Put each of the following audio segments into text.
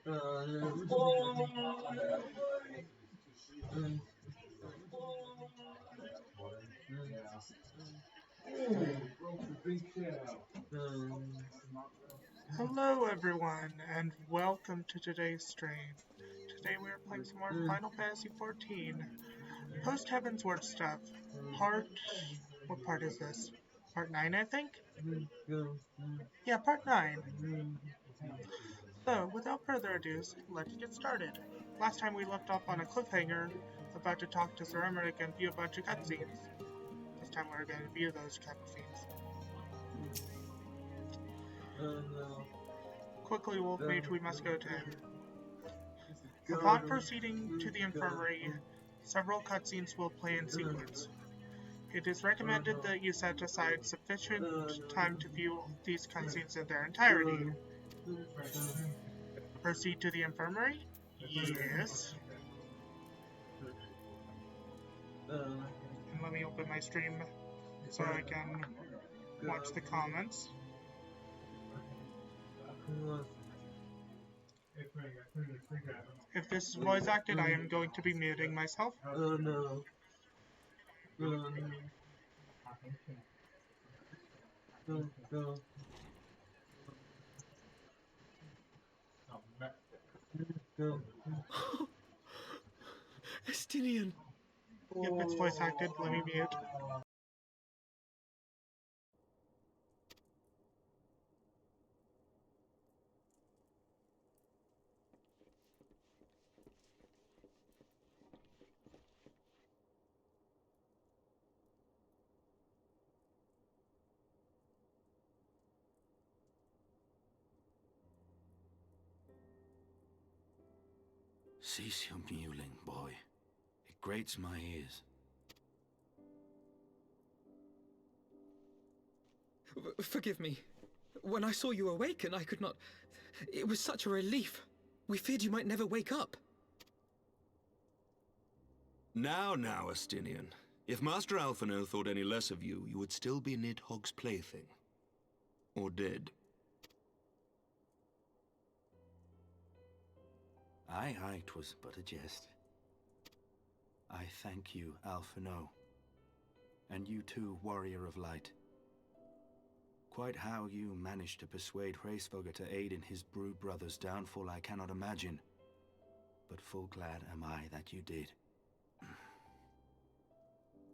Hello everyone, and welcome to today's stream. Today we are playing some more Final Fantasy XIV, Post Heaven's Word stuff. What part is this? Part 9, I think? Yeah, part 9. So, without further ado, let's get started. Last time we left off on a cliffhanger, about to talk to Sir Emmerich and view a bunch of cutscenes. This time we're going to view those cutscenes. Quickly, Wolf Mage, we must go to him. Upon proceeding to the infirmary, several cutscenes will play in sequence. It is recommended that you set aside sufficient time to view these cutscenes in their entirety. Proceed to the infirmary? Yes. And let me open my stream so I can watch the comments. If this is voice acted, I am going to be muting myself. Estinian. If it's voice acted, let me mute. Cease your mewling, boy. It grates my ears. Forgive me. When I saw you awaken, I could not... It was such a relief. We feared you might never wake up. Now, Estinian. If Master Alphino thought any less of you, you would still be Nidhogg's plaything. Or dead. Aye, 'twas but a jest. I thank you, Alphino. And you too, Warrior of Light. Quite how you managed to persuade Ffxiv to aid in his brood brother's downfall I cannot imagine. But full glad am I that you did.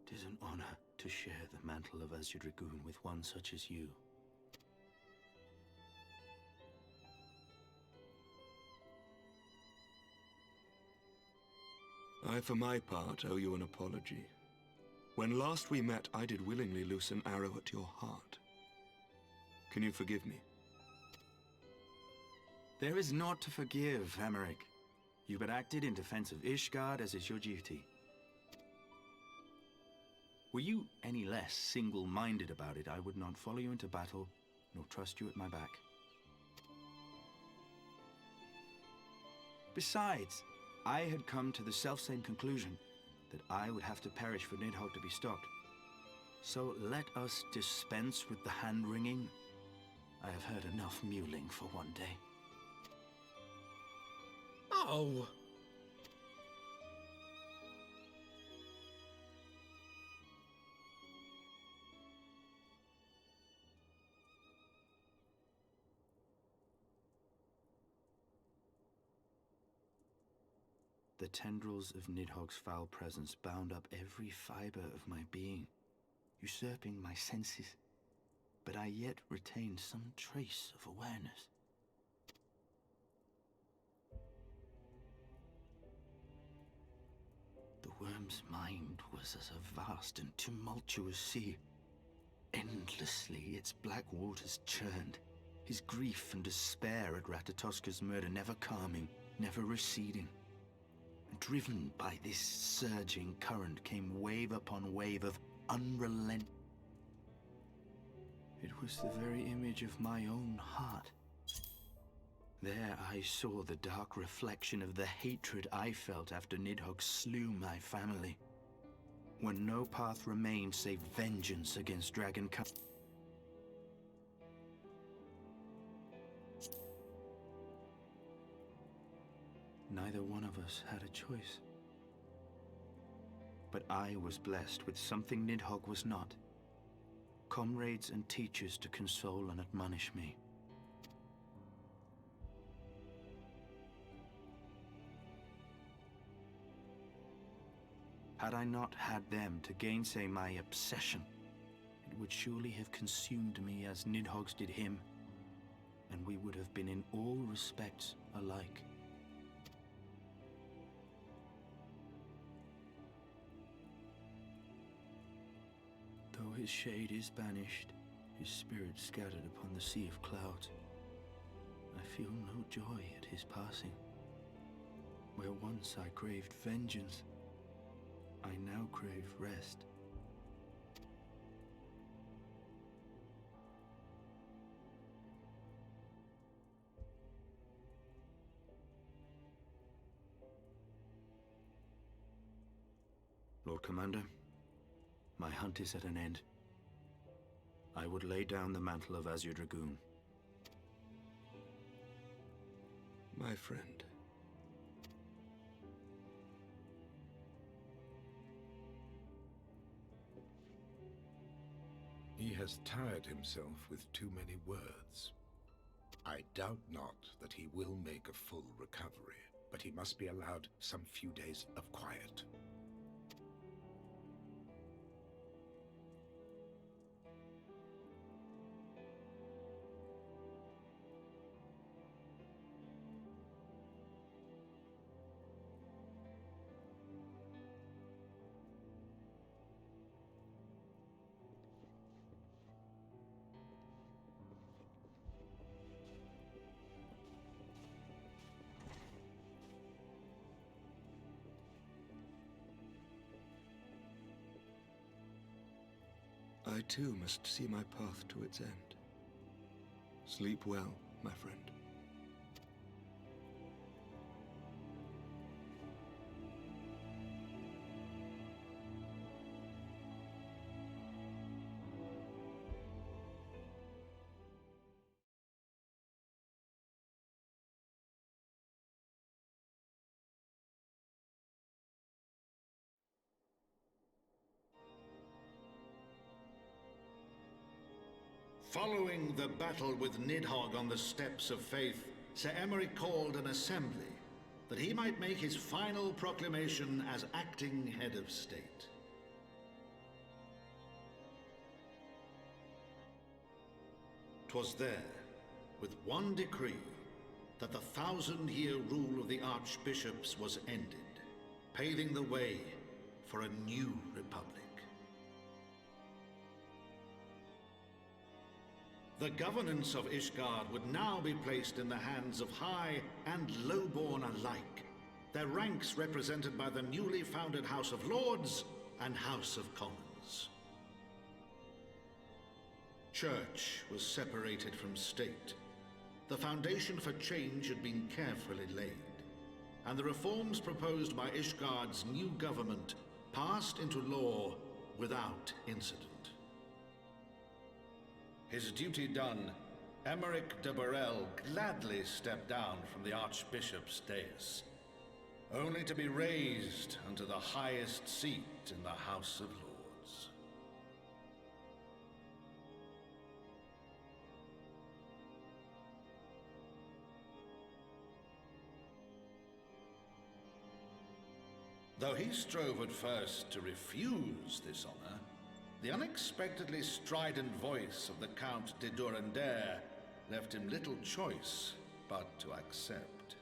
'Tis an honor to share the mantle of Azure Dragoon with one such as you. I, for my part, owe you an apology. When last we met, I did willingly loose an arrow at your heart. Can you forgive me? There is naught to forgive, Emmerich. You but acted in defense of Ishgard as is your duty. Were you any less single-minded about it, I would not follow you into battle, nor trust you at my back. Besides, I had come to the self-same conclusion that I would have to perish for Nidhogg to be stopped. So let us dispense with the hand-wringing. I have heard enough mewling for one day. Oh! The tendrils of Nidhogg's foul presence bound up every fiber of my being, usurping my senses, but I yet retained some trace of awareness. The worm's mind was as a vast and tumultuous sea. Endlessly its black waters churned, his grief and despair at Ratatoska's murder never calming, never receding. Driven by this surging current came wave upon wave of unrelenting. It was the very image of my own heart. There I saw the dark reflection of the hatred I felt after Nidhogg slew my family. When no path remained save vengeance against Dragon Cup. Neither one of us had a choice. But I was blessed with something Nidhogg was not. Comrades and teachers to console and admonish me. Had I not had them to gainsay my obsession, it would surely have consumed me as Nidhogg's did him, and we would have been in all respects alike. Though his shade is banished, his spirit scattered upon the sea of clouds, I feel no joy at his passing. Where once I craved vengeance, I now crave rest. Lord Commander, my hunt is at an end. I would lay down the mantle of Azure Dragoon. My friend. He has tired himself with too many words. I doubt not that he will make a full recovery, but he must be allowed some few days of quiet. I too must see my path to its end. Sleep well, my friend. Following the battle with Nidhogg on the steps of Faith, Sir Emeric called an assembly that he might make his final proclamation as acting head of state. 'Twas there, with one decree, that the 1,000-year rule of the archbishops was ended, paving the way for a new republic. The governance of Ishgard would now be placed in the hands of high and lowborn alike, their ranks represented by the newly founded House of Lords and House of Commons. Church was separated from state. The foundation for change had been carefully laid, and the reforms proposed by Ishgard's new government passed into law without incident. His duty done, Emeric de Burrell gladly stepped down from the Archbishop's dais, only to be raised unto the highest seat in the House of Lords. Though he strove at first to refuse this honor, the unexpectedly strident voice of the Count de Durandare left him little choice but to accept.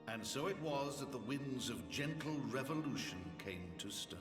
And so it was that the winds of gentle revolution came to stir.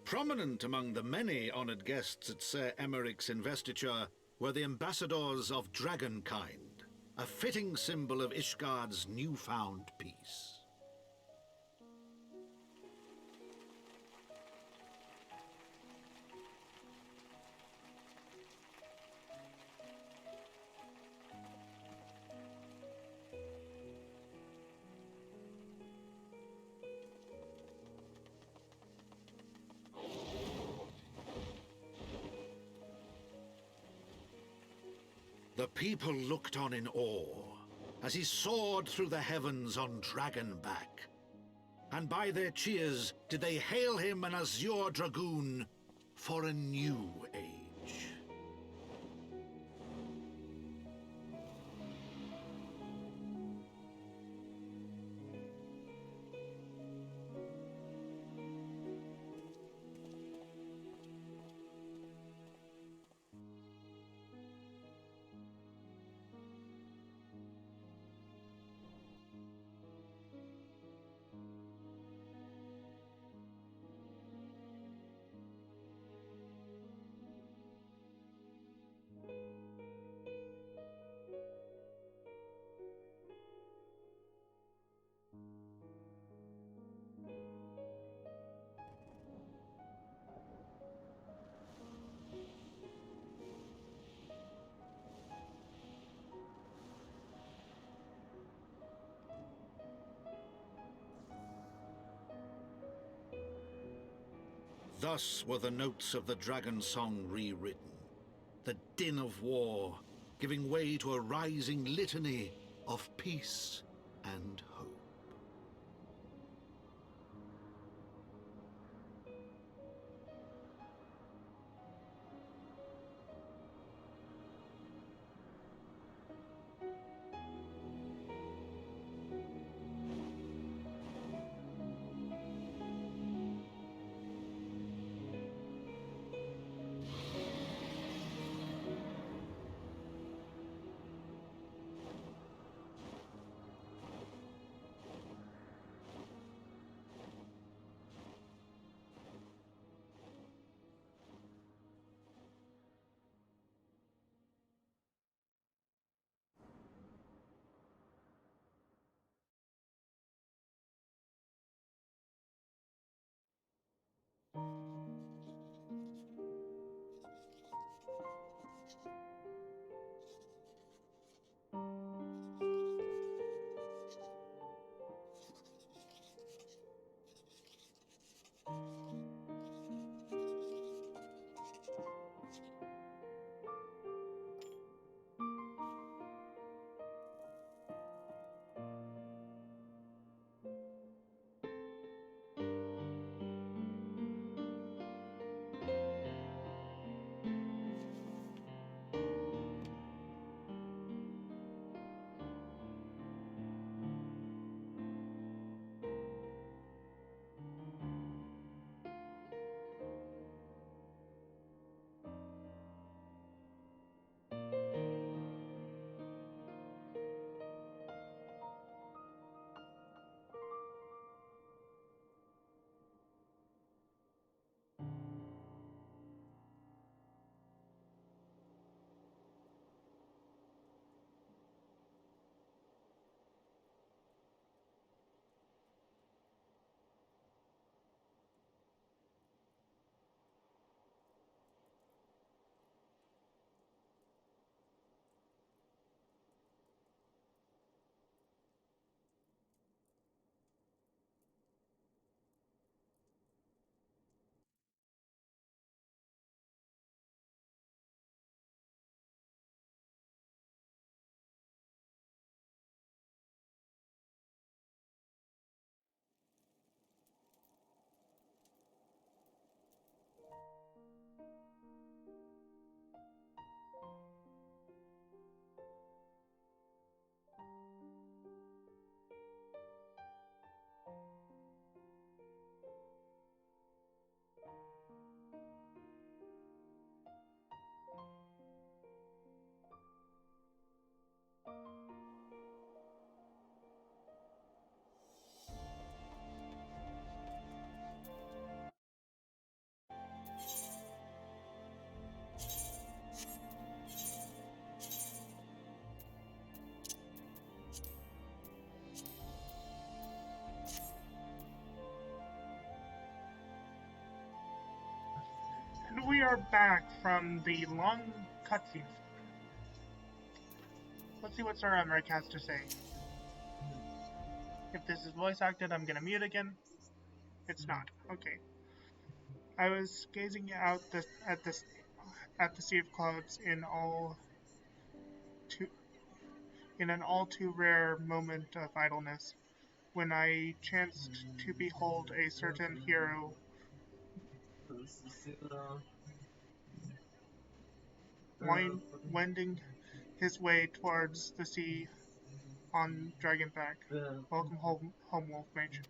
Prominent among the many honoured guests at Sir Emeric's investiture were the ambassadors of Dragonkind, a fitting symbol of Ishgard's newfound peace. The people looked on in awe as he soared through the heavens on Dragonback. And by their cheers did they hail him an Azure Dragoon for a new age. Thus were the notes of the dragon song rewritten, the din of war giving way to a rising litany of peace and hope. And we are back from the long cutscene. Let's see what Sir Emmerich has to say. If this is voice acted, I'm gonna mute again. It's not. Okay. I was gazing out at the sea of clouds too, in an all too rare moment of idleness, when I chanced to behold a certain hero wending his way towards the sea on dragonback. Welcome home, Wolf Mage.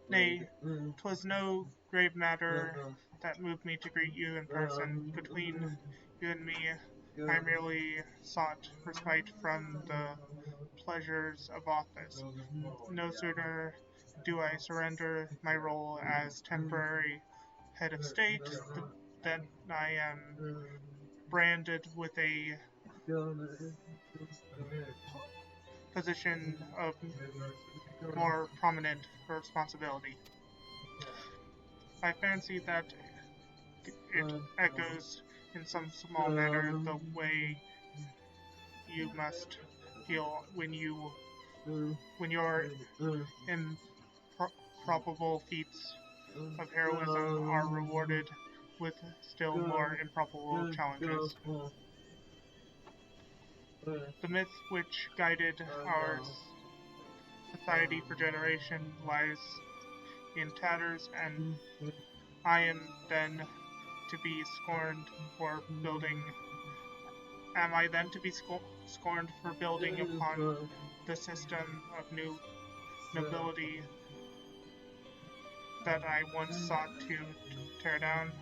Nay, 'twas no grave matter that moved me to greet you in person. Between you and me, I merely sought respite from the pleasures of office. No sooner do I surrender my role as temporary head of state than I am branded with a position of more prominent responsibility. I fancy that it echoes in some small manner the way you must feel when your improbable feats of heroism are rewarded with still more improbable challenges. The myth which guided our society for generations lies in tatters, and I am then to be scorned for building. Am I then to be scorned for building upon the system of new nobility that I once sought to tear down?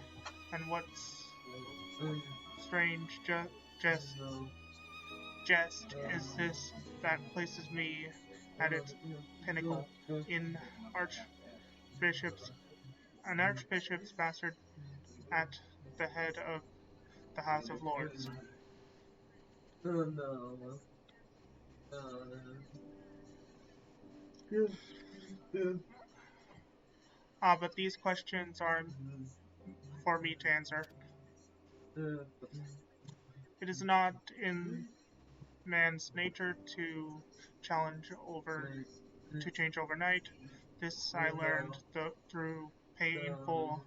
And what's strange jest is this that places me at its pinnacle in an archbishop's bastard at the head of the House of Lords. But these questions are for me to answer. It is not in man's nature to change overnight. This I learned through painful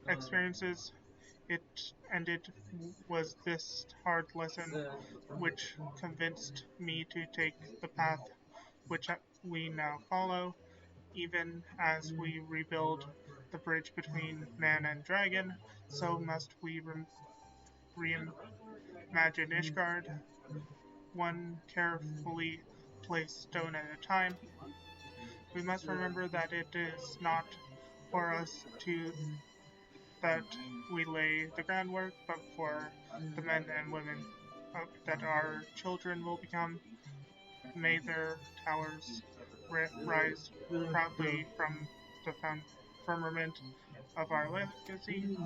experiences. It was this hard lesson which convinced me to take the path which we now follow, even as we rebuild the bridge between man and dragon. So must we reimagine Ishgard, one carefully placed stone at a time. We must remember that it is not for us that we lay the groundwork, but for the men and women that our children will become. May their towers rise proudly from the firmament of our legacy.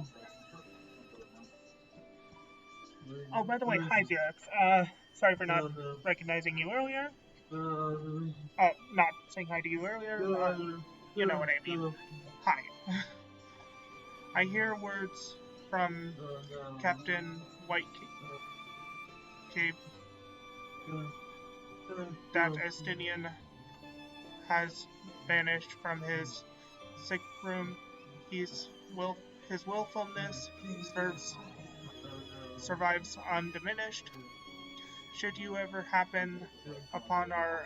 Oh, by the way, hi, Xerox. Sorry for not recognizing you earlier. Not saying hi to you earlier. You know what I mean. Hi. I hear words from Captain White Cape that Estinian has vanished from his sick room. His willfulness survives undiminished. Should you ever happen upon our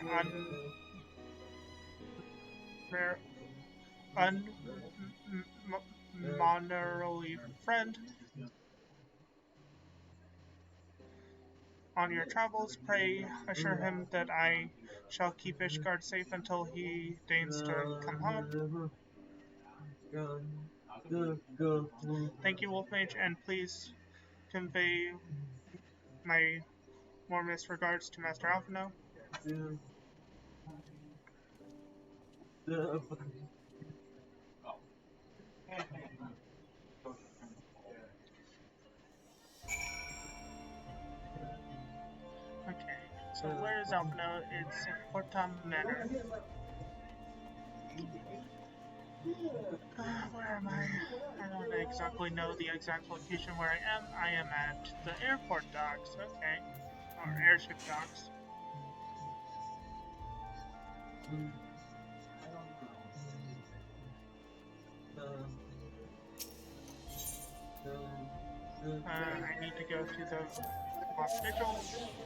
unmonerly friend on your travels, pray assure him that I shall keep Ishgard safe until he deigns to come home. Thank you, Wolfmage, and please convey my warmest regards to Master Alphino. Okay, So where is Alpino? It's at Portam Manor. Where am I? I don't exactly know the exact location where I am. I am at the airport docks, okay. Or airship docks. I need to go to the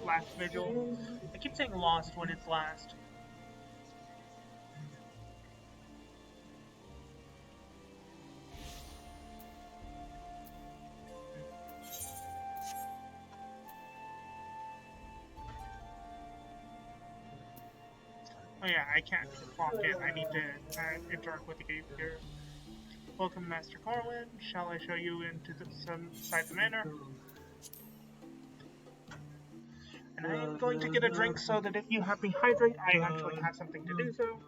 last vigil. I keep saying lost when it's last. Oh yeah, I can't walk in. I need to interact with the gate here. Welcome, Master Corwin. Shall I show you into inside the manor? And I am going to get a drink so that if you have me hydrate, I actually have something to do so.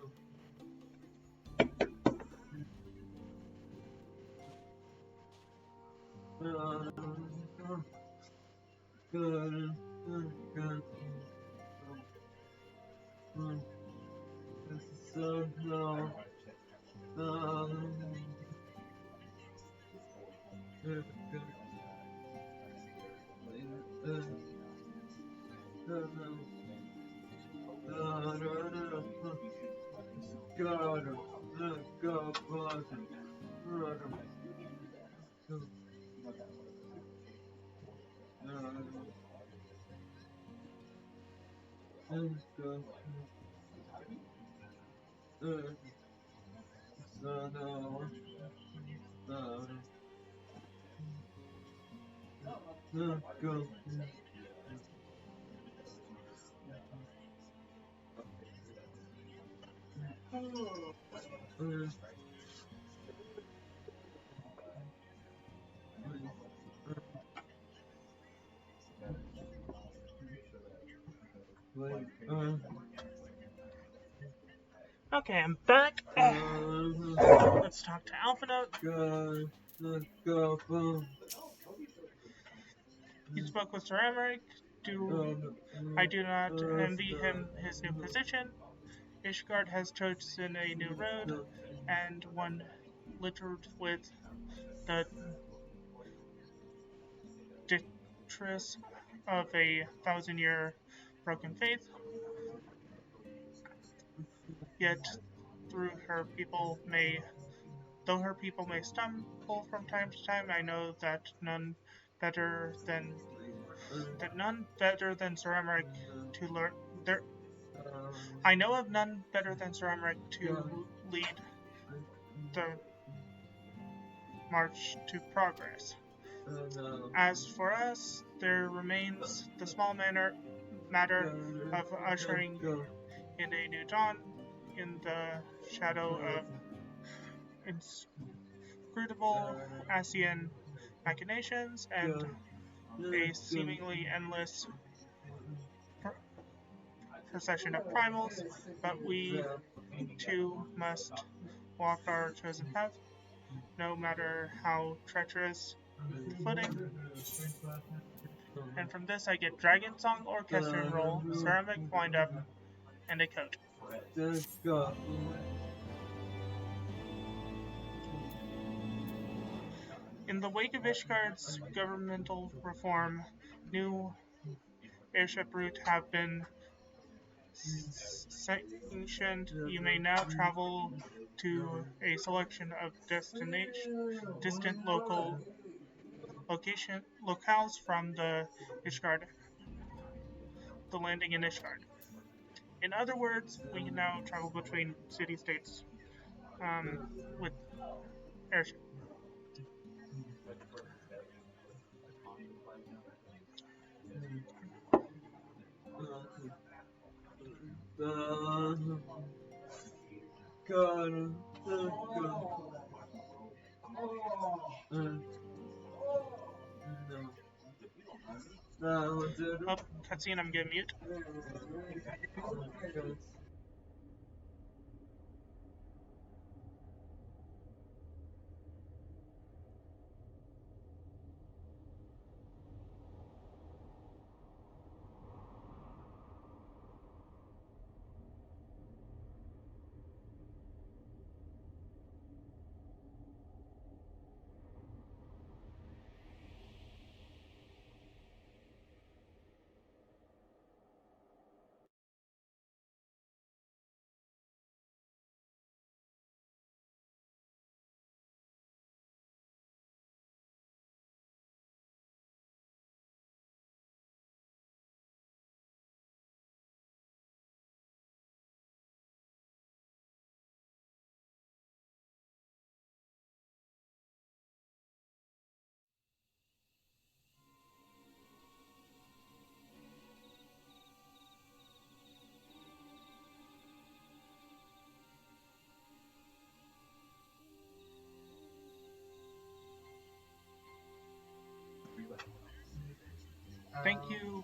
Okay, I'm back. Let's talk to Alphinote. He spoke with Sir Emmerich. I do not envy him his new position. Ishgard has chosen a new road, and one littered with the detritus of a 1,000-year broken faith. Yet, though her people may stumble from time to time, I know that none better than Sir Emmerich to learn. I know of none better than Sir Emmerich to lead the march to progress. As for us, there remains the small matter of ushering in a new dawn in the shadow of inscrutable Asian machinations and a seemingly endless procession of primals, but we too must walk our chosen path, no matter how treacherous the footing. And from this I get Dragon Song, Orchestrion Roll, Ceramic Wind-Up, and a coat. In the wake of Ishgard's governmental reform, new airship routes have been sanctioned. You may now travel to a selection of distant locales from the landing in Ishgard. In other words, we can now travel between city-states with airship. Oh, cutscene, I'm gonna mute. Thank you,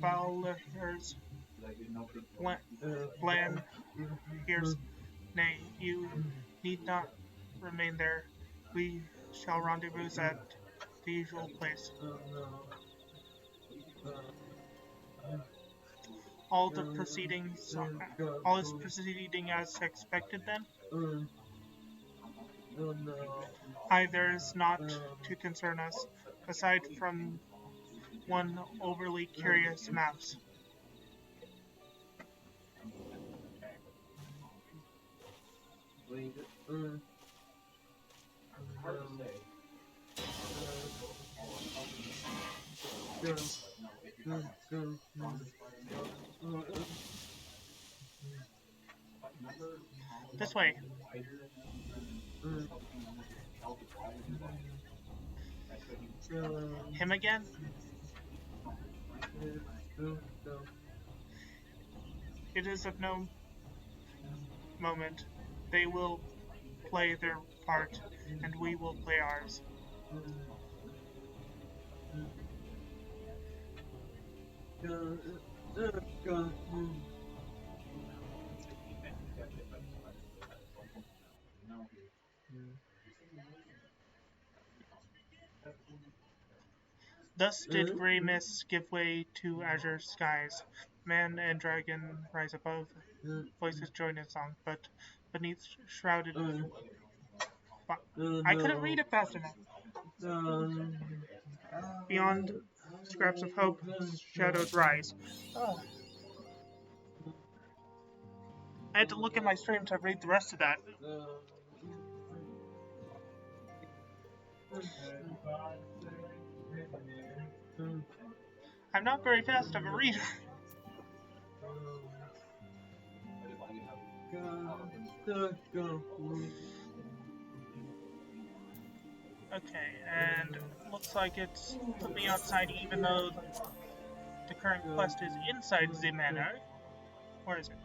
Fowlers, Blan, Pierce. Nay, you need not remain there. We shall rendezvous at the usual place. All is proceeding as expected then? Aye, there is not to concern us, aside from one overly curious mouse. This way. Him again? It is of no moment. They will play their part, and we will play ours. Thus did grey mists give way to azure skies. Man and dragon rise above, voices join in song, but beneath shrouded... I couldn't read it fast enough. Beyond scraps of hope, shadows rise. I had to look at my stream to read the rest of that. I'm not very fast of a reader. Okay, and looks like it's put me outside even though the current quest is inside the manor. Where is it?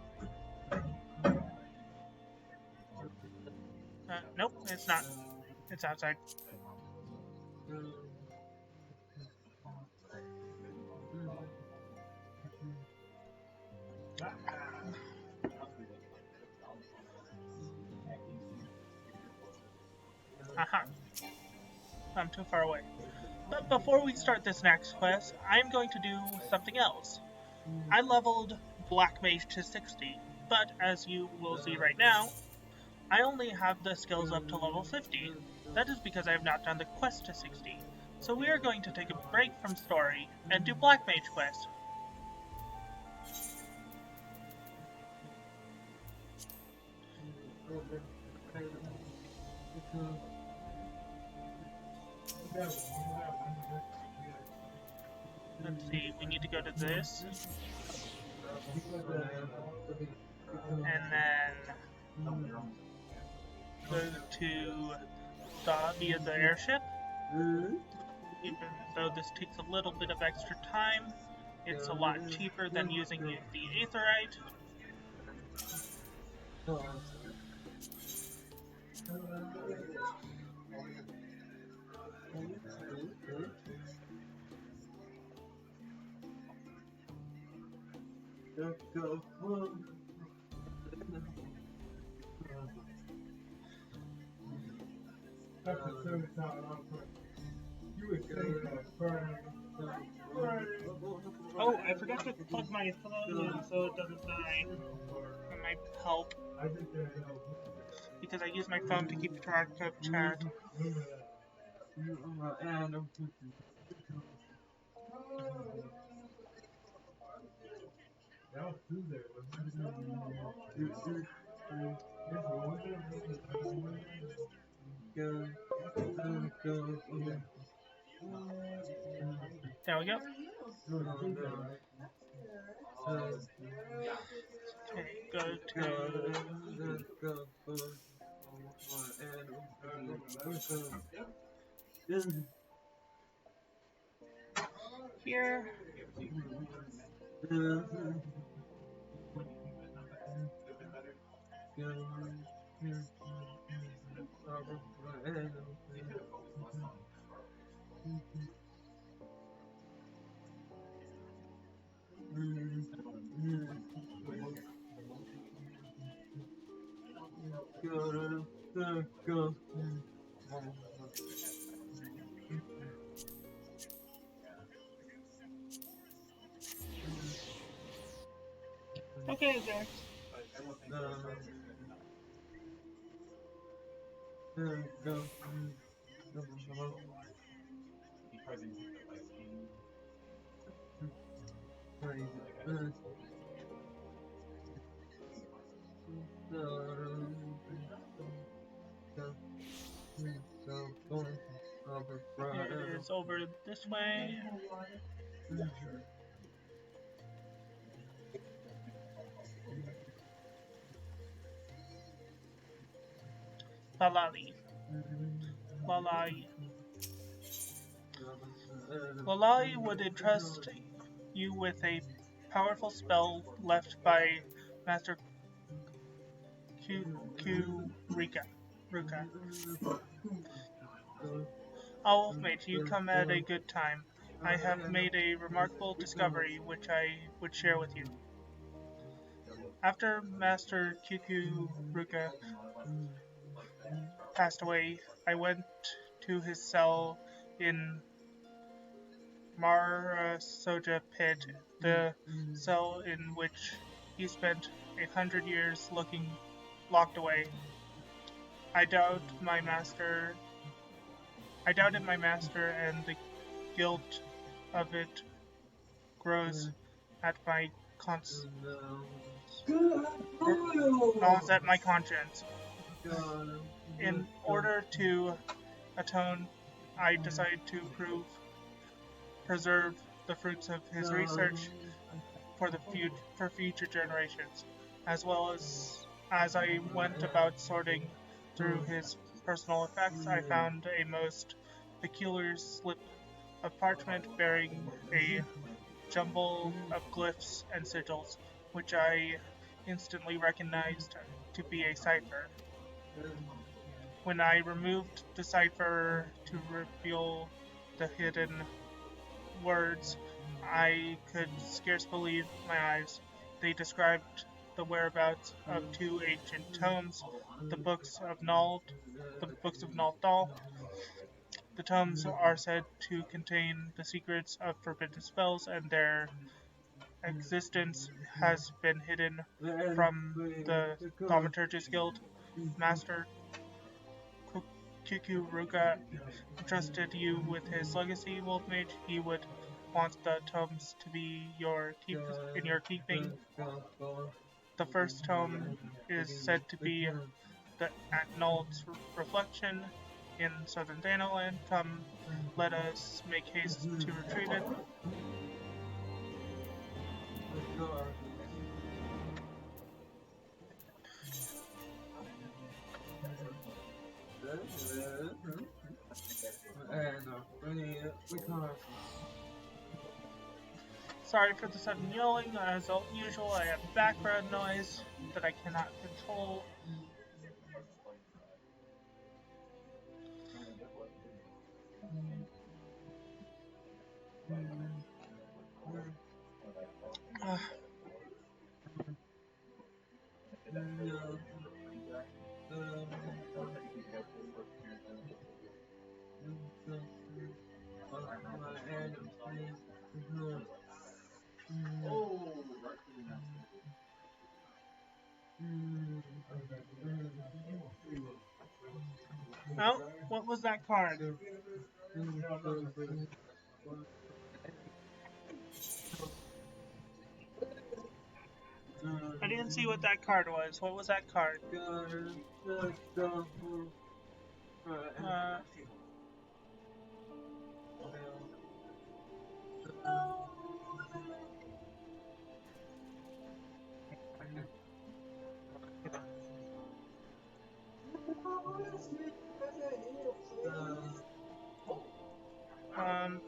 Nope, it's not. It's outside. Aha. I'm too far away. But before we start this next quest, I'm going to do something else. I leveled Black Mage to 60, but as you will see right now, I only have the skills up to level 50. That is because I have not done the quest to 60. So we are going to take a break from story and do Black Mage quest. Let's see, we need to go to this. And then go to via the airship. Even though this takes a little bit of extra time, it's a lot cheaper than using the Aetherite. Oh, I forgot to plug my phone in so it doesn't die. That might help. Because I use my phone to keep track of chat. There we go. Okay, go to here. Okay, guys. It is over this way. Lalali. Lalai. Lalai would entrust you with a powerful spell left by Master Rika. Oh, mate, you come at a good time. I have made a remarkable discovery which I would share with you. After Master Ruka passed away, I went to his cell in Marasoja Pit, the cell in which he spent 100 years locked away. I doubted my master, and the guilt of it grows at my conscience. In order to atone, I decided to preserve the fruits of his research for future generations, as well as I went about sorting through his personal effects, I found a most peculiar slip of parchment bearing a jumble of glyphs and sigils, which I instantly recognized to be a cipher. When I removed the cipher to reveal the hidden words, I could scarce believe my eyes. They described the whereabouts of two ancient tomes, the books of Nald Dal. The tomes are said to contain the secrets of forbidden spells, and their existence has been hidden from the Thaumaturgus Guild. Master Kukuruga entrusted you with his legacy, Wolfmage. He would want the tomes to be in your keeping. The first tome is said to be the Atnald's Reflection in southern Danoland. Come, let us make haste to retrieve it. Sorry for the sudden yelling. As usual, I have background noise that I cannot control. Oh, what was that card? I didn't see what that card was. What was that card? Um,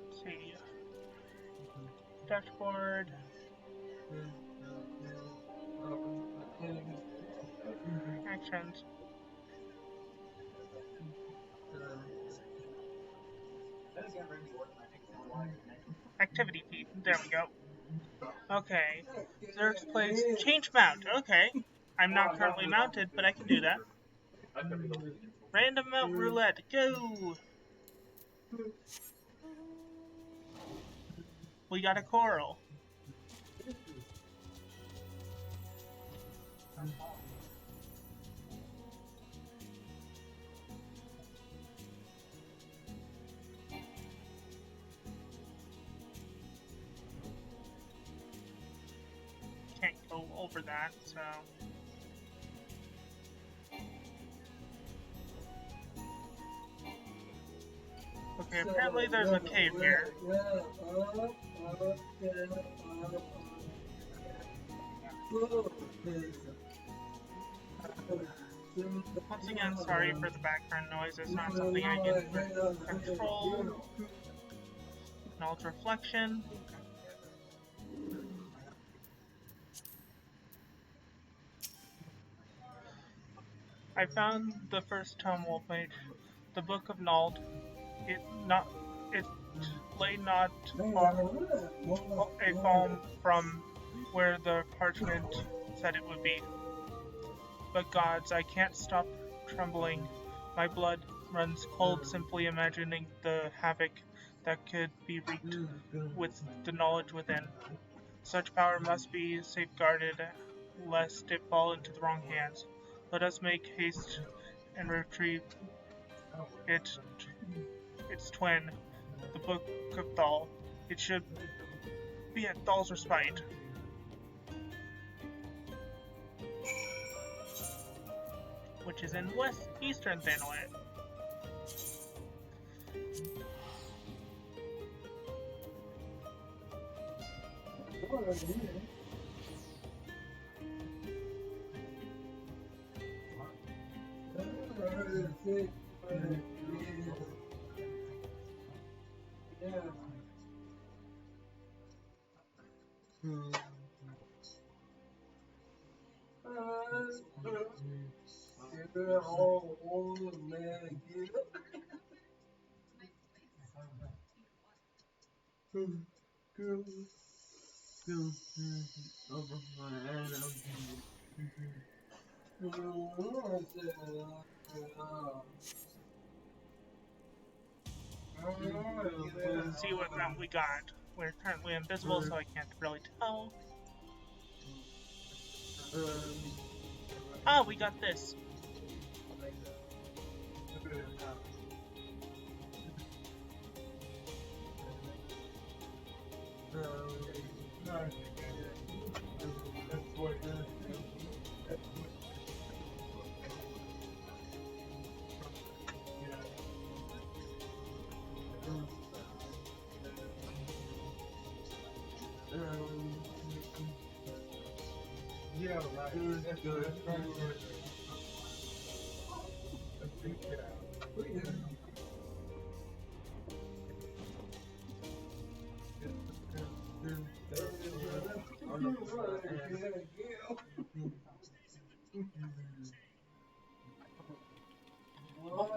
let's see. Dashboard. Actions. Activity feed. There we go. Okay. Zerg's plays change mount. Okay. I'm not currently mounted, but I can do that. Random mount roulette. Go! We got a coral. Can't go over that, so... Okay, apparently there's a cave here. Once again, sorry for the background noise. It's not something I can control. Knowledge reflection. I found the first tome Wolfmage, the Book of Nald. It lay not a foam from where the parchment said it would be. But gods, I can't stop trembling. My blood runs cold simply imagining the havoc that could be wreaked with the knowledge within. Such power must be safeguarded lest it fall into the wrong hands. Let us make haste and retrieve its twin, the Book of Thal. It should be at Thal's respite. Which is in eastern Thanalit. Let's see what map we got. We're currently invisible, so I can't really tell. Ah, we got this.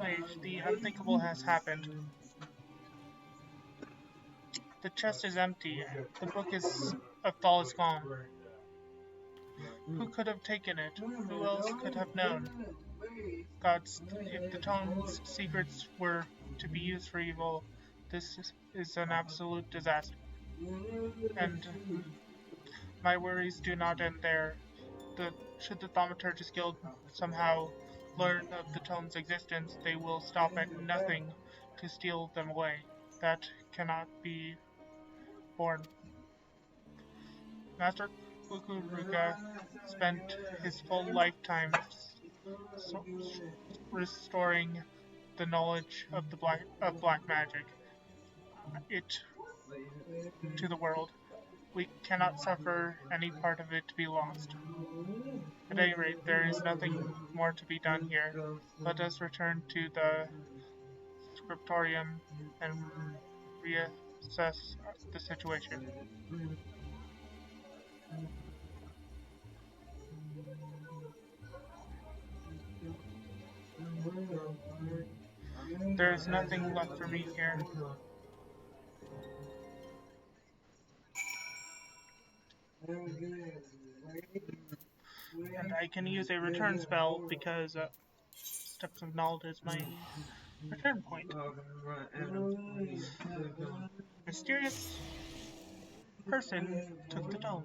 Mage, the unthinkable has happened. The chest is empty. The book of Thal is gone. Who could have taken it? Who else could have known? Gods, if the tome's secrets were to be used for evil, this is an absolute disaster. And my worries do not end there. Should the Thaumaturgist Guild somehow learn of the tome's existence, they will stop at nothing to steal them away. That cannot be borne. Master Kukuruga spent his full lifetime restoring the knowledge of black magic to the world. We cannot suffer any part of it to be lost. At any rate, there is nothing more to be done here. Let us return to the scriptorium and reassess the situation. There is nothing left for me here. And I can use a return spell because Steps of Knowledge is my return point. Mysterious person took the dome.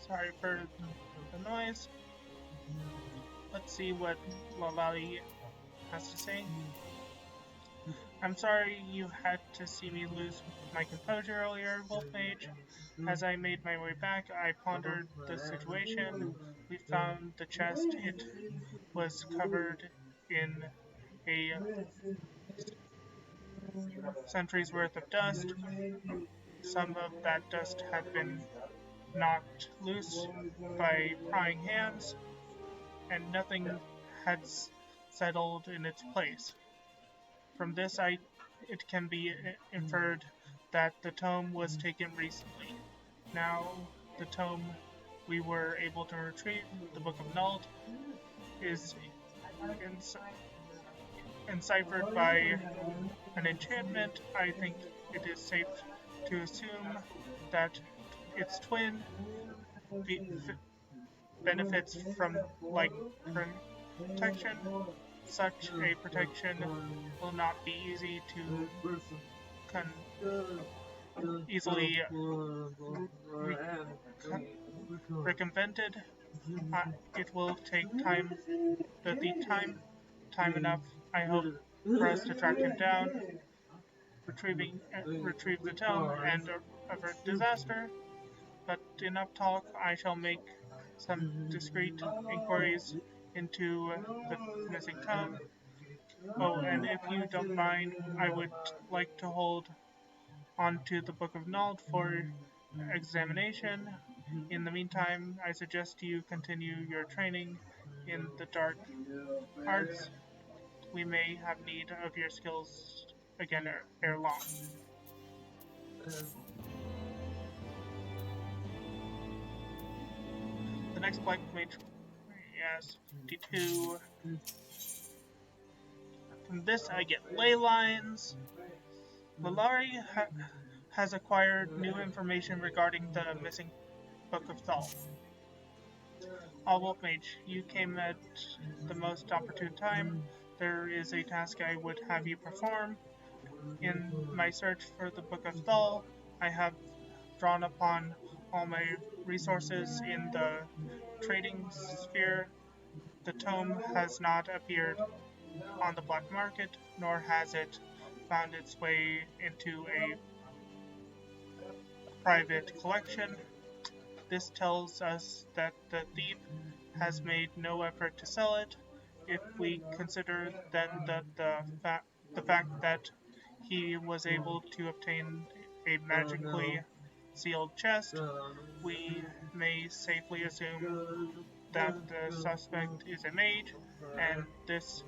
Sorry for the noise. Let's see what Lalali has to say. I'm sorry you had to see me lose my composure earlier, Wolf Mage. As I made my way back, I pondered the situation. We found the chest. It was covered in a century's worth of dust. Some of that dust had been knocked loose by prying hands, and nothing had settled in its place. From this, it can be inferred that the tome was taken recently. Now, the tome we were able to retrieve, the Book of Nald, is enciphered by an enchantment. I think it is safe to assume that its twin benefits from like protection. Such a protection will not be easy to easily circumvented. It will take time, but the time enough, I hope, for us to track him down, retrieve the tome, and avert disaster. But enough talk. I shall make some discreet inquiries into the missing tome. Oh, and if you don't mind, I would like to hold onto the Book of Nald for examination. In the meantime, I suggest you continue your training in the dark arts. We may have need of your skills again ere long. The next Black Mage, yes, 52. From this, I get ley lines. Lalari has acquired new information regarding the missing Book of Thal. Wolf Mage, you came at the most opportune time. There is a task I would have you perform. In my search for the Book of Thal, I have drawn upon all my resources in the trading sphere. The tome has not appeared on the black market, nor has it found its way into a private collection. This tells us that the thief has made no effort to sell it. If we consider then that the fact that he was able to obtain a magically sealed chest, we may safely assume that the suspect is a mage, and this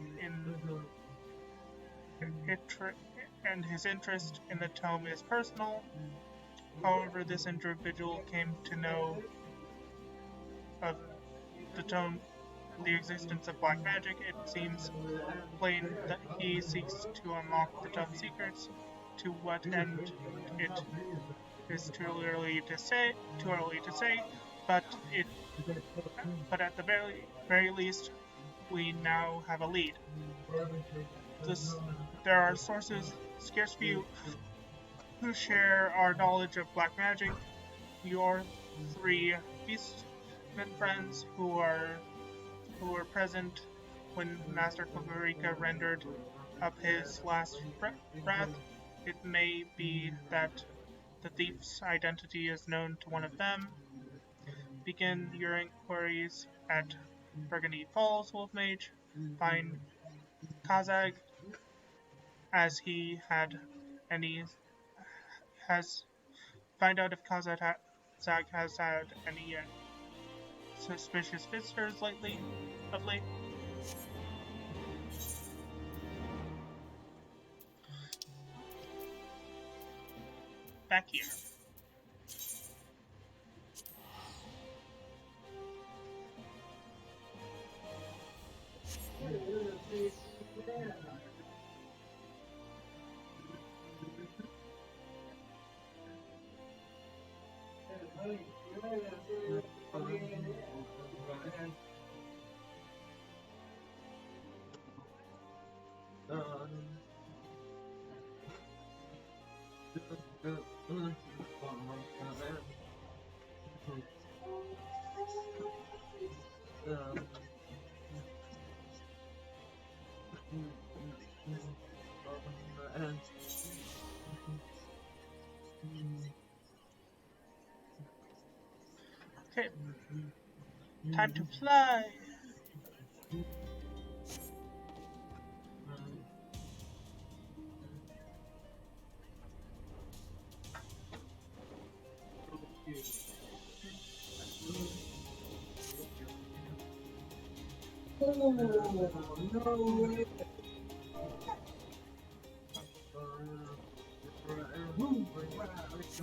and his interest in the tome is personal. However, this individual came to know of the tome, the existence of black magic. It seems plain that he seeks to unlock the tome's secrets. To what end it is too early to say, but at the very least, we now have a lead. There are sources, scarce few, who share our knowledge of black magic. Your 3 beastmen friends who were present when Master Ffxiv rendered up his last breath. It may be that the thief's identity is known to one of them. Begin your inquiries at Burgundy Falls, Wolf Mage. Find Kazag, as he had any has find out if Kazag has had any suspicious visitors of late. Back here. Okay, time to fly.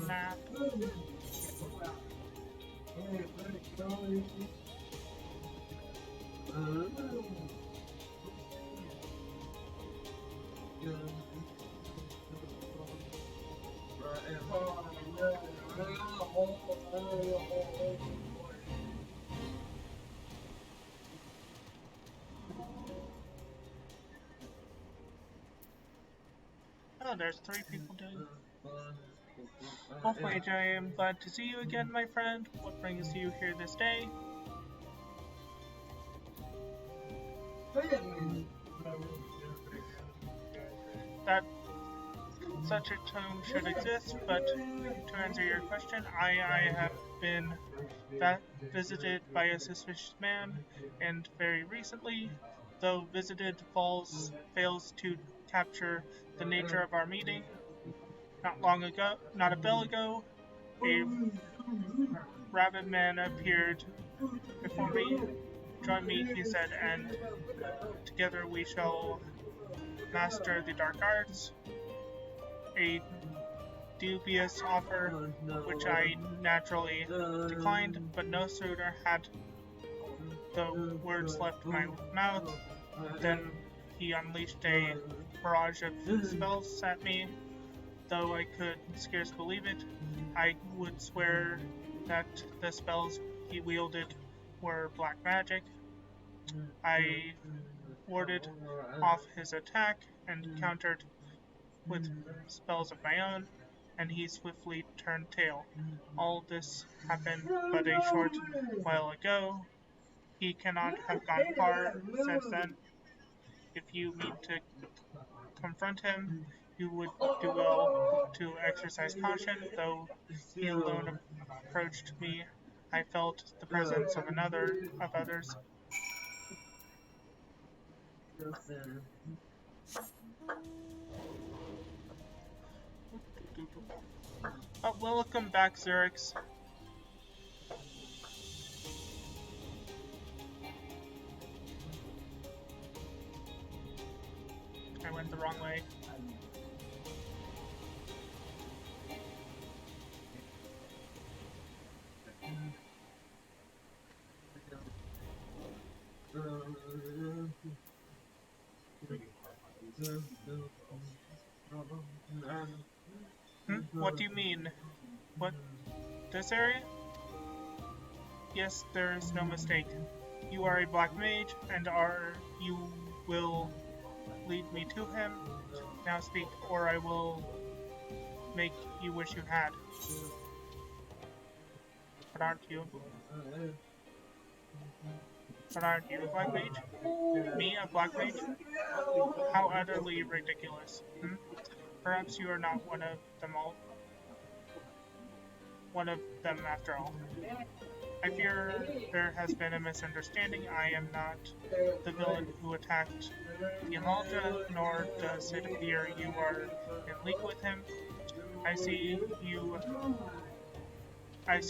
Map. Oh, there's 3 people doing. Wolf Mage, I am glad to see you again, my friend. What brings you here this day? That such a tomb should exist, but to answer your question, I have been visited by a suspicious man, and very recently, though visited fails to capture the nature of our meeting. Not a bell ago, a rabid man appeared before me. Join me, he said, and together we shall master the dark arts. A dubious offer, which I naturally declined, but no sooner had the words left my mouth than he unleashed a barrage of spells at me. Though I could scarce believe it, I would swear that the spells he wielded were black magic. I warded off his attack and countered with spells of my own, and he swiftly turned tail. All this happened but a short while ago. He cannot have gone far since then. If you mean to confront him, you would do well to exercise caution. Though he alone approached me, I felt the presence of others. Oh, welcome back, Zerix. I went the wrong way. What do you mean? What? This area? Yes, there is no mistake. You are a black mage, and you will lead me to him. Now speak, or I will make you wish you had. But aren't you? But aren't you a black mage? Me, a black mage? How utterly ridiculous. Perhaps you are not one of them all. One of them after all. I fear there has been a misunderstanding. I am not the villain who attacked the Amalja, nor does it appear you are in league with him. I see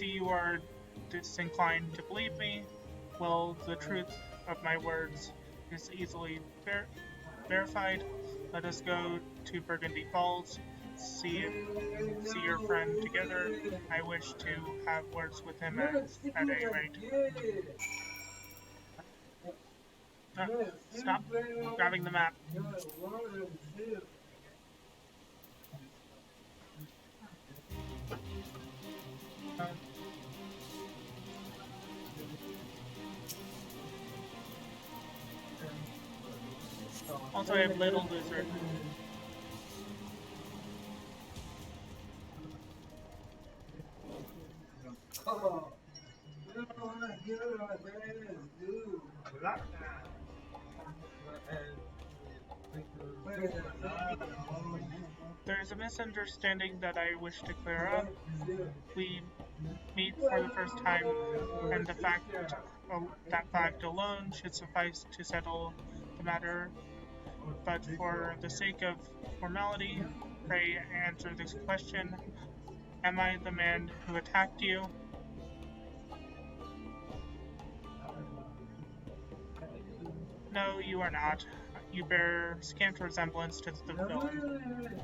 you are disinclined to believe me. Well, the truth of my words is easily verified. Let us go to Burgundy Falls, see your friend together. I wish to have words with him at any rate. Stop grabbing the map. Also, I have Little Lizard. There is a misunderstanding that I wish to clear up. We meet for the first time, and that fact alone should suffice to settle the matter. But for the sake of formality, pray answer this question. Am I the man who attacked you? No, you are not. You bear scant resemblance to the villain.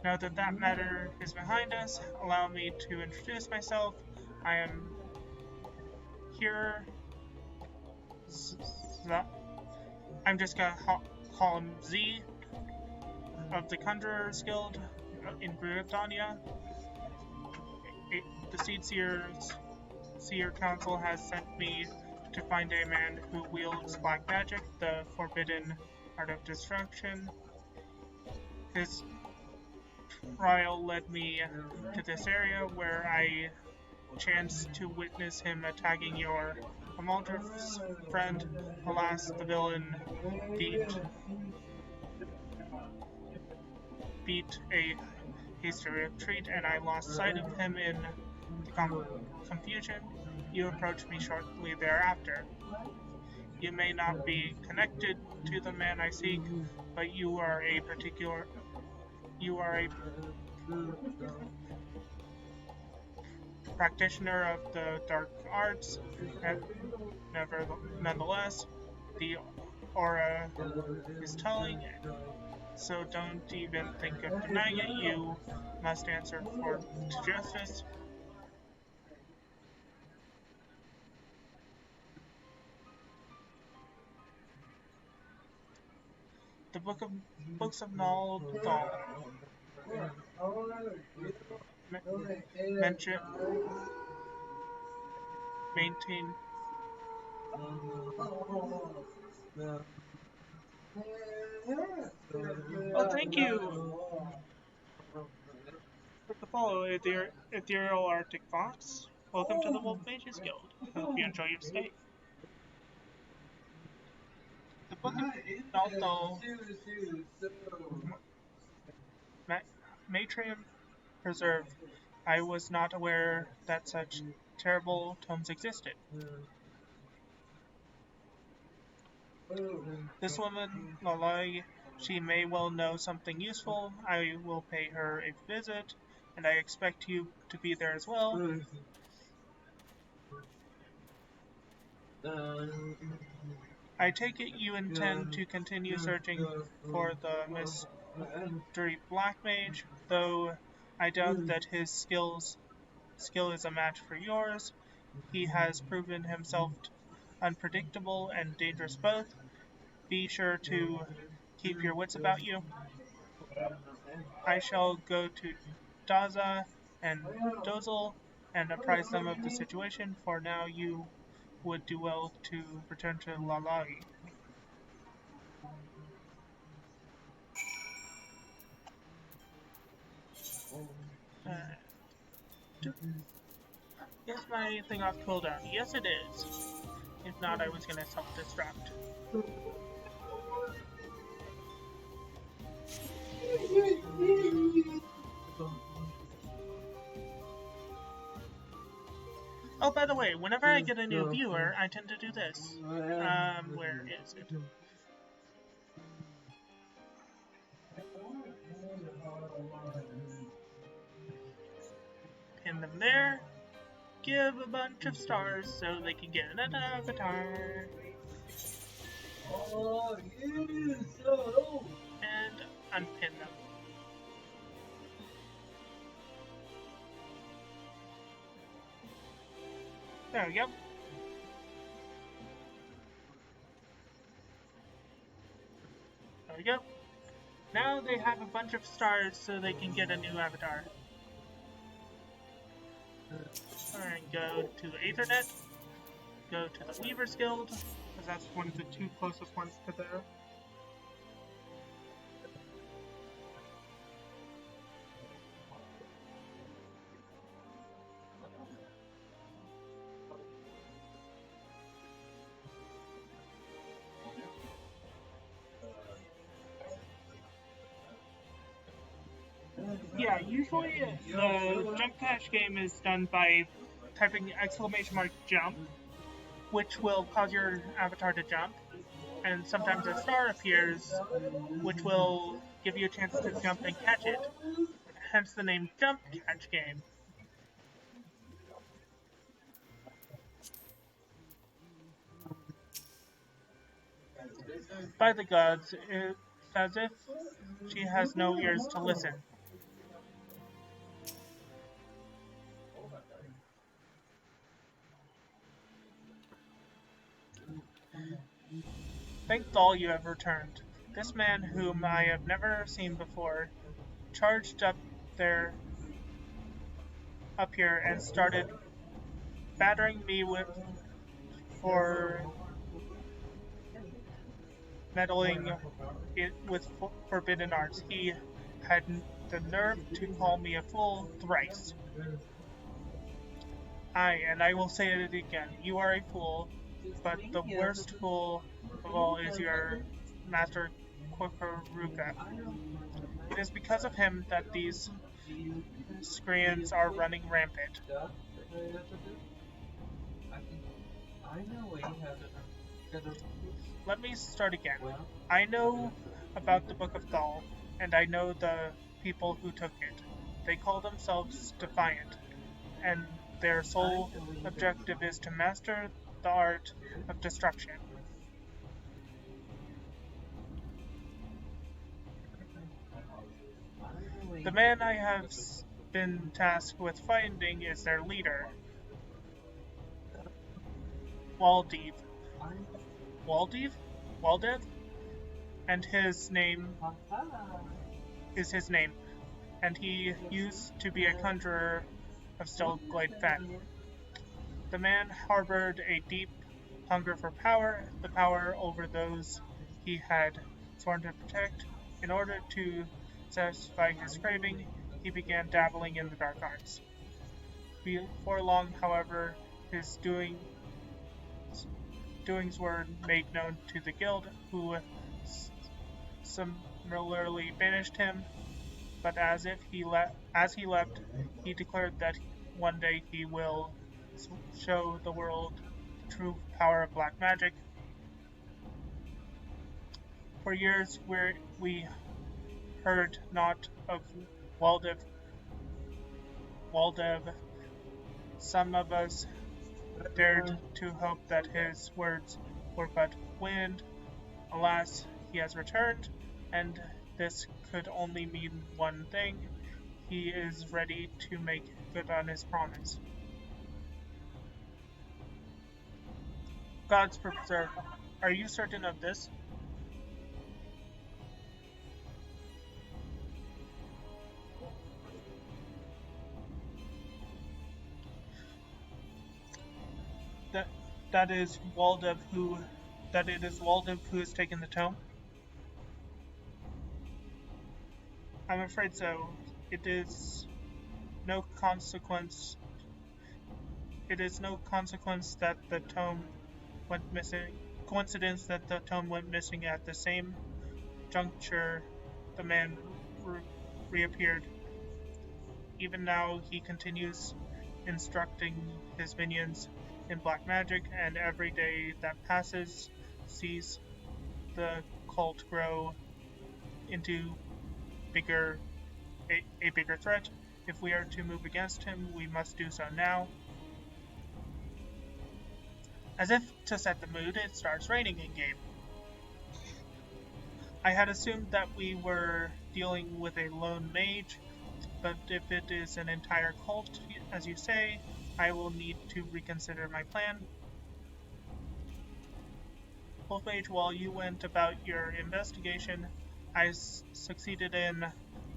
Now that that matter is behind us, allow me to introduce myself. I am here. I'm just gonna call him Z of the Conjurer's Guild in Britannia. The Seer Council has sent me to find a man who wields black magic, the forbidden art of destruction. His trial led me to this area where I chanced to witness him attacking your Amaldrif's friend. Alas, the villain beat a hasty retreat, and I lost sight of him in the confusion. You approached me shortly thereafter. You may not be connected to the man I seek, but you are a practitioner of the dark arts, and nonetheless, the aura is telling, so don't even think of denying it. You must answer to justice. The Books of Naldal maintain. Oh, thank you for the follow, Ethereal Arctic Fox. Welcome to the Wolf Mages Guild. Hope you enjoy your stay. The Book of Naldal Matrium Preserved. I was not aware that such terrible tomes existed. This woman, Lalai, she may well know something useful. I will pay her a visit, and I expect you to be there as well. I take it you intend to continue searching for the mystery Black Mage, though I doubt that his skill is a match for yours. He has proven himself unpredictable and dangerous both. Be sure to keep your wits about you. I shall go to Daza and Dozel and apprise them of the situation. For now, you would do well to return to Lalai. Is my thing off cooldown? Yes, it is. If not, I was gonna self-destruct. Oh, by the way, whenever I get a new viewer, I tend to do this. Where is it? Pin them there. Give a bunch of stars so they can get an avatar. And unpin them. There we go. There we go. Now they have a bunch of stars so they can get a new avatar. Alright, go to Aethernet. Go to the Weaver's Guild, because that's one of the two closest ones to there. Yeah, usually the jump cache game is done by typing !jump, which will cause your avatar to jump, and sometimes a star appears, which will give you a chance to jump and catch it, hence the name Jump Catch Game. By the gods, it's as if she has no ears to listen. Thank Thal you have returned. This man, whom I have never seen before, charged up here and started battering me for meddling with forbidden arts. He had the nerve to call me a fool thrice. Aye, and I will say it again. You are a fool, but the worst fool of all is your master Quikaruga. It is because of him that these Screens are running rampant. Let me start again. I know about the Book of Thal, and I know the people who took it. They call themselves Defiant, and their sole objective is to master the art of destruction. The man I have been tasked with finding is their leader, Waldev. Waldev? And his name is his name, and he used to be a conjurer of Stelglade Fen. The man harbored a deep hunger for power, the power over those he had sworn to protect. In order to satisfy his craving, he began dabbling in the dark arts. Before long, however, his doings were made known to the guild, who similarly banished him. But as he left, he declared that one day he will show the world the true power of black magic. For years, we heard not of Waldev. Some of us dared to hope that his words were but wind. Alas, he has returned, and this could only mean one thing. He is ready to make good on his promise. Gods preserve. Are you certain of this? that that is Waldev who that it is Waldev who has taken the tome? I'm afraid so. It is no consequence. It is no consequence that the tome went missing. Coincidence that the tome went missing at the same juncture the man reappeared. Even now, he continues instructing his minions in black magic, and every day that passes sees the cult grow into bigger a bigger threat. If we are to move against him, we must do so now. As if to set the mood, it starts raining in-game. I had assumed that we were dealing with a lone mage, but if it is an entire cult, as you say, I will need to reconsider my plan. Wolfmage, while you went about your investigation, I succeeded in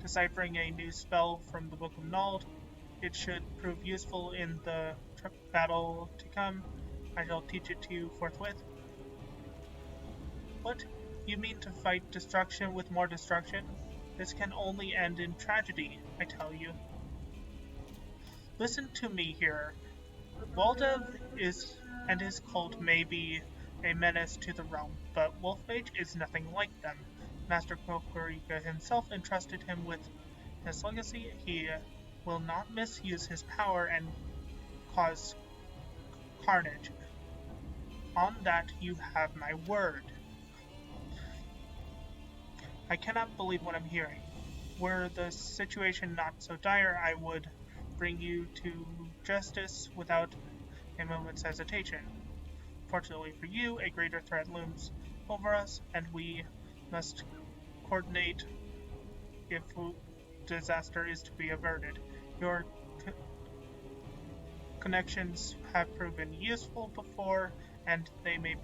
deciphering a new spell from the Book of Nald. It should prove useful in the battle to come. I shall teach it to you forthwith. What? You mean to fight destruction with more destruction? This can only end in tragedy, I tell you. Listen to me here. Waldev and his cult may be a menace to the realm, but Wolfmage is nothing like them. Master Kokorika himself entrusted him with his legacy. He will not misuse his power and cause carnage. On that you have my word. I cannot believe what I'm hearing. Were the situation not so dire, I would bring you to justice without a moment's hesitation. Fortunately for you, a greater threat looms over us, and we must coordinate if disaster is to be averted. Your connections have proven useful before, and they may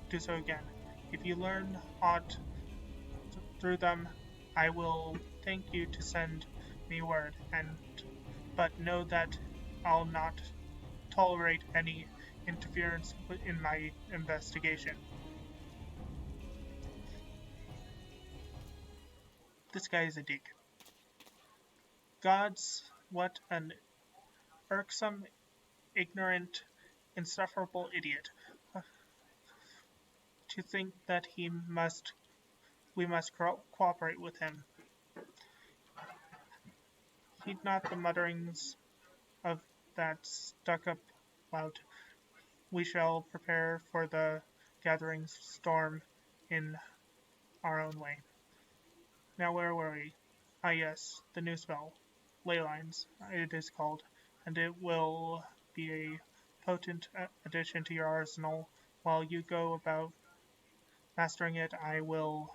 do so again. If you learn aught through them, I will thank you to send me word, but know that I'll not tolerate any interference in my investigation. This guy is a dick. Gods, what an irksome, ignorant, insufferable idiot. To think that we must cooperate with him. Heed not the mutterings of that stuck-up lout. We shall prepare for the gathering storm in our own way. Now where were we? Ah yes, the new spell. Ley lines, it is called, and it will be a potent addition to your arsenal. While you go about mastering it, I will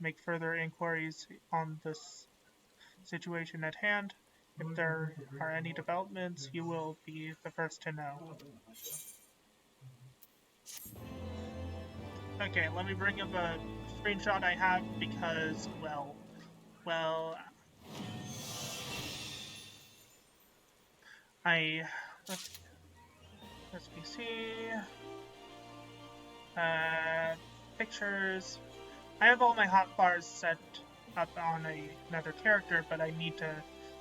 make further inquiries on this situation at hand. If there are any developments, you will be the first to know. Okay, let me bring up a screenshot I have because, well, let's see, pictures. I have all my hotbars set up on another character, but I need to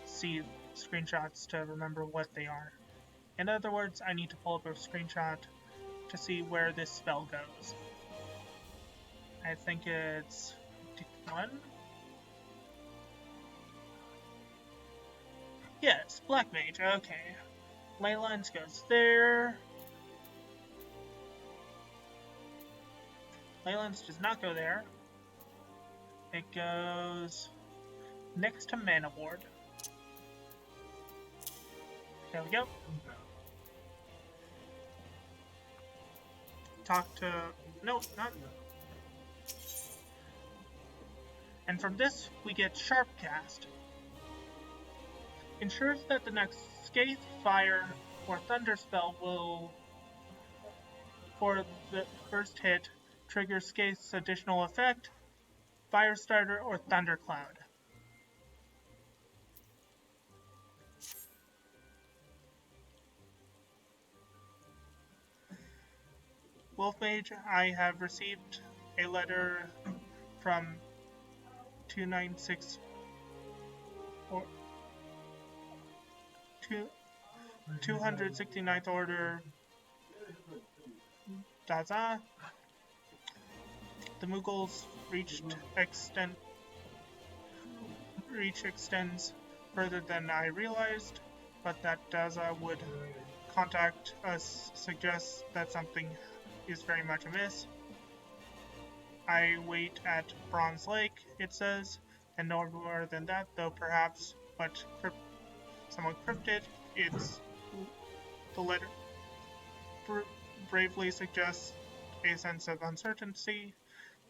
see screenshots to remember what they are. In other words, I need to pull up a screenshot to see where this spell goes. I think it's 51? Yes, Black Mage, okay. Leylines goes there. Leylines does not go there. It goes next to Mana Ward. There we go. Talk to... No, not... And from this, we get Sharpcast. Ensures that the next Scathe, Fire, or Thunder spell will, for the first hit, trigger Scathe's additional effect, Firestarter, or Thundercloud. Wolf Mage, I have received a letter from 296 or 269th Order Daza. The Mughals' reach extends further than I realized, but that Daza would contact us suggests that something is very much amiss. I wait at Bronze Lake, it says, and no more than that, though perhaps, but somewhat cryptic. It's the letter bravely suggests a sense of uncertainty.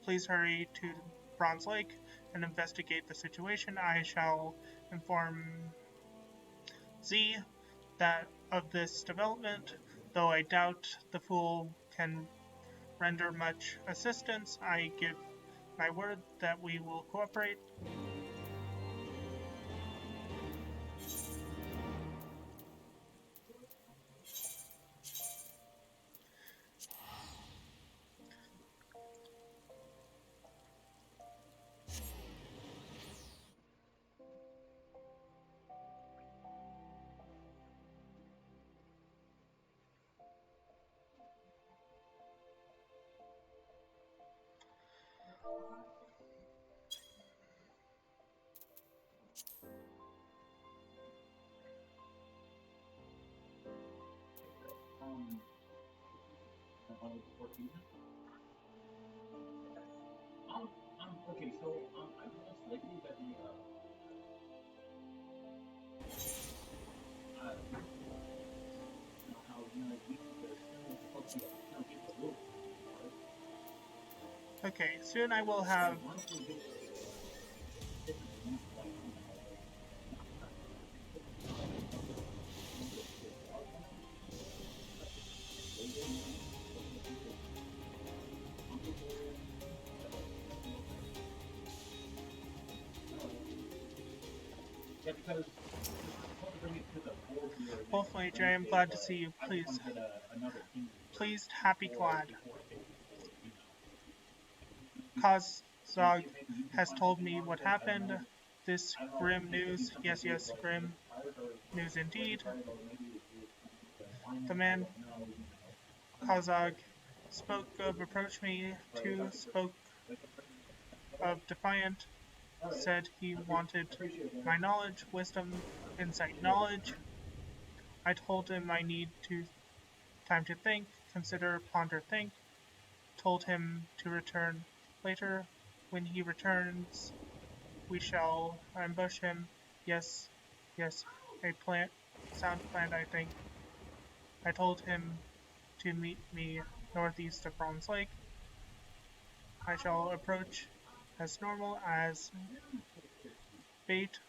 Please hurry to Bronze Lake and investigate the situation. I shall inform Z that of this development, though I doubt the fool can render much assistance. I give my word that we will cooperate. Okay, soon I will have Wolf Mage, I am glad to see you. Pleased, happy, glad. Kazog has told me what happened. This grim news, yes, grim news indeed. The man Kazog spoke of approached me too, spoke of defiant, said he wanted my knowledge, wisdom, insight, knowledge. I told him I need time to think, consider, ponder, think. Told him to return later. When he returns, we shall ambush him. Yes, a sound plan, I think. I told him to meet me northeast of Bronze Lake. I shall approach as normal as bait.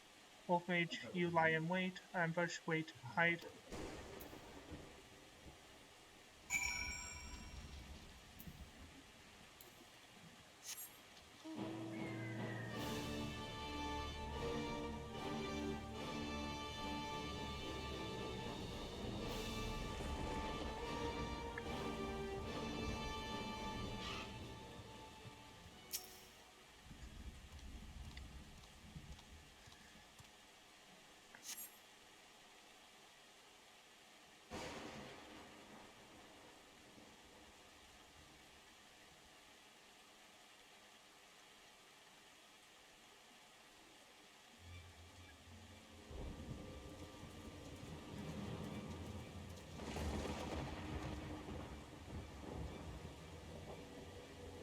Wolf Mage, you lie in wait. Ambush, wait, hide.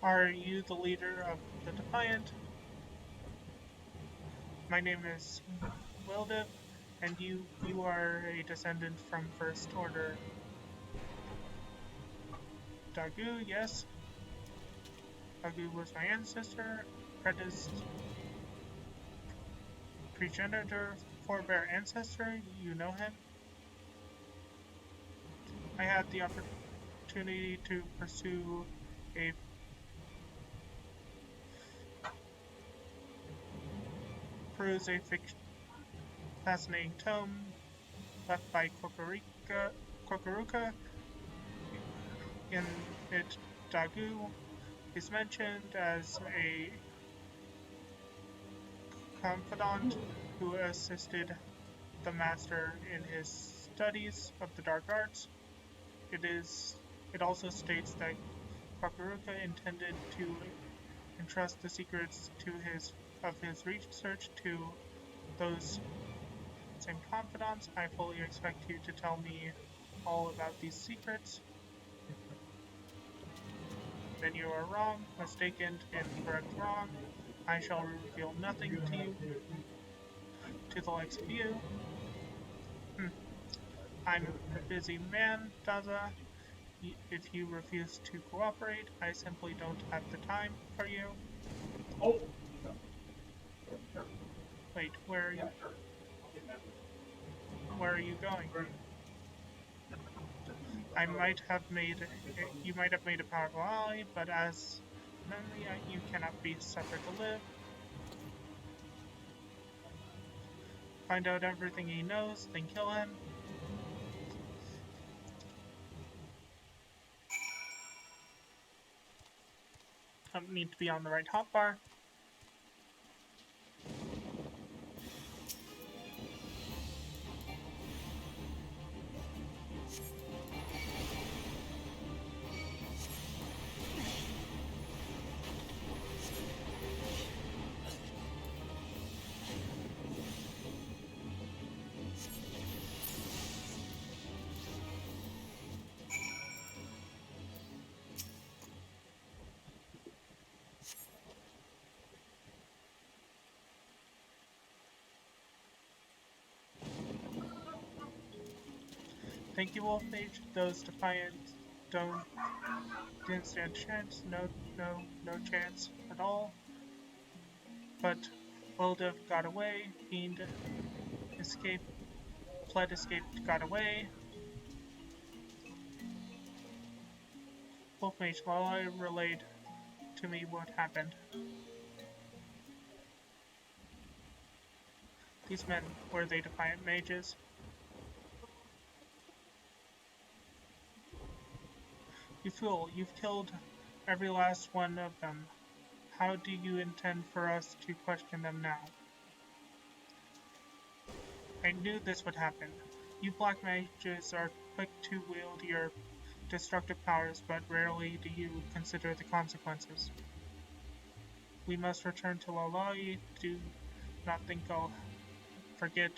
Are you the leader of the Defiant? My name is Wildiv, and you are a descendant from First Order Dagu, yes? Dagu was my ancestor, progenitor, forebear ancestor, you know him? I had the opportunity to pursue a fascinating tome left by Kokoruka. In it, Dagu is mentioned as a confidant who assisted the master in his studies of the dark arts. It also states that Kakuruka intended to entrust the secrets of his research to those same confidants. I fully expect you to tell me all about these secrets. Then you are wrong, mistaken, incorrect, wrong. I shall reveal nothing to you, to the likes of you. I'm a busy man, Daza. If you refuse to cooperate, I simply don't have the time for you. Wait, where are you going? You might have made a powerful ally, but as an enemy, you cannot be suffered to live. Find out everything he knows, then kill him. Don't need to be on the right hotbar. Thank you, Wolf Mage. Those defiant didn't stand a chance. No chance at all. But Wildev got away. Fiend escaped. Fled, escaped, got away. Wolf Mage, Lala relayed to me what happened. These men, were they defiant mages? You fool, you've killed every last one of them. How do you intend for us to question them now? I knew this would happen. You black mages are quick to wield your destructive powers, but rarely do you consider the consequences. We must return to Lalai. Do not think I'll forget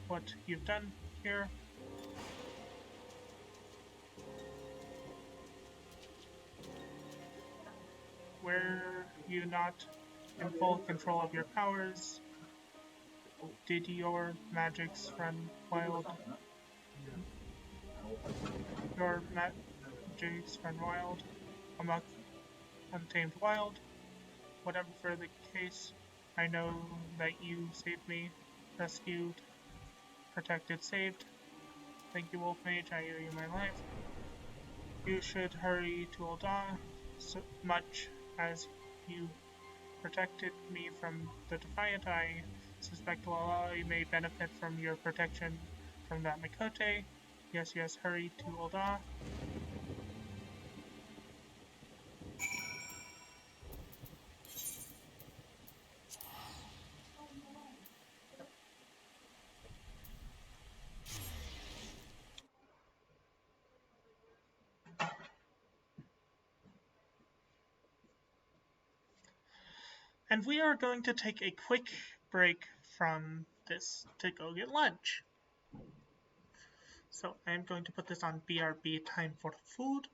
what you've done here. Were you not in full control of your powers? Did your magics run wild? Your magics run wild amok untamed wild? Whatever the case, I know that you saved me, rescued, protected, saved. Thank you, Wolf Mage, I owe you my life. You should hurry to Ul'dah, so much as you protected me from the Defiant. I suspect Lalai may benefit from your protection from that Mikote. Yes, hurry to Ul'dah. And we are going to take a quick break from this to go get lunch. So I'm going to put this on BRB, time for food.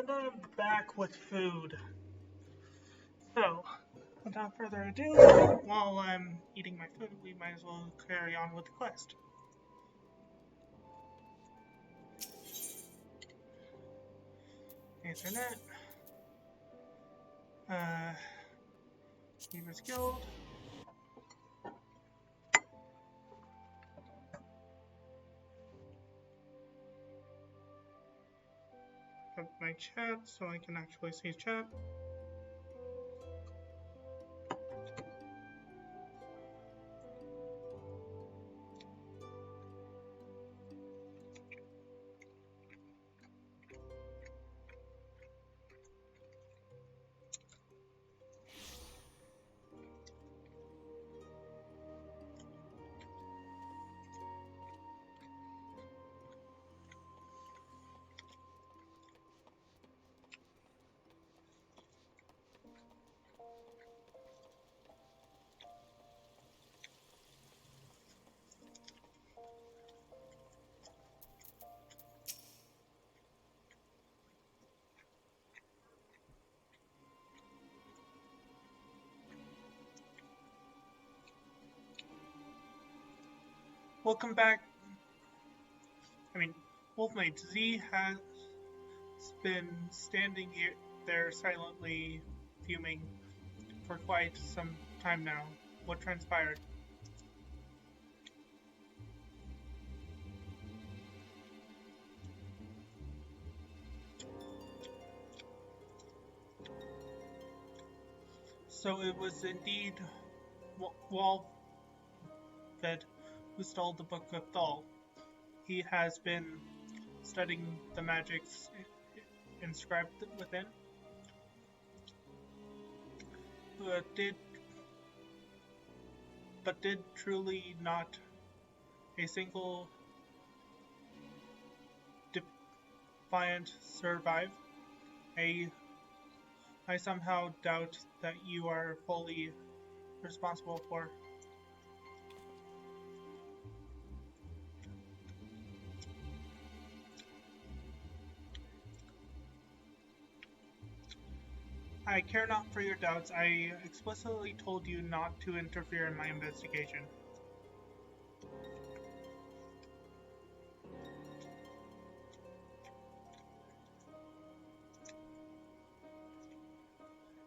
And I'm back with food. So, without further ado, while I'm eating my food, we might as well carry on with the quest. Answer that. Weaver's Guild. Put my chat so I can actually see chat. Welcome back. Wolfmate Z has been standing there silently fuming for quite some time now. What transpired? So it was indeed Walfed who stole the Book of Thal. He has been studying the magics inscribed within, but did truly not a single defiant survive. I somehow doubt that you are fully responsible for. I care not for your doubts. I explicitly told you not to interfere in my investigation.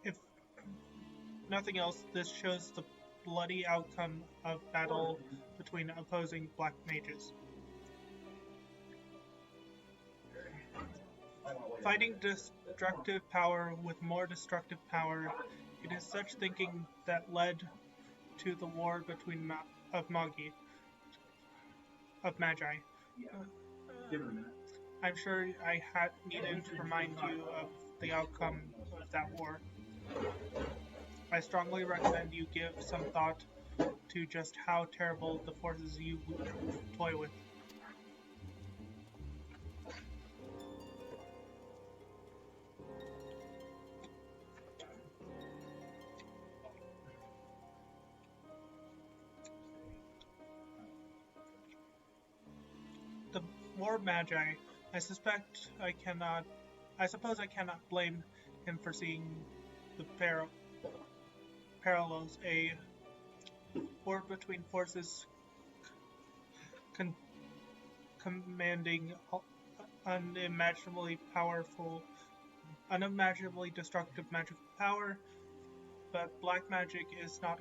If nothing else, this shows the bloody outcome of battle between opposing black mages. Fighting destructive power with more destructive power, it is such thinking that led to the war between Magi. I'm sure I needn't remind you of the outcome of that war. I strongly recommend you give some thought to just how terrible the forces you toy with. The war magi, I suppose I cannot blame him for seeing the parallels. A war between forces commanding unimaginably destructive magical power, but black magic is not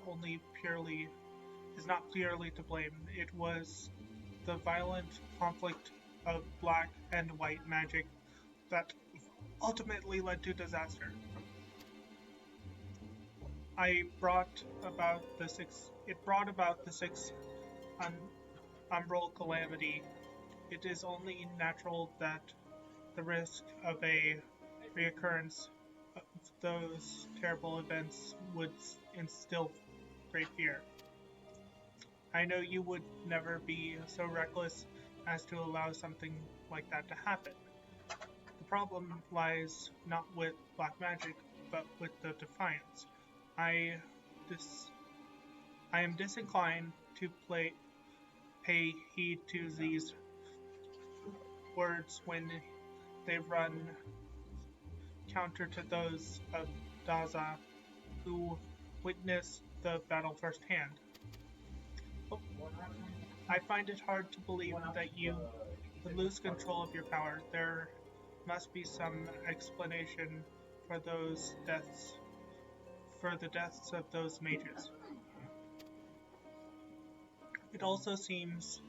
clearly to blame. It was the violent conflict of black and white magic that ultimately led to disaster. It brought about the sixth umbral calamity. It is only natural that the risk of a reoccurrence of those terrible events would instill great fear. I know you would never be so reckless as to allow something like that to happen. The problem lies not with black magic, but with the Defiance. I am disinclined to pay heed to these words when they run counter to those of Daza who witnessed the battle firsthand. I find it hard to believe that you would lose control of your power. There must be some explanation for the deaths of those mages. It also seems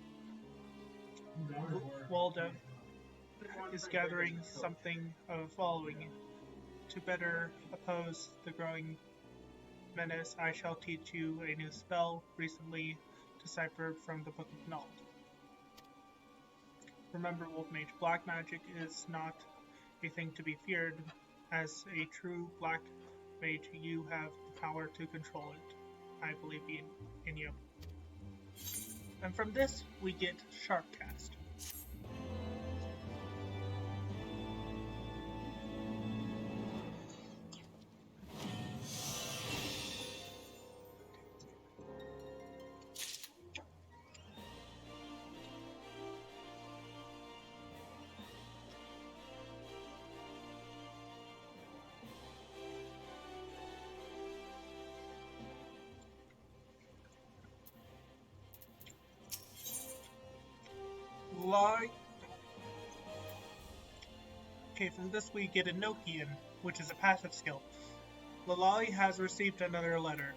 Waldo is gathering something of a following. To better oppose the growing menace, I shall teach you a new spell recently deciphered from the Book of Nald. Remember, Wolfmage, black magic is not a thing to be feared. As a true black mage, you have the power to control it. I believe in you. And from this, we get Sharpcast. Okay, from this we get a Nokian, which is a passive skill. Lalali has received another letter.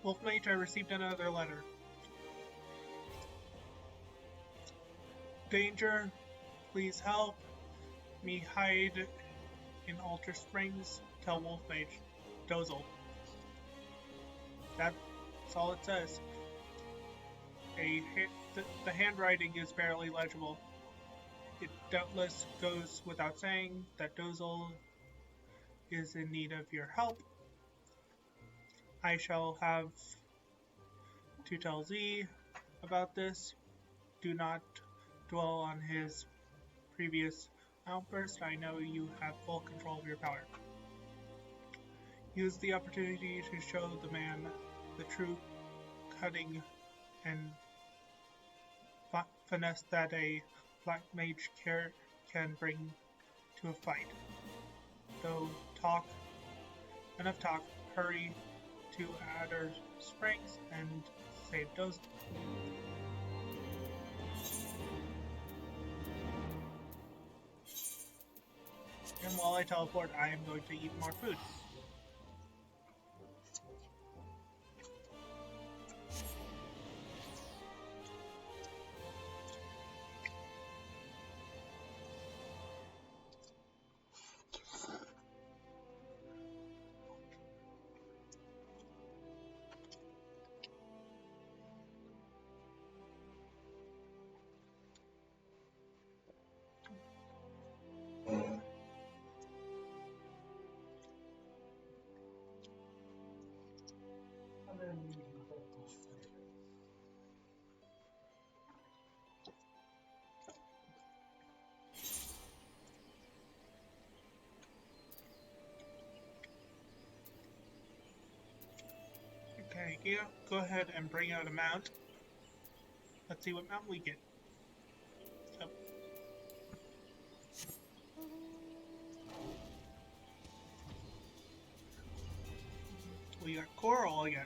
Wolfmage, I received another letter. Danger, please help me hide in Altar Springs. Tell Wolfmage. Dozel. That's all it says. The handwriting is barely legible. It doubtless goes without saying that Dozel is in need of your help. I shall have to tell Z about this. Do not dwell on his previous outburst. I know you have full control of your power. Use the opportunity to show the man the true cunning and finesse that a black mage can bring to a fight. Though enough talk, hurry to Adder Springs and save Dozel. And while I teleport, I am going to eat more food. Okay, yeah, go ahead and bring out a mount. Let's see what mount we get. So, we got Coral again.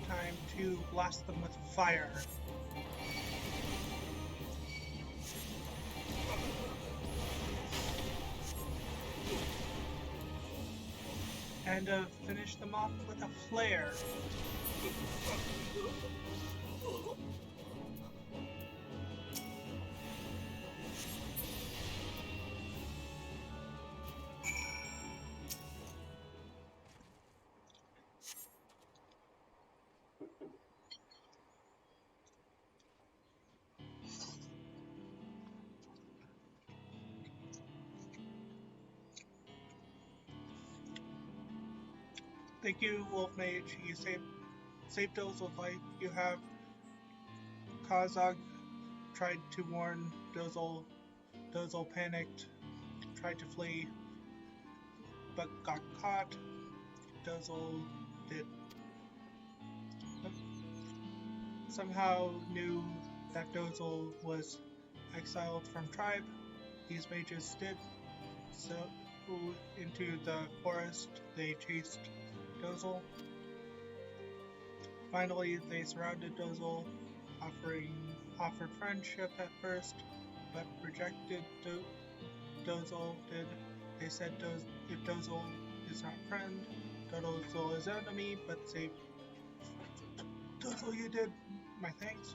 Time to blast them with fire. And finish them off with a flare. Thank you, Wolf Mage. You saved Dozel's life. You have Kazog tried to warn Dozel. Dozel panicked, tried to flee, but got caught. Dozel did somehow knew that Dozel was exiled from tribe. These mages did so into the forest. They chased Dozel. Finally, they surrounded Dozel, offered friendship at first, but rejected Dozel did. They said if Dozel is not friend, Dozel is enemy, but say Dozel, you did my thanks.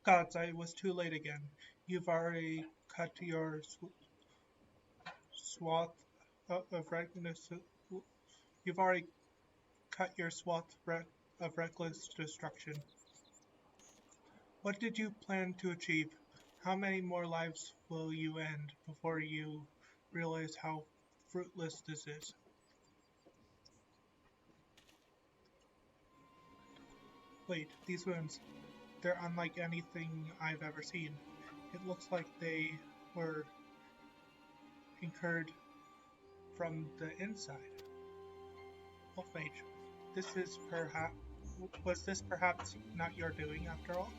Gods, I was too late again. You've already cut your swath of reckless. You've already cut your swath of reckless destruction. What did you plan to achieve? How many more lives will you end before you realize how fruitless this is? Wait, these wounds. They're unlike anything I've ever seen. It looks like they were incurred from the inside. Wolfmage, was this perhaps not your doing after all?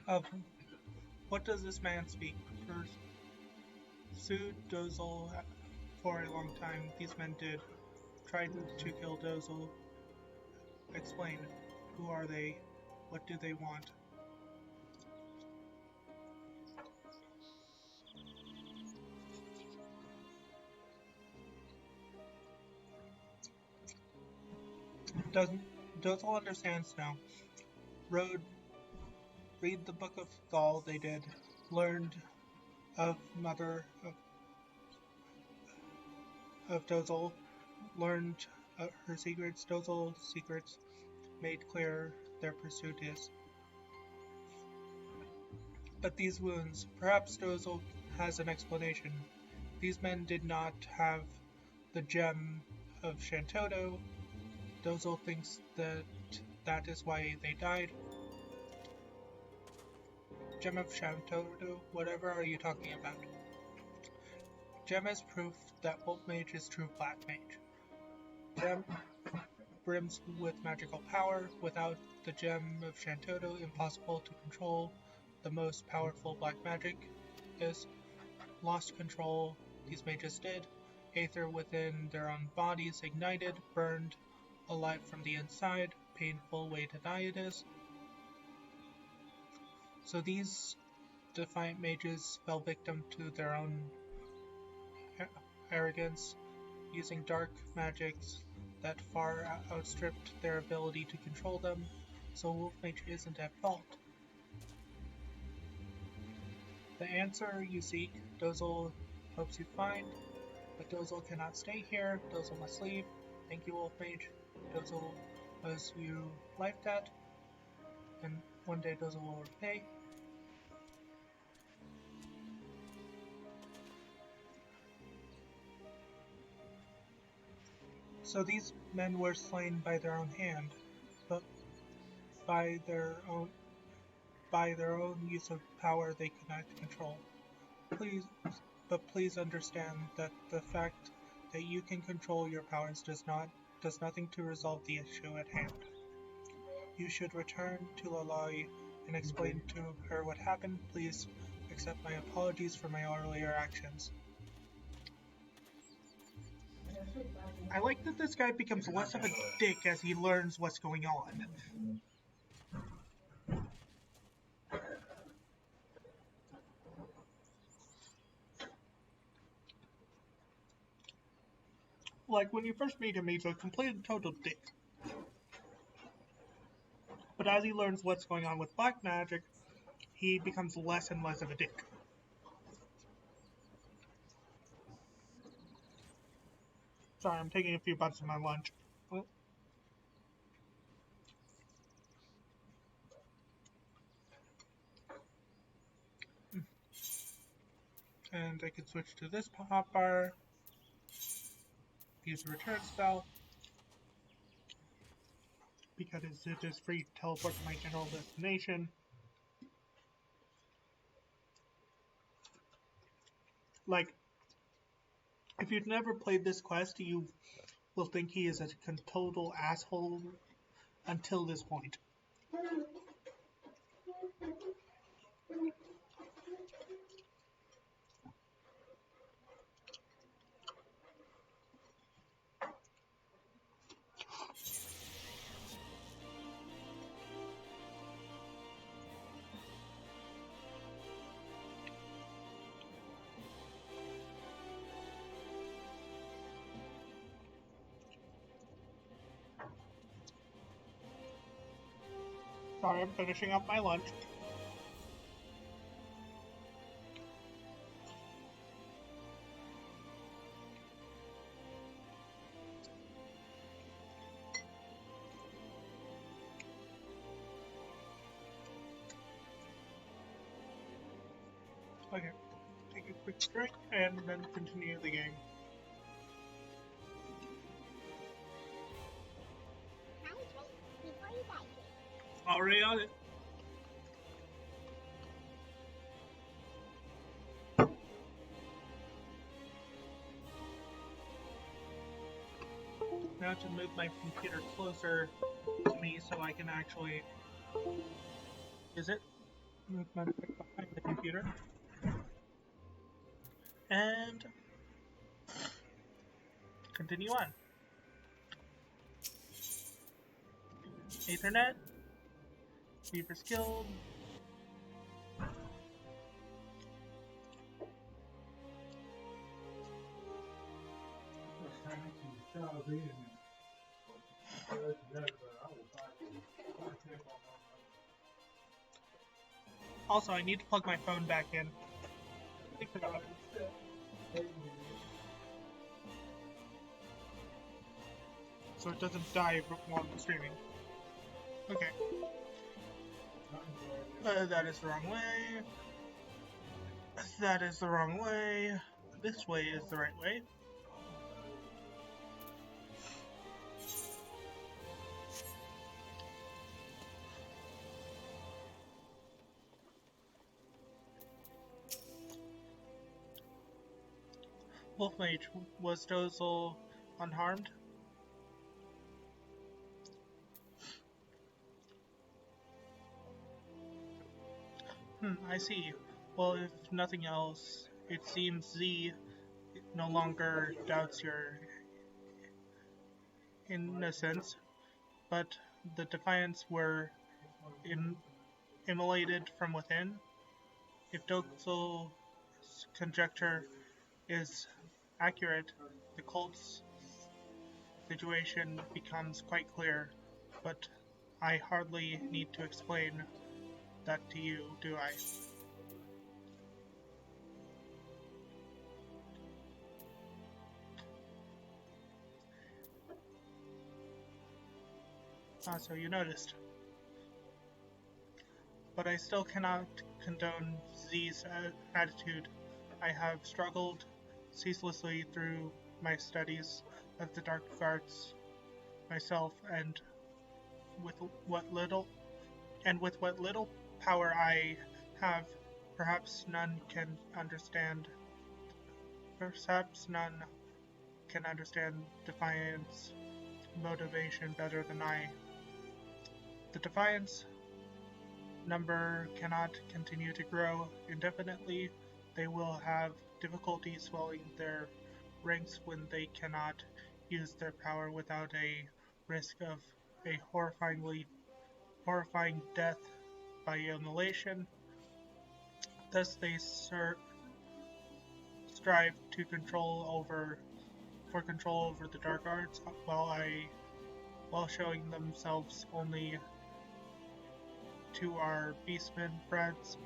Of what does this man speak? Pursued Dozel for a long time. These men did. Tried to kill Dozel. Explain. Who are they? What do they want? Dozel understands now. Read the Book of Gaul they did. Learned of Mother of Dozel. Learned her secrets. Dozel's secrets made clear their pursuit is. But these wounds, perhaps Dozel has an explanation. These men did not have the gem of Shantoto. Dozel thinks that is why they died. Gem of Shantoto, whatever are you talking about? Gem is proof that Wolf Mage is true Black Mage. Gem brims with magical power. Without the Gem of Shantoto, impossible to control the most powerful black magic is. Lost control, these mages did. Aether within their own bodies ignited, burned alive from the inside. Painful way to die it is. So these defiant mages fell victim to their own arrogance, using dark magics that far outstripped their ability to control them, so Wolf Mage isn't at fault. The answer you seek, Dozel hopes you find, but Dozel cannot stay here. Dozel must leave. Thank you, Wolf Mage. Dozel owes you life debt, and one day Dozel will repay. So these men were slain by their own hand, but by their own use of power they could not control. Please understand that the fact that you can control your powers does nothing to resolve the issue at hand. You should return to Lalai and explain to her what happened. Please accept my apologies for my earlier actions. I like that this guy becomes less of a dick as he learns what's going on. Like, when you first meet him, he's a complete and total dick. But as he learns what's going on with black magic, he becomes less and less of a dick. Sorry, I'm taking a few bites of my lunch. And I can switch to this pop bar, use a return spell, because it is free to teleport to my general destination. Like, if you've never played this quest, you will think he is a total asshole until this point. Sorry, I'm finishing up my lunch. Okay, take a quick drink and then continue the game. Already on it. Now to move my computer closer to me so I can actually use it. Move my mic behind the computer. And continue on. Ethernet, Beaver Skill. Also, I need to plug my phone back in. I forgot. So it doesn't die while I'm streaming. Okay. That is the wrong way. That is the wrong way. This way is the right way. Wolf Mage, was Dozel unharmed? I see. Well, if nothing else, it seems Z no longer doubts your innocence, but the Defiants were immolated from within. If Dozel's conjecture is accurate, the cult's situation becomes quite clear, but I hardly need to explain that to you, do I? So you noticed. But I still cannot condone Z's attitude. I have struggled ceaselessly through my studies of the dark arts myself, and with what little power I have, perhaps none can understand Defiant's motivation better than I. The Defiant's number cannot continue to grow indefinitely. They will have difficulty swelling their ranks when they cannot use their power without a risk of a horrifying death by immolation. Thus they strive to control over the dark arts while showing themselves only to our beastmen friends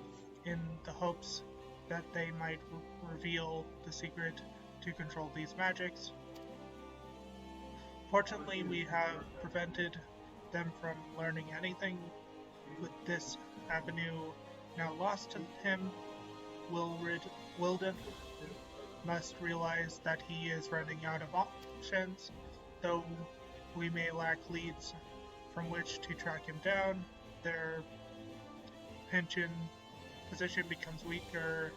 in the hopes that they might reveal the secret to control these magics. Fortunately, we have prevented them from learning anything. With this avenue now lost to him, Wilden must realize that he is running out of options. Though we may lack leads from which to track him down, their position becomes weaker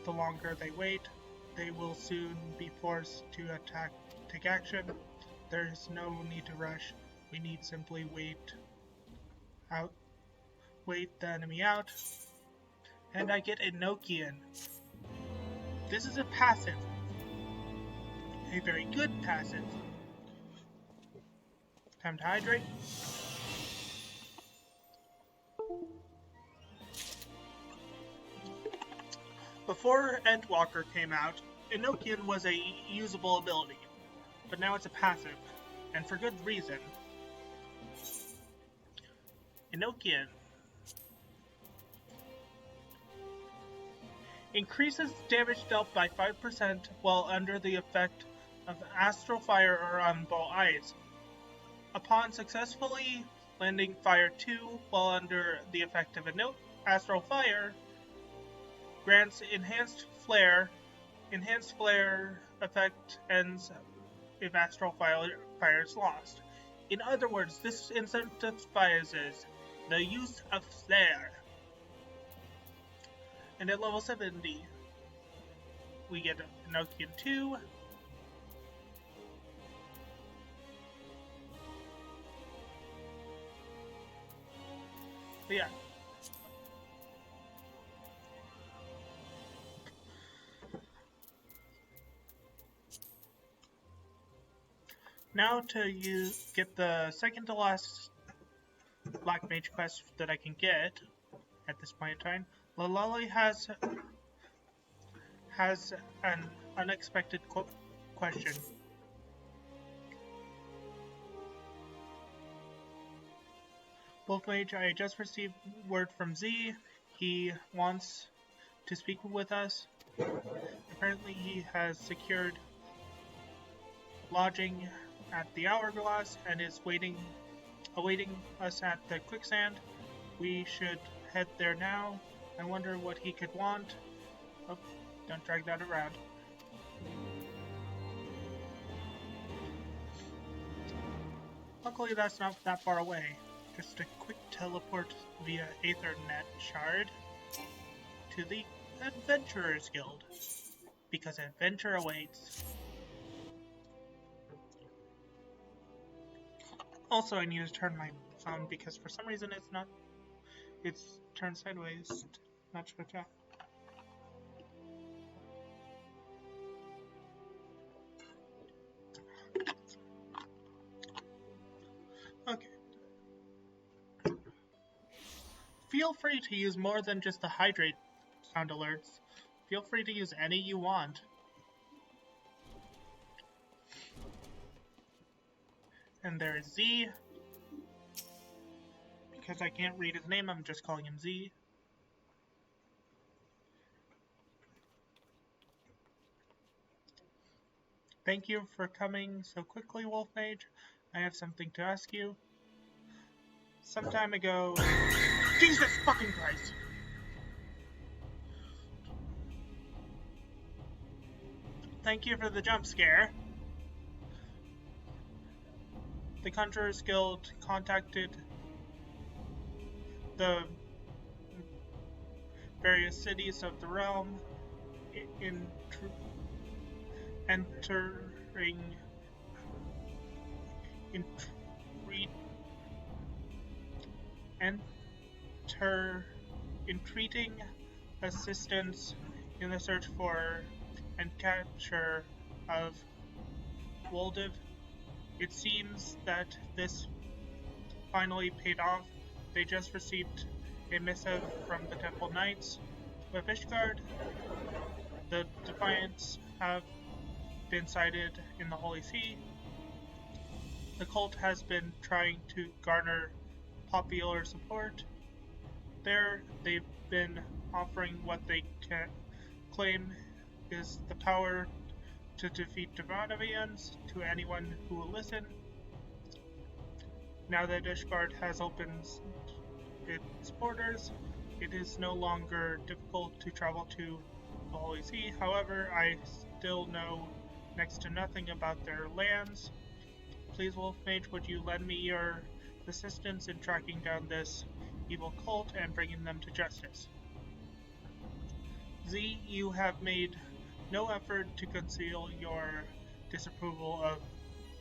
the longer they wait. They will soon be forced to take action. There is no need to rush. We need simply wait the enemy out. And I get Enochian. This is a passive. A very good passive. Time to hydrate. Before Endwalker came out, Enochian was a usable ability, but now it's a passive, and for good reason. Enochian increases damage dealt by 5% while under the effect of Astral Fire or Unbolt Eyes. Upon successfully landing Fire 2 while under the effect of Astral Fire, grants Enhanced Flare. Enhanced Flare effect ends if Astral Fire is lost. In other words, this incentivizes the use of Flare. And at level 70, we get Enochian 2. But yeah. Now to get the second to last Black Mage quest that I can get at this point in time, Lalali has an unexpected question. Wolf Mage, I just received word from Z. He wants to speak with us. Apparently he has secured lodging at the Hourglass and is awaiting us at the Quicksand. We should head there now. I wonder what he could want. Oh, don't drag that around. Luckily that's not that far away. Just a quick teleport via Aethernet shard to the Adventurers Guild, because adventure awaits. Also, I need to turn my phone because for some reason it's turned sideways. Not sure what's up. Okay. Feel free to use more than just the hydrate sound alerts. Feel free to use any you want. And there is Z. Because I can't read his name, I'm just calling him Z. Thank you for coming so quickly, Wolf Mage. I have something to ask you. Some time ago... Jesus fucking Christ! Thank you for the jump scare. The Conjurers Guild contacted the various cities of the realm entreating assistance in the search for and capture of Woldiv. It seems that this finally paid off. They just received a missive from the Temple Knights of Ishgard. The Defiants have been sighted in the Holy See. The cult has been trying to garner popular support. There, they've been offering what they can claim is the power to defeat Devanavians to anyone who will listen. Now that Ishgard has opened its borders, it is no longer difficult to travel to the Holy See. However, I still know next to nothing about their lands. Please, Wolf Mage, would you lend me your assistance in tracking down this evil cult and bringing them to justice? Z, you have made no effort to conceal your disapproval of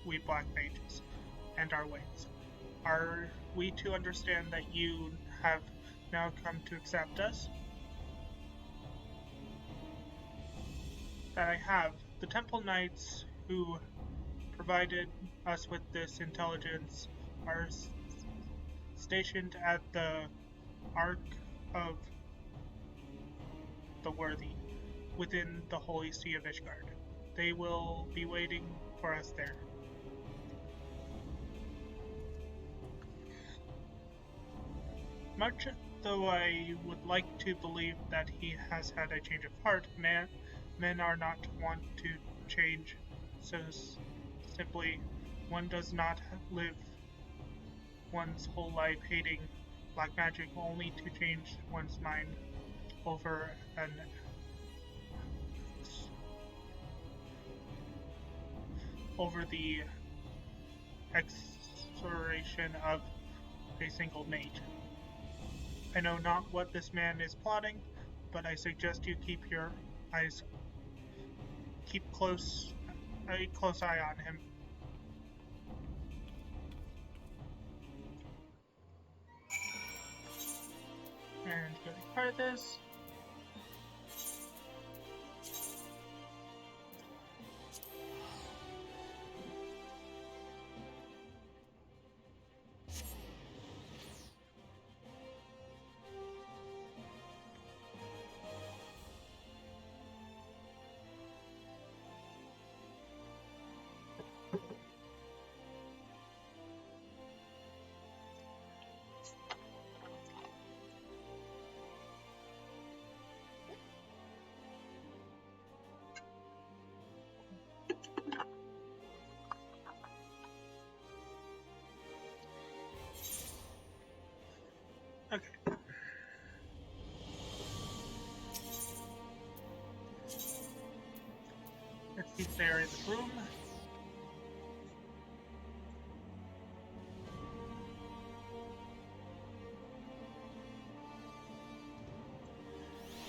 we Black Mages and our ways. Are we to understand that you have now come to accept us? That I have. The Temple Knights who provided us with this intelligence are stationed at the Ark of the Worthy within the Holy See of Ishgard. They will be waiting for us there. Much though I would like to believe that he has had a change of heart, men are not wont to change so simply. One does not live one's whole life hating black magic only to change one's mind over the exoration of a single mage. I know not what this man is plotting, but I suggest you keep a close eye on him. And get part of this. Okay. Let's see if they're in the room.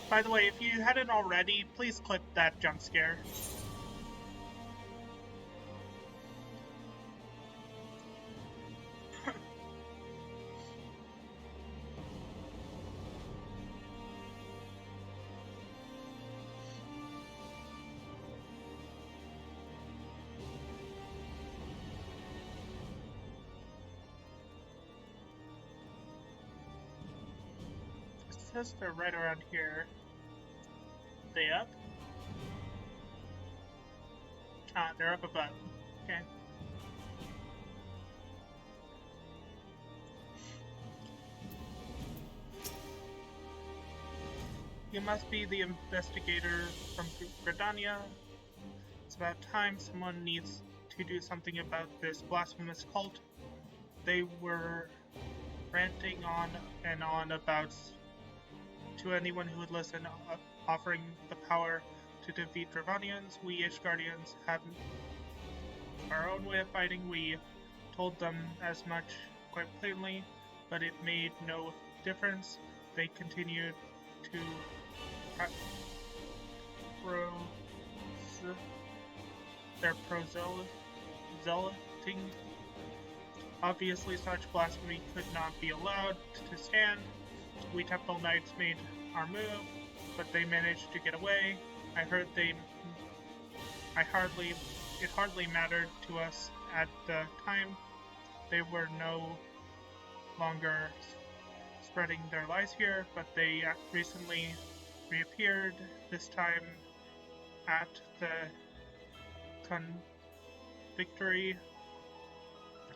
By the way, if you hadn't already, please clip that jump scare. It says they're right around here. They up? Ah, they're up above. Okay. You must be the investigator from Gridania. It's about time someone needs to do something about this blasphemous cult. They were ranting on and on about to anyone who would listen, offering the power to defeat Dravanians. We Ishgardians have our own way of fighting. We told them as much quite plainly, but it made no difference. They continued to their pro-zealoting. Obviously, such blasphemy could not be allowed to stand. We Temple Knights made our move, but they managed to get away. I heard it hardly mattered to us at the time. They were no longer spreading their lies here, but they recently reappeared, this time at the victory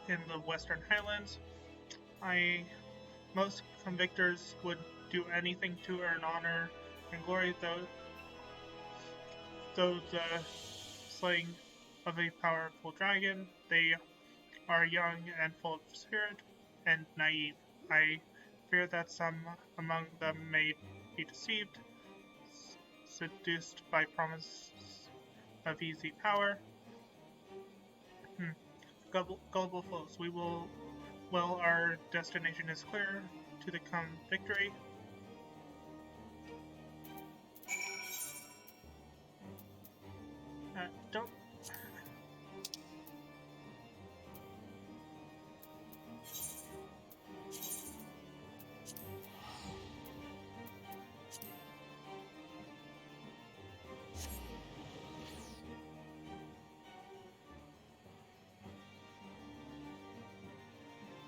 in the Western Highlands. Most convictors would do anything to earn honor and glory, though the slaying of a powerful dragon, they are young and full of spirit and naive. I fear that some among them may be deceived, seduced by promises of easy power. Gullible foes, our destination is clear to the come victory. Don't.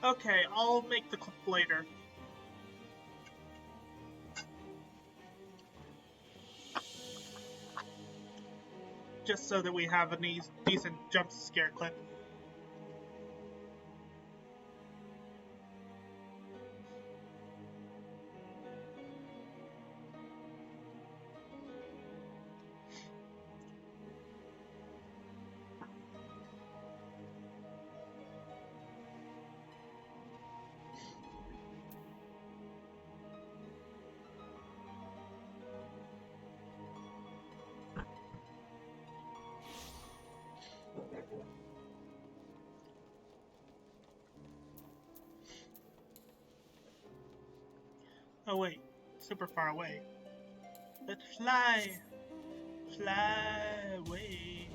Okay, I'll make the clip later. Just so that we have a decent jump scare clip. Oh wait, super far away. Let's fly! Fly away!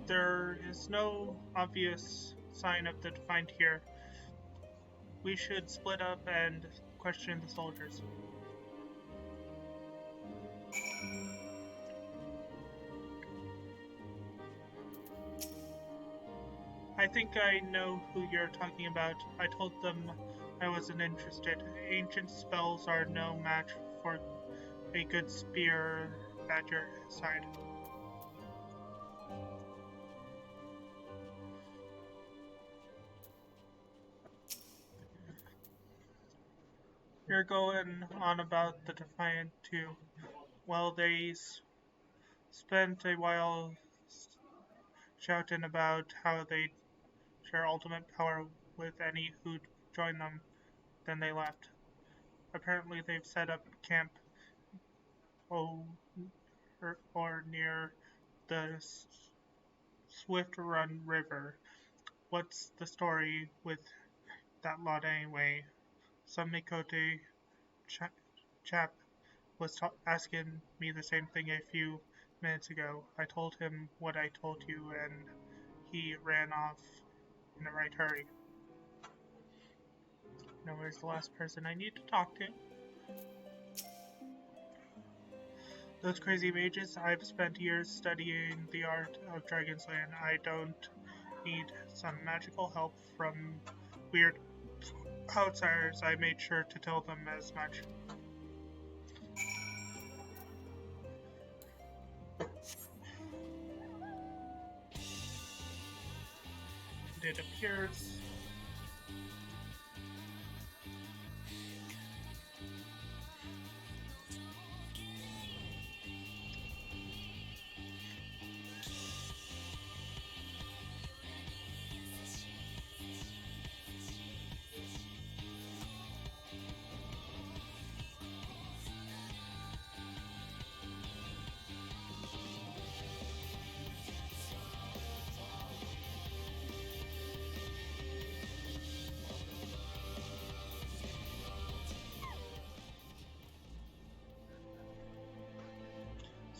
There is no obvious sign of the Defiant here. We should split up and question the soldiers. I think I know who you're talking about. I told them I wasn't interested. Ancient spells are no match for a good spear at your side. You're going on about the Defiant too. Well, they spent a while shouting about how they'd share ultimate power with any who'd join them. Then they left. Apparently they've set up camp or near the Swift Run River. What's the story with that lot anyway? Some Mikote chap was asking me the same thing a few minutes ago. I told him what I told you, and he ran off in a right hurry. Now where's the last person I need to talk to? Those crazy mages, I've spent years studying the art of dragon slaying. I don't need some magical help from weird outsiders. I made sure to tell them as much. It appears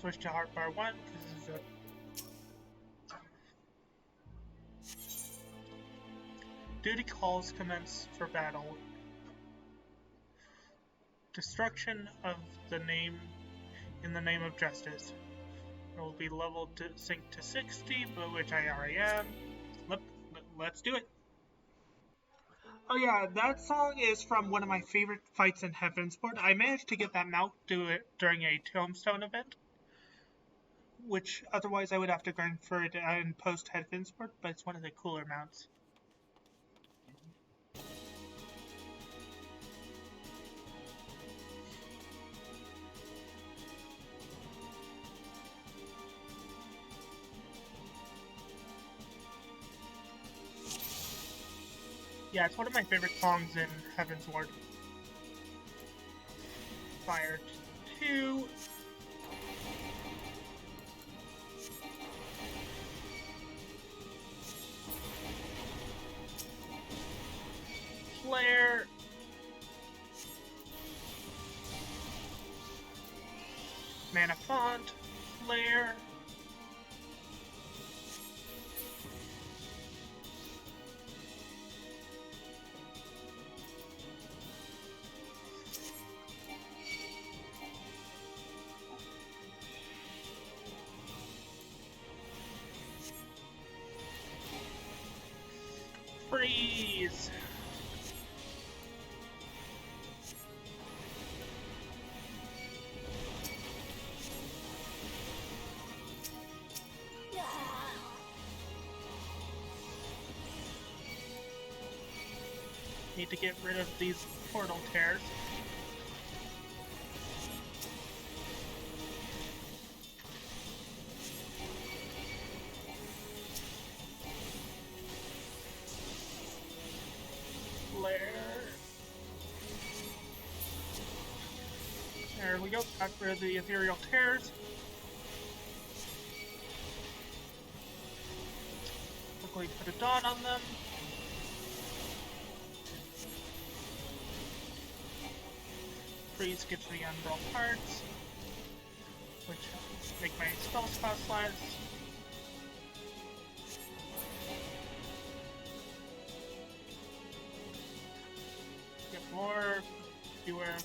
switch to Heart Bar 1 because this is a duty calls commence for battle. Destruction of the name in the name of justice. It will be leveled to sync to 60, but which I already am. Let's do it. Oh yeah, that song is from one of my favorite fights in Heavensport. I managed to get that mount to it during a Tombstone event, which otherwise I would have to grind for it in post Heavensport, but it's one of the cooler mounts. Yeah, it's one of my favorite songs in Heavensward. Fire 2. Flare. Mana Font. Flare. Freeze! Need to get rid of these portal tears. There we go, got rid of the ethereal tears. Quickly put a dot on them. Freeze gets the umbral parts, which make my spells cost less. Get more, beware.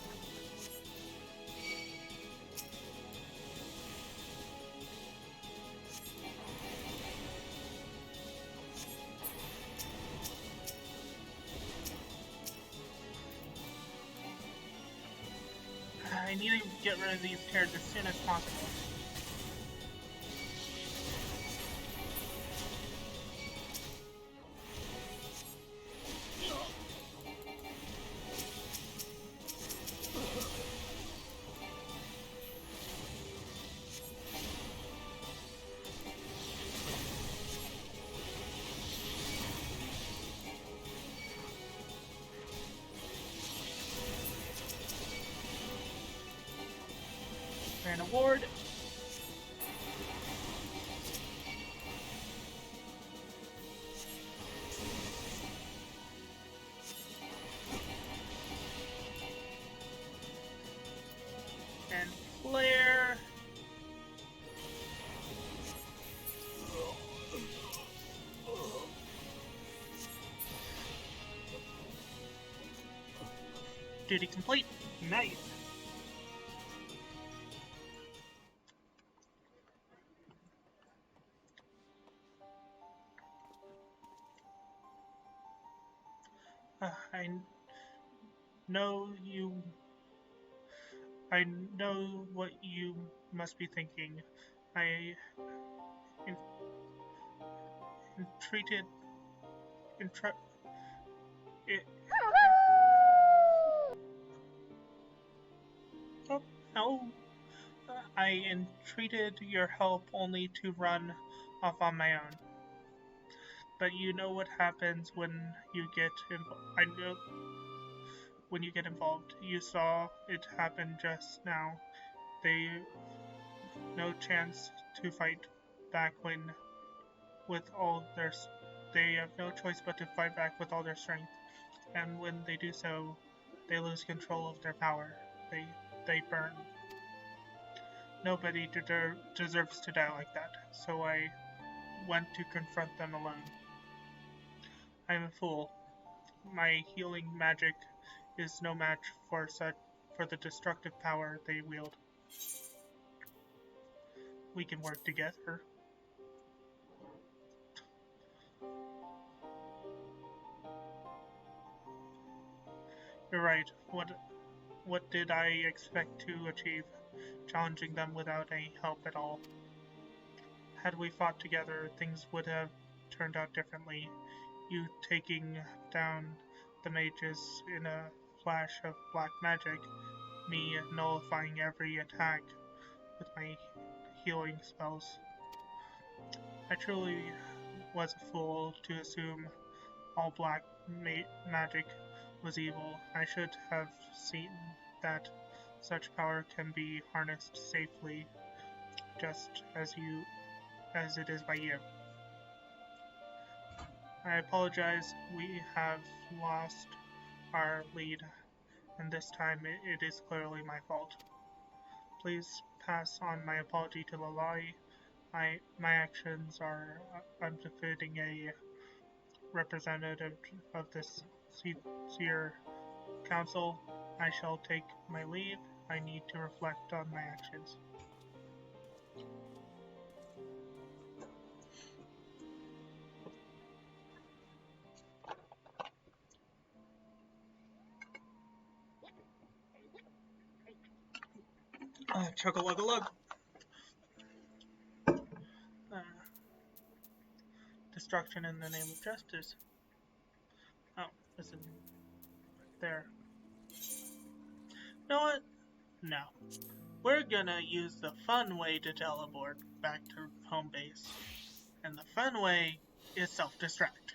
I need to get rid of these tears as soon as possible. An award. And flare. Duty complete. Nice. I know I know what you must be thinking. I entreated. It. Oh, no. I entreated your help only to run off on my own. But you know what happens when you get involved. I know when you get involved. You saw it happen just now. They no chance to fight back when with all their. They have no choice but to fight back with all their strength. And when they do so, they lose control of their power. They burn. Nobody deserves to die like that, so I went to confront them alone. I am a fool. My healing magic is no match for the destructive power they wield. We can work together. You're right. What did I expect to achieve, challenging them without any help at all? Had we fought together, things would have turned out differently. You taking down the mages in a flash of black magic, me nullifying every attack with my healing spells. I truly was a fool to assume all black magic was evil. I should have seen that such power can be harnessed safely, just as it is by you. I apologize. We have lost our lead, and this time it is clearly my fault. Please pass on my apology to Lalai. My actions are unbefitting a representative of this sincere council. I shall take my leave. I need to reflect on my actions. Chug-a-lug-a-lug. Destruction in the name of justice. Oh, this is there. You know what? No. We're gonna use the fun way to teleport back to home base. And the fun way is self-destruct.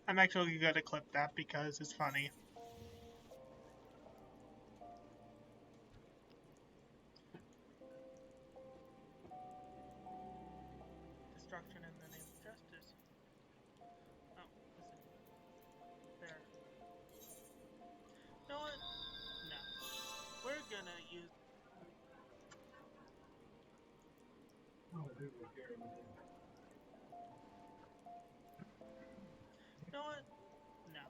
I'm actually gonna clip that because it's funny. Destruction in the name of justice. Oh, this is there. You know what? No. We're gonna use. You know what? No.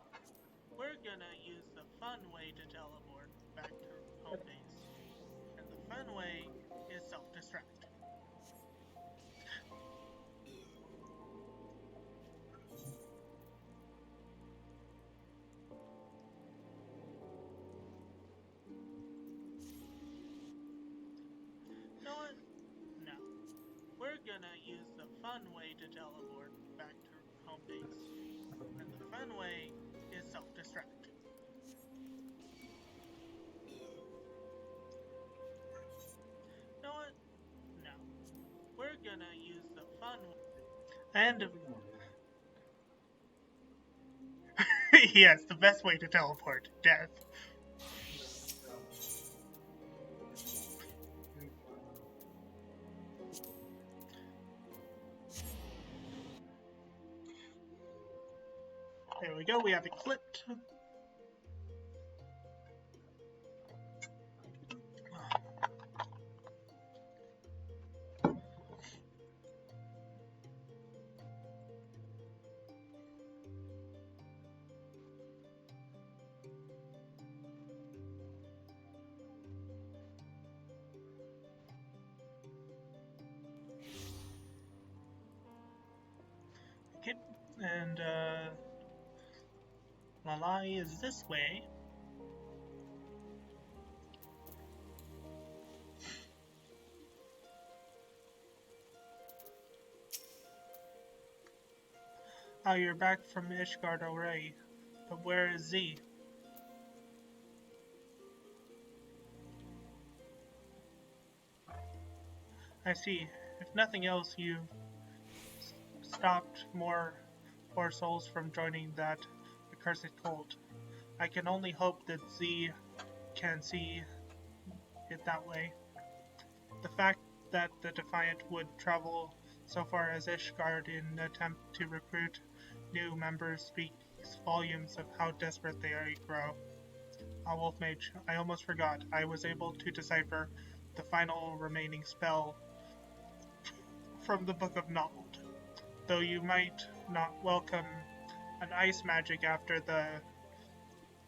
We're gonna use the fun way to teleport back to home base. And the fun way is self-destruct. You know what? No. We're gonna use the fun way to teleport back to home base. And the fun way is self-destruct. You know what? No. We're gonna use the fun way. And yes, the best way to teleport, death. There we go, we have it clipped. Okay, and Lalai is this way. Oh, you're back from Ishgard already. But where is Z? I see. If nothing else, you've stopped more poor souls from joining that accursed cult. I can only hope that Z can see it that way. The fact that the Defiant would travel so far as Ishgard in an attempt to recruit new members speaks volumes of how desperate they grow. Wolf Mage, I almost forgot. I was able to decipher the final remaining spell from the Book of Nald. Though you might not welcome an ice magic after the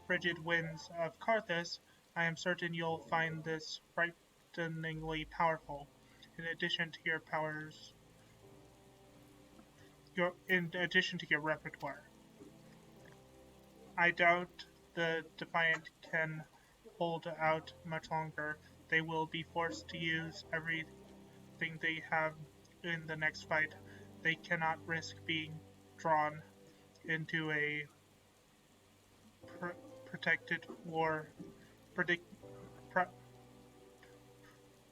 frigid winds of Karthus, I am certain you'll find this frighteningly powerful. In addition to your powers, in addition to your repertoire. I doubt the Defiant can hold out much longer. They will be forced to use everything they have in the next fight. They cannot risk being drawn into a protected war,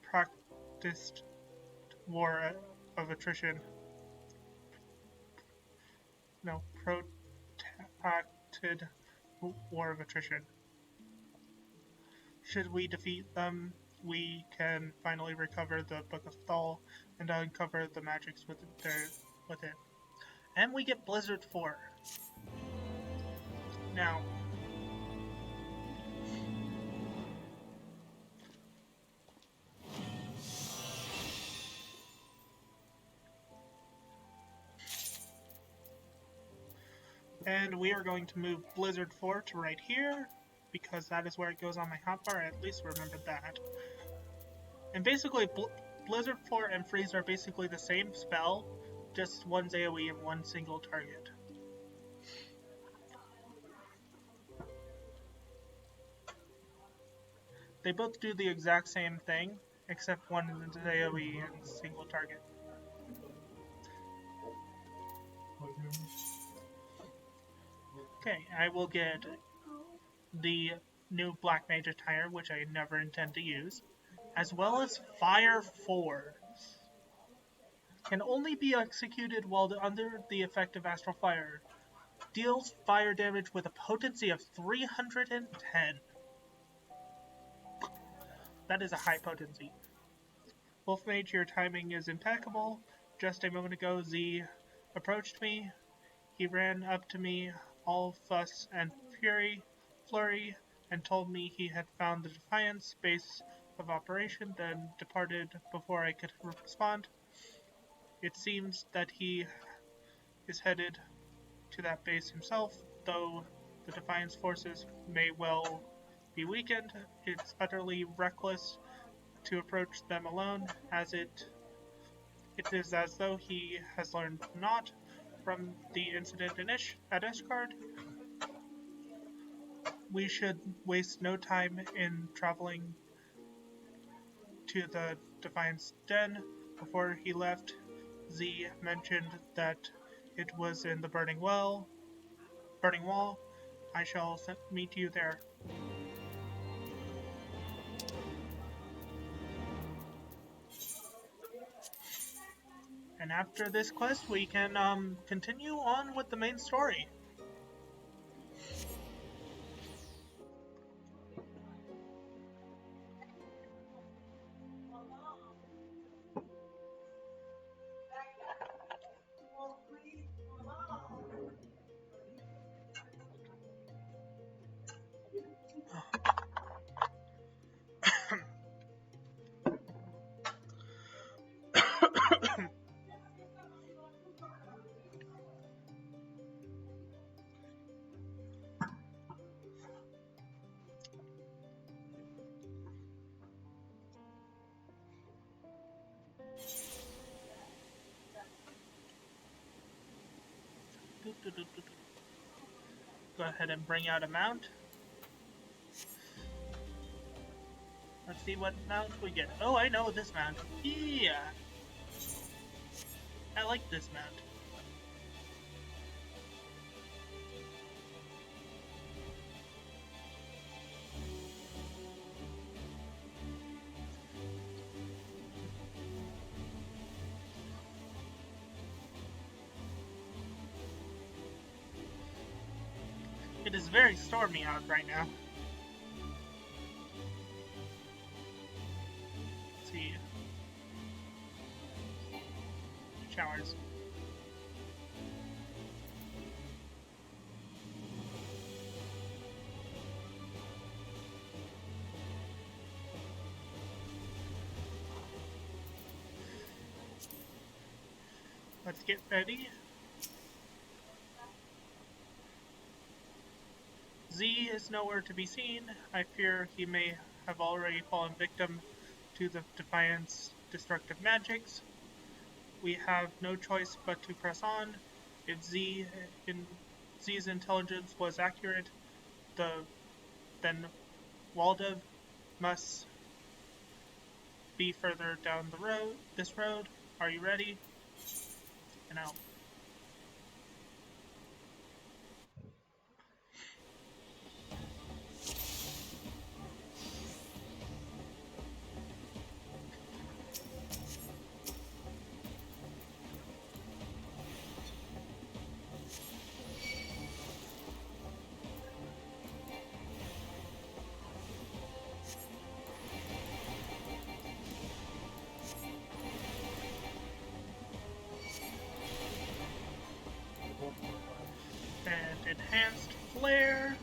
practiced war of attrition. No, protracted war of attrition. Should we defeat them, we can finally recover the Book of Thal and uncover the magics with it. And we get Blizzard 4. Now, and we are going to move Blizzard 4 to right here, because that is where it goes on my hotbar. At least remember that. And basically, Blizzard 4 and Freeze are basically the same spell, just one's AoE and one single target. They both do the exact same thing, except one is AoE and single target. Okay, I will get the new Black Mage attire, which I never intend to use, as well as Fire 4. Can only be executed while under the effect of Astral Fire. Deals fire damage with a potency of 310. That is a high potency. Wolf Mage, your timing is impeccable. Just a moment ago, Z approached me. He ran up to me, all fuss and flurry, and told me he had found the Defiance base of operation, then departed before I could respond. It seems that he is headed to that base himself, though the Defiance forces may well be weakened. It's utterly reckless to approach them alone, as it is as though he has learned naught from the incident at Ishgard. We should waste no time in traveling to the Defiance Den. Before he left, Z mentioned that it was in the Burning Wall. I shall meet you there. And after this quest, we can continue on with the main story. Go ahead and bring out a mount. Let's see what mount we get. Oh, I know this mount. Yeah. I like this mount. It is very stormy out right now. Let's see. Showers. Let's get ready. Z is nowhere to be seen. I fear he may have already fallen victim to the Defiant's destructive magics. We have no choice but to press on. If Z's intelligence was accurate, then Waldev must be further down the road. This road. Are you ready? And out. And enhanced flare.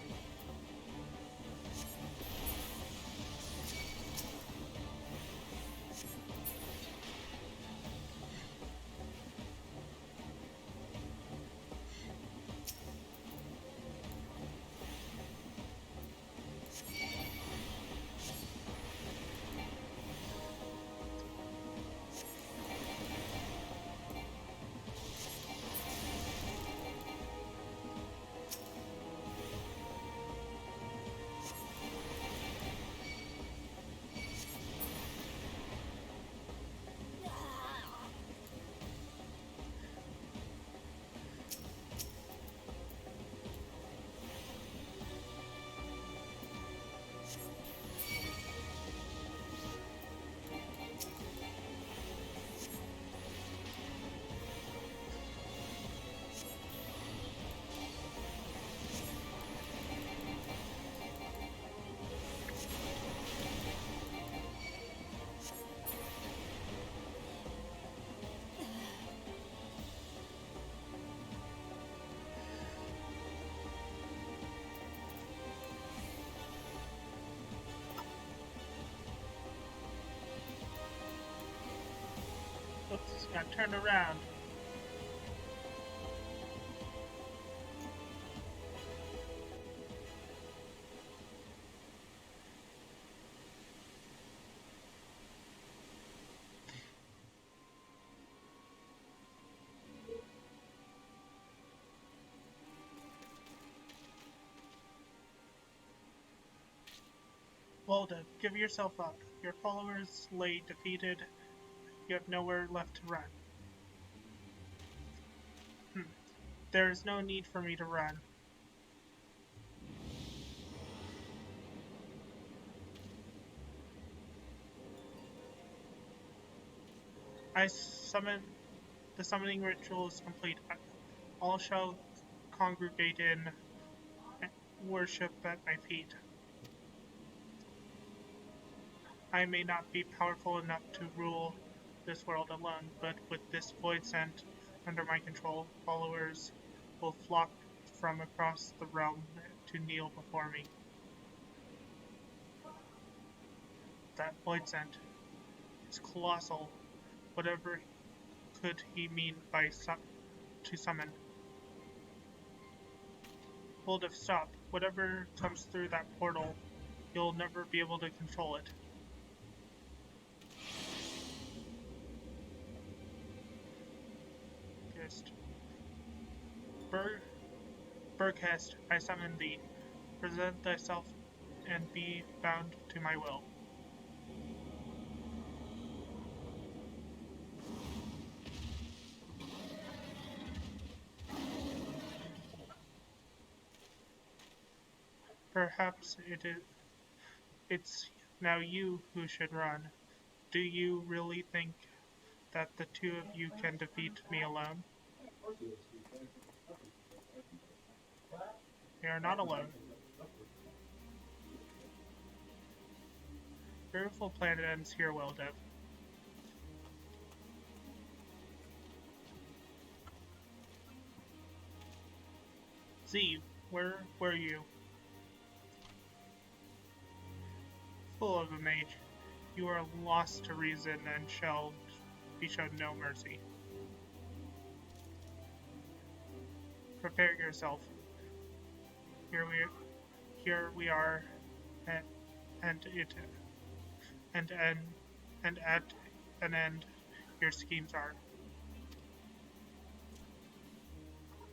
Oops, got turned around. Walda, give yourself up. Your followers lay defeated. You have nowhere left to run. There is no need for me to run. I summon. The summoning ritual is complete. All shall congregate in worship at my feet. I may not be powerful enough to rule this world alone, but with this void sent under my control, followers will flock from across the realm to kneel before me. That void sent is colossal. Whatever could he mean by to summon? Hold of stop. Whatever comes through that portal, you'll never be able to control it. Burghest, I summon thee. Present thyself and be bound to my will. Perhaps it's now you who should run. Do you really think that the two of you can defeat me alone? We are not alone. Beautiful planet ends here, Wildev. Ffxiv, where were you? Full of a mage. You are lost to reason and shall be shown no mercy. Prepare yourself. Here we are, and at an end, your schemes are.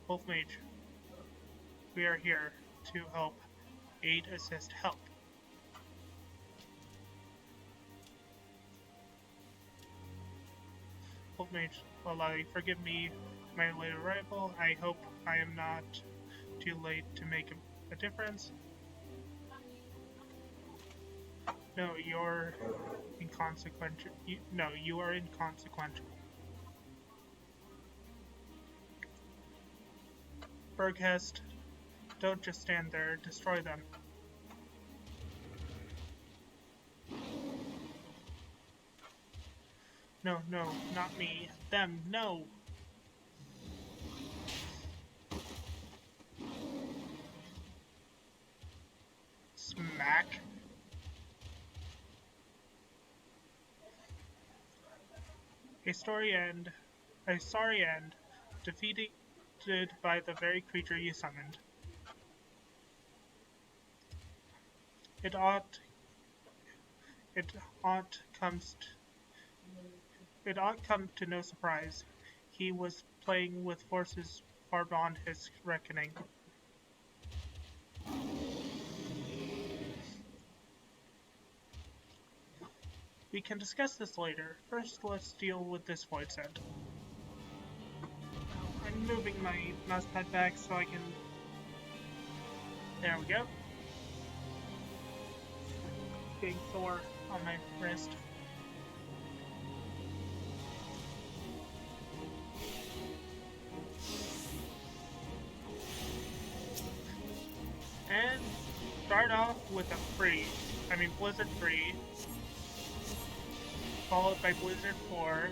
Wolf Mage, we are here to help, aid, assist, help. Wolf Mage, forgive me my late arrival. I hope I am not too late to make a difference. No, you're inconsequential. You are inconsequential. Berghest, don't just stand there. Destroy them. No, not me. Them, no! Smack. A sorry end, defeated by the very creature you summoned. It ought come to no surprise. He was playing with forces far beyond his reckoning. We can discuss this later. First, let's deal with this void sent. I'm moving my mousepad back so I can... There we go. Getting Thor on my wrist. And start off with a Blizzard 3, followed by Blizzard 4,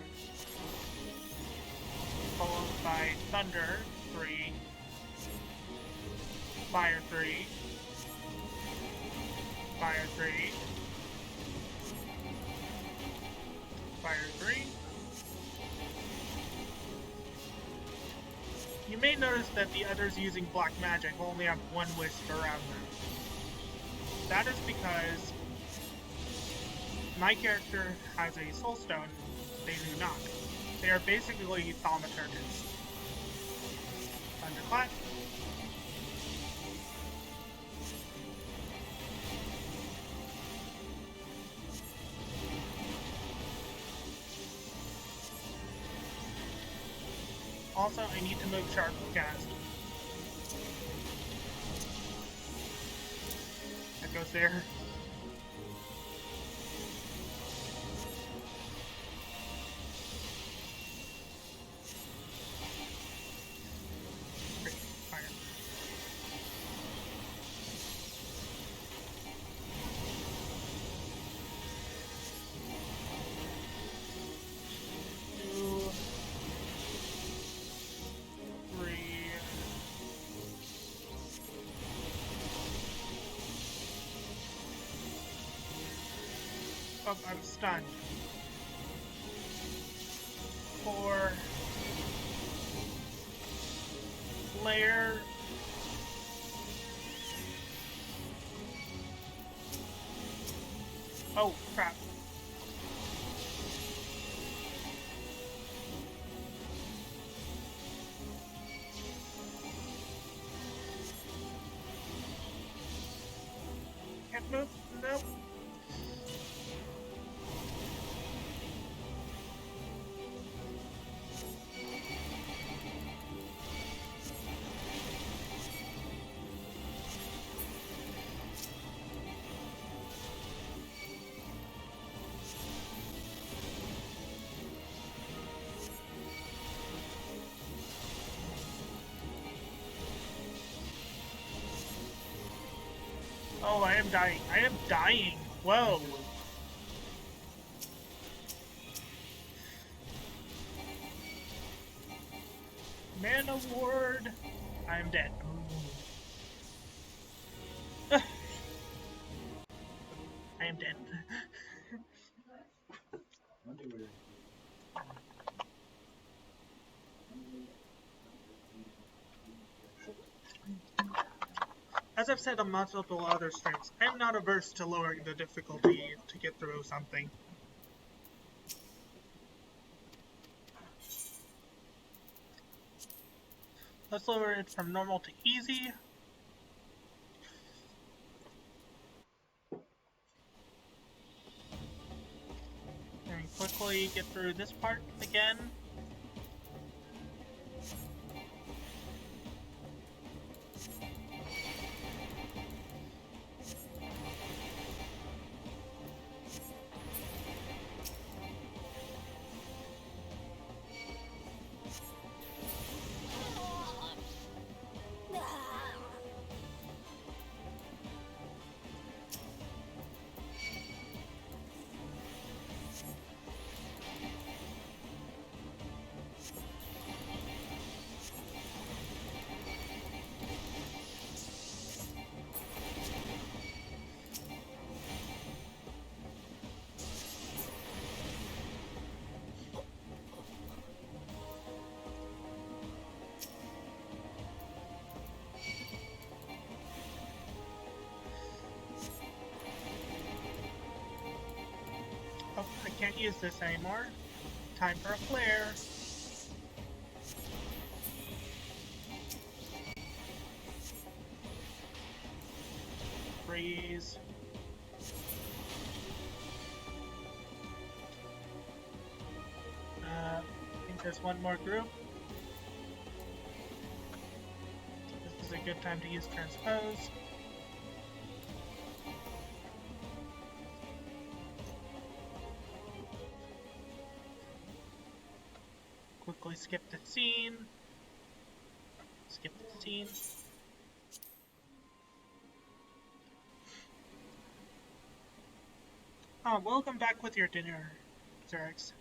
followed by Thunder 3, Fire 3, Fire 3, Fire 3. You may notice that the others using black magic only have one wisp around them. That is because my character has a soul stone, they do not. They are basically thaumaturges. Thunderclap. Also, I need to move Sharp Cast. That goes there. Great, fire. Oh, I'm stunned. 4. Layer. Oh, crap. Can't move. Nope. Oh, I am dying. I am dying. Whoa. Mana ward. I am dead. I am dead. As I've said on multiple other streams, I am not averse to lowering the difficulty to get through something. Let's lower it from normal to easy. And quickly get through this part again. Oh, I can't use this anymore. Time for a flare. Freeze. I think there's one more group. This is a good time to use transpose. Quickly skip the scene. Skip the scene. Oh, welcome back with your dinner, Xerix.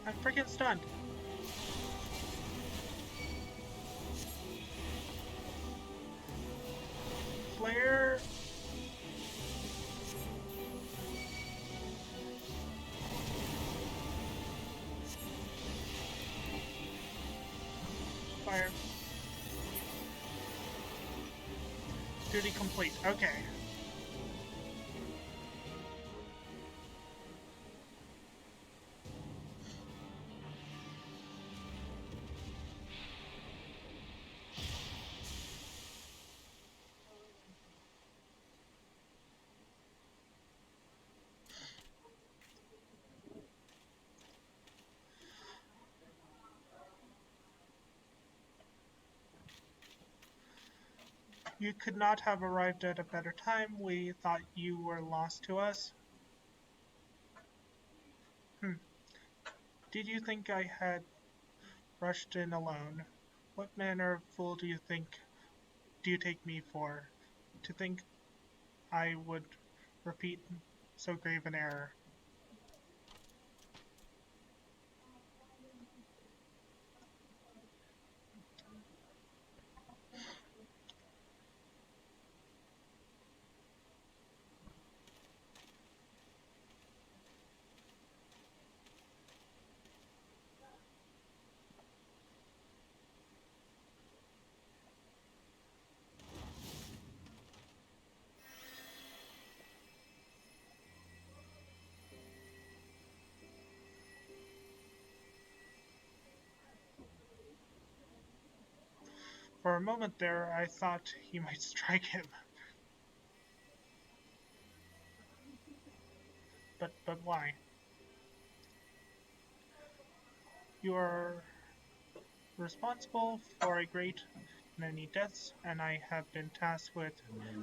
I'm freaking stunned. Flare. Fire. Duty complete. Okay. You could not have arrived at a better time. We thought you were lost to us. Did you think I had rushed in alone? What manner of fool do you take me for? To think I would repeat so grave an error. For a moment there, I thought he might strike him. But why? You are responsible for a great many deaths, and I have been tasked with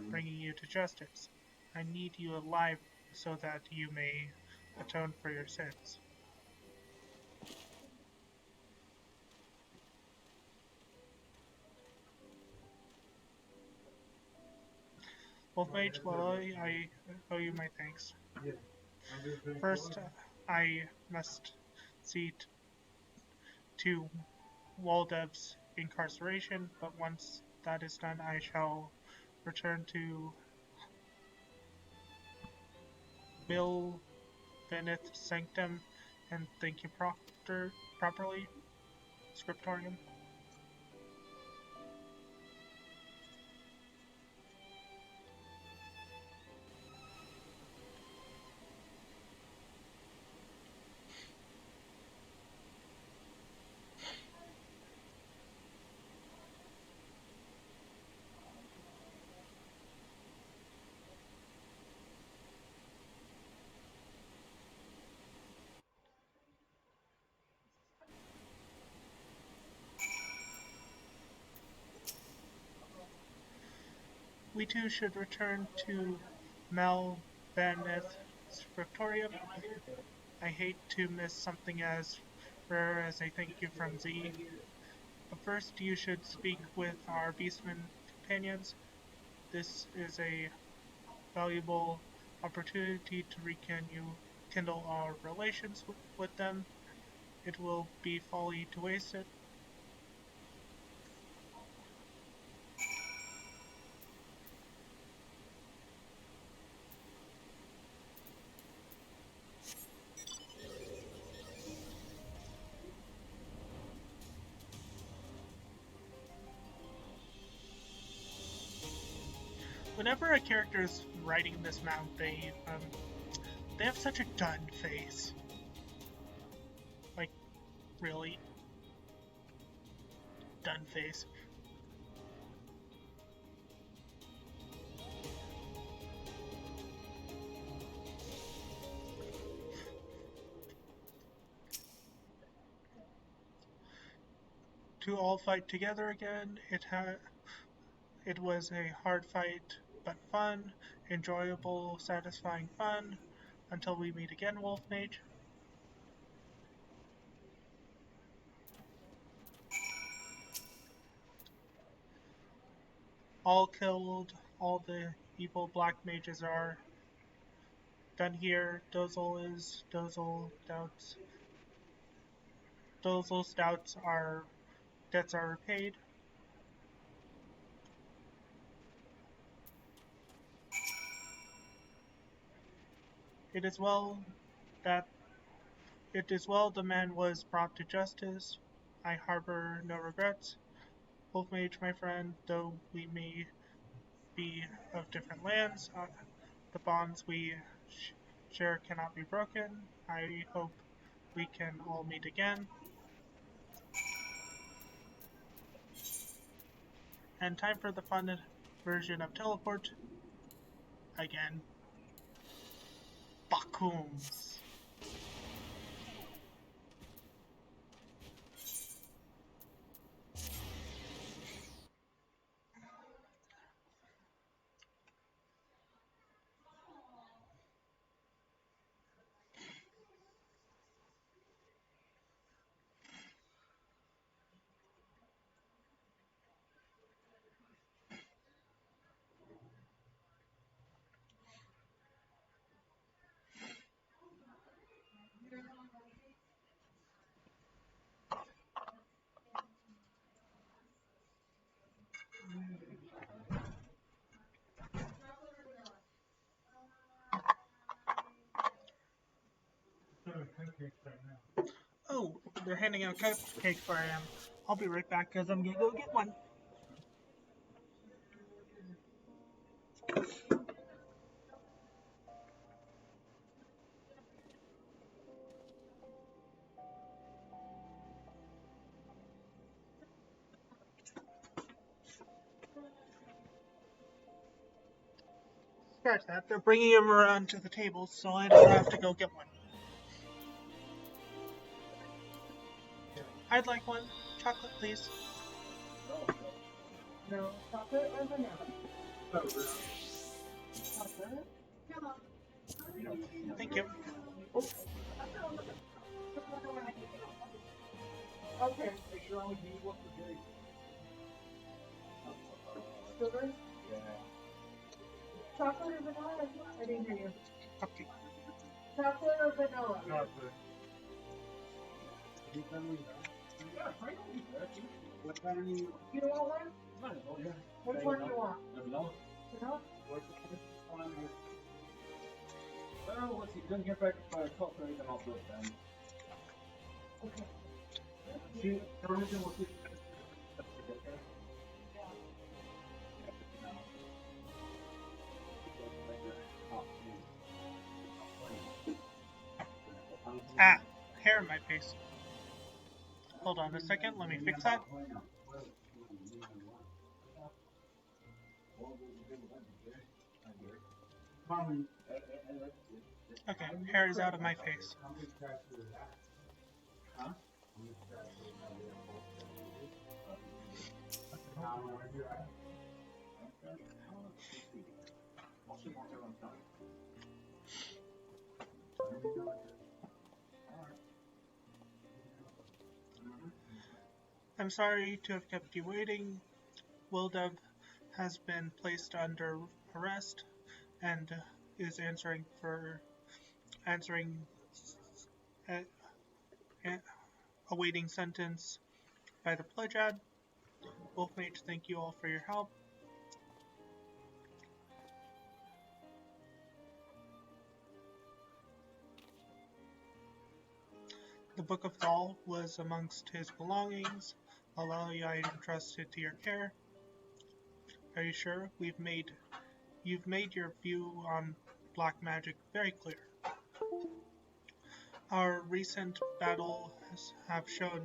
bringing you to justice. I need you alive so that you may atone for your sins. Wolf Mage, I owe you my thanks. First, I must see to Waldev's incarceration, but once that is done, I shall return to Bill Beneth Sanctum and thank you properly. Scriptorium. We too should return to Mel Beneth Scriptorium. I hate to miss something as rare as a thank you from Z. But first, you should speak with our beastmen companions. This is a valuable opportunity to rekindle our relations with them. It will be folly to waste it. Whenever a character is riding this mount, they have such a done face. Like, really done face. To all fight together again, it was a hard fight, but fun, enjoyable, satisfying fun. Until we meet again, Wolf Mage. All killed, all the evil black mages are done here. Dozel doubts. those little debts are repaid. It is well the man was brought to justice. I harbor no regrets. Wolf Mage, my friend, though we may be of different lands, the bonds we share cannot be broken. I hope we can all meet again. And time for the fun version of teleport again. Bakums. Oh, they're handing out cupcakes where I am. I'll be right back because I'm gonna go get one. Scratch that. They're bringing them around to the table, so I don't have to go get one. I'd like one. Chocolate, please. No, chocolate or vanilla? Chocolate? Thank you. Okay. Sugar? Chocolate or vanilla? I didn't hear you. Cupcake. Chocolate or vanilla? Chocolate. What kind do you You want one? want? Which one do you want? Vanilla. Vanilla? Well, let's see. Couldn't get back by 12:30, then I'll do it then. Okay. See, everything will see. Ah, hair in my face. Hold on a second, let me fix that. Okay, hair is out of my face. I'm sorry to have kept you waiting. Wildev has been placed under arrest and is awaiting sentence by the pledge ad. Wolfmage, thank you all for your help. The Book of Thal was amongst his belongings. Allow I entrusted to your care. Are you sure? You've made your view on black magic very clear. Our recent battles have shown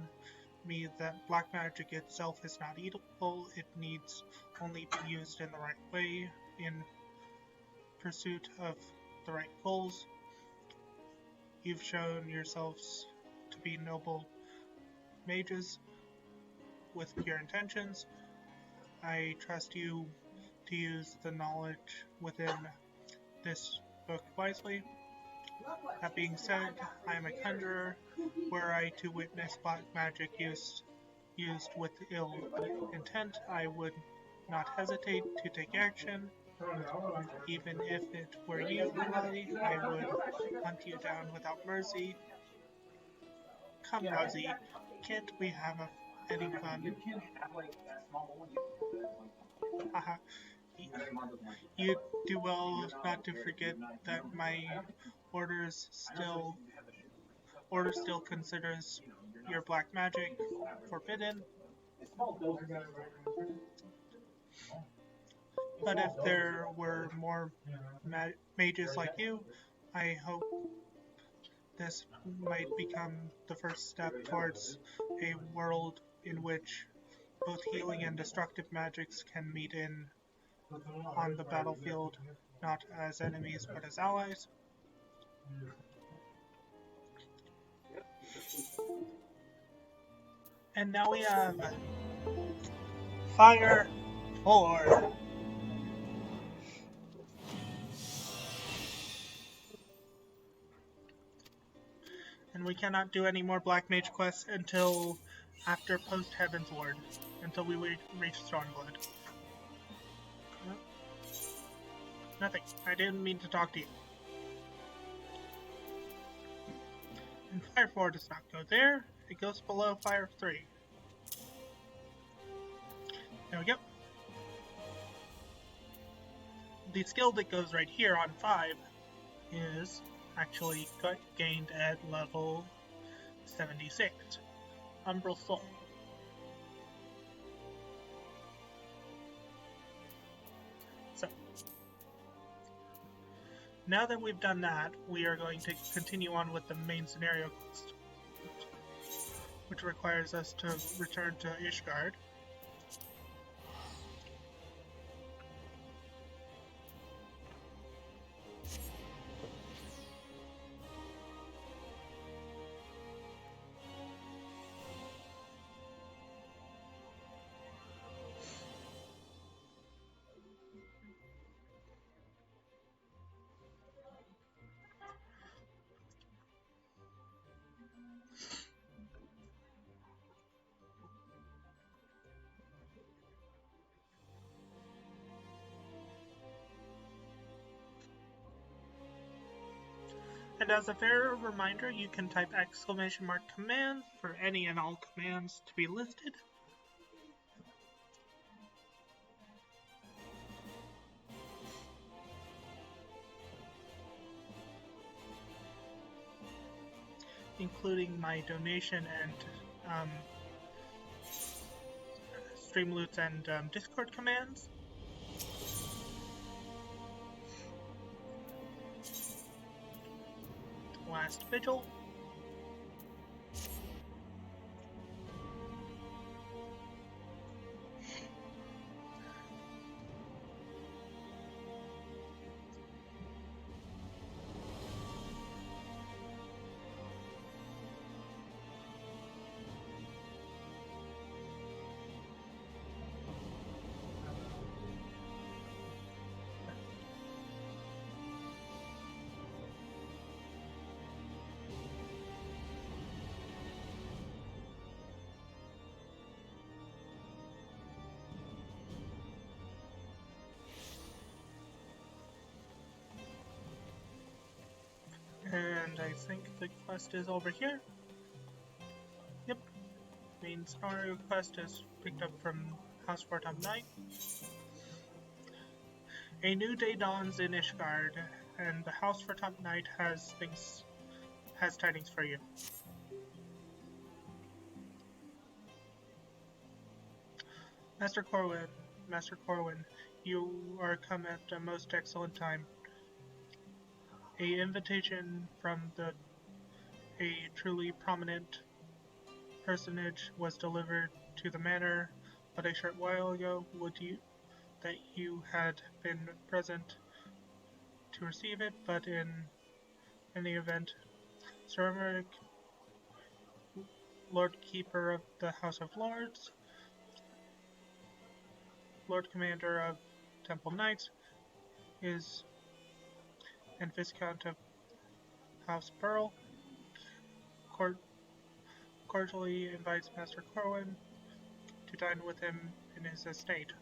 me that black magic itself is not evil. It needs only be used in the right way, in pursuit of the right goals. You've shown yourselves to be noble mages with pure intentions. I trust you to use the knowledge within this book wisely. That being said, I am a conjurer. Were I to witness black magic used with ill intent, I would not hesitate to take action. Even if it were you, I would hunt you down without mercy. Come, Rosie, it, we have any You fun. can have like that small one. Haha. You do well not to forget that my order still considers your black magic forbidden. Small dose. But if there were more mages like you, I hope this might become the first step towards a world in which both healing and destructive magics can meet on the battlefield, not as enemies but as allies. And now we have Fire 4. And we cannot do any more Black Mage quests until after post Heaven's Ward, until we reach Stormblood. Nothing. I didn't mean to talk to you. And Fire 4 does not go there. It goes below Fire 3. There we go. The skill that goes right here on 5 is actually gained at level 76. Umbral Soul. So, now that we've done that, we are going to continue on with the main scenario quest, which requires us to return to Ishgard. And as a fair reminder, you can type !command for any and all commands to be listed. Including my donation and Streamloots and Discord commands. Last Vigil. And I think the quest is over here. Yep. Main scenario quest is picked up from House Fortum Knight. A new day dawns in Ishgard, and the House Fortum Knight has tidings for you. Master Corwin, you are come at a most excellent time. A invitation from a truly prominent personage was delivered to the manor but a short while ago. Would you that you had been present to receive it, but in any event, Sir Emmerich, Lord Keeper of the House of Lords, Lord Commander of Temple Knights, and Viscount of House Burl, cordially invites Master Corwin to dine with him in his estate.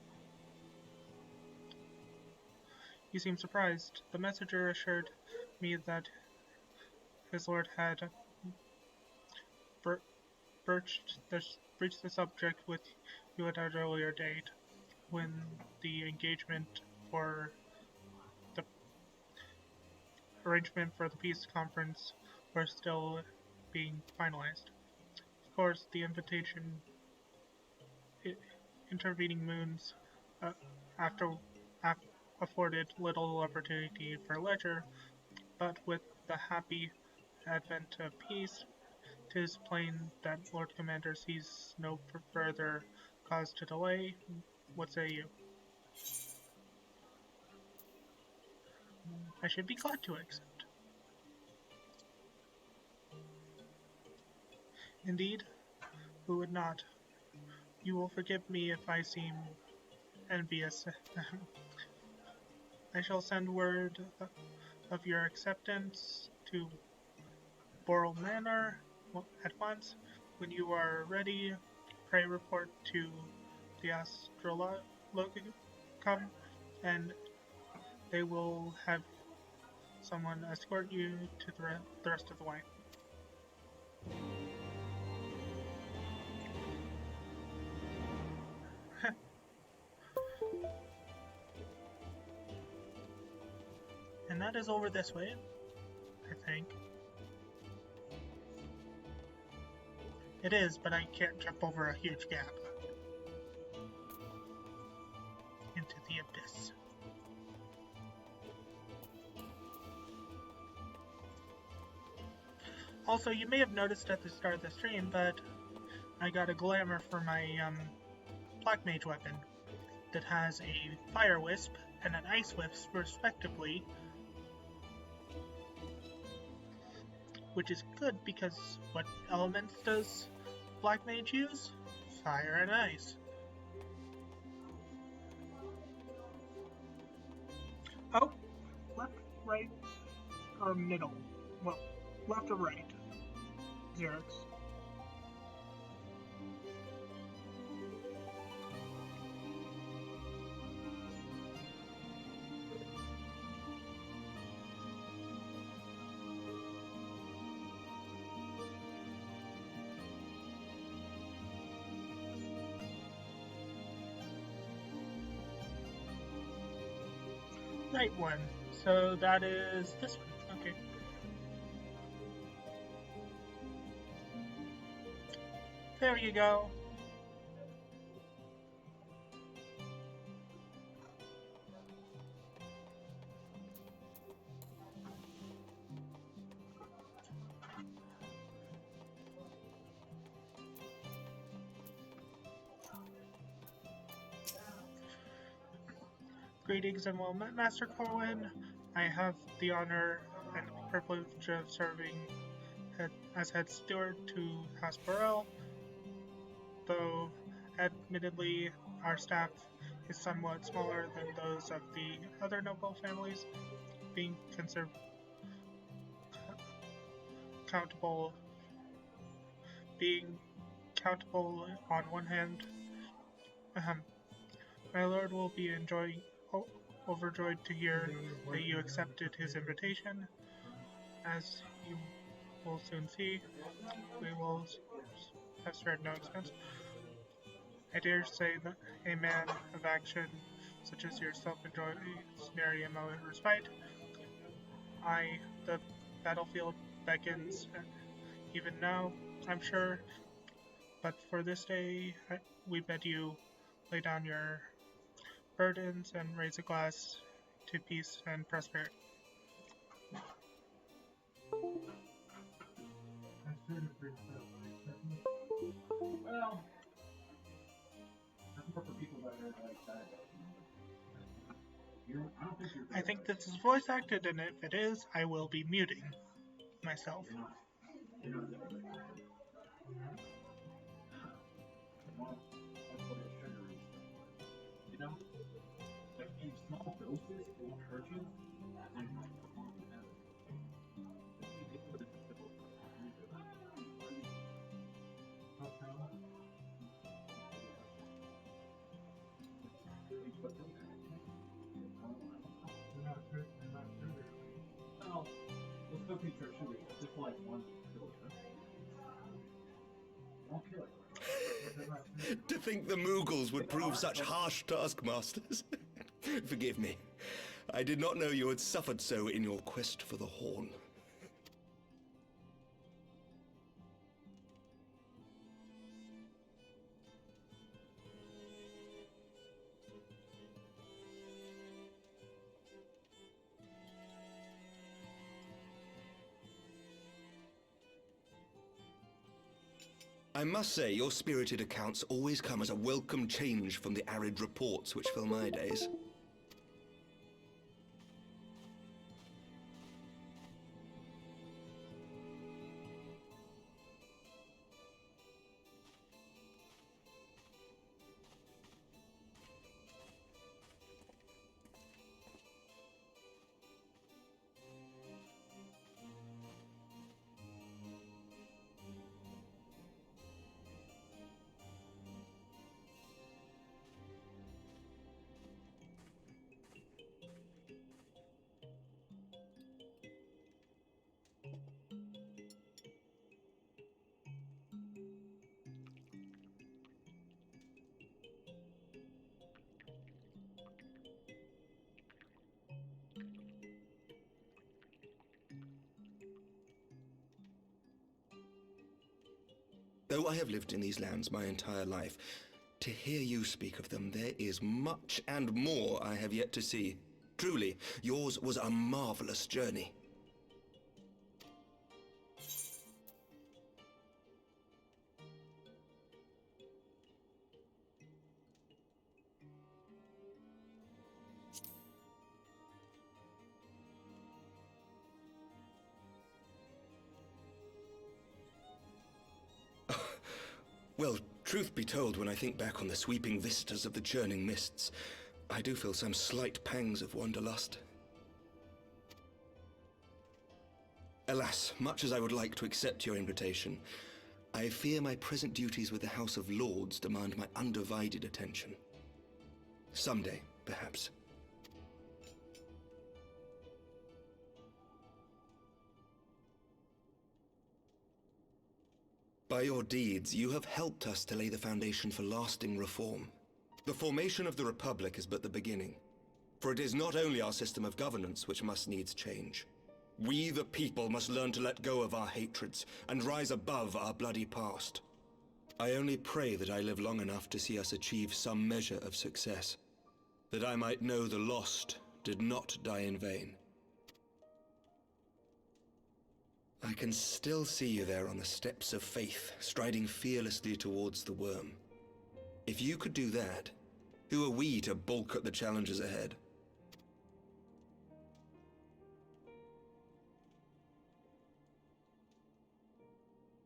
You seem surprised. The messenger assured me that his lord had broached the subject with you at an earlier date, when the the arrangement for the peace conference were still being finalized. Of course, the intervening moons uh, after afforded little opportunity for leisure, but with the happy advent of peace, 'tis plain that Lord Commander sees no further cause to delay. What say you? I should be glad to accept. Indeed, who would not? You will forgive me if I seem envious. I shall send word of your acceptance to Boral Manor at once. When you are ready, pray report to the Astrologicum, and they will have someone escort you to the rest of the way. And that is over this way, I think. It is, but I can't jump over a huge gap into the abyss. Also, you may have noticed at the start of the stream, but I got a glamour for my Black Mage weapon that has a Fire Wisp and an Ice Wisp, respectively, which is good because what elements does Black Mage use? Fire and Ice. Oh, left, right, or middle? Well, left or right? Xerox. Right one. So that is this one. Okay. There you go. Greetings and well met, Master Corwin. I have the honor and privilege of serving as head steward to House Burrell, though admittedly our staff is somewhat smaller than those of the other noble families, being countable on one hand. My lord will be overjoyed to hear that you accepted his invitation. As you will soon see, we will have spared no expense. I dare say that a man of action such as yourself enjoys nary a moment respite. The battlefield beckons even now, I'm sure, but for this day, we bid you lay down your burdens and raise a glass to peace and prosperity. Well, that's more for people that are like that. I don't think you're. I think this is voice acted, and if it is, I will be muting myself. You're not well, that's what a sugar is. You know, like in small doses, it won't hurt you. And well, those cookies are sugar, just like one sugar. Don't kill it. To think the Mughals would prove such harsh taskmasters. Forgive me. I did not know you had suffered so in your quest for the Horn. I must say, your spirited accounts always come as a welcome change from the arid reports which fill my days. Though I have lived in these lands my entire life, to hear you speak of them, there is much and more I have yet to see. Truly, yours was a marvelous journey. Well, truth be told, when I think back on the sweeping vistas of the churning mists, I do feel some slight pangs of wanderlust. Alas, much as I would like to accept your invitation, I fear my present duties with the House of Lords demand my undivided attention. Someday, perhaps. By your deeds, you have helped us to lay the foundation for lasting reform. The formation of the Republic is but the beginning, for it is not only our system of governance which must needs change. We, the people, must learn to let go of our hatreds and rise above our bloody past. I only pray that I live long enough to see us achieve some measure of success, that I might know the lost did not die in vain. I can still see you there on the steps of faith, striding fearlessly towards the worm. If you could do that, who are we to balk at the challenges ahead?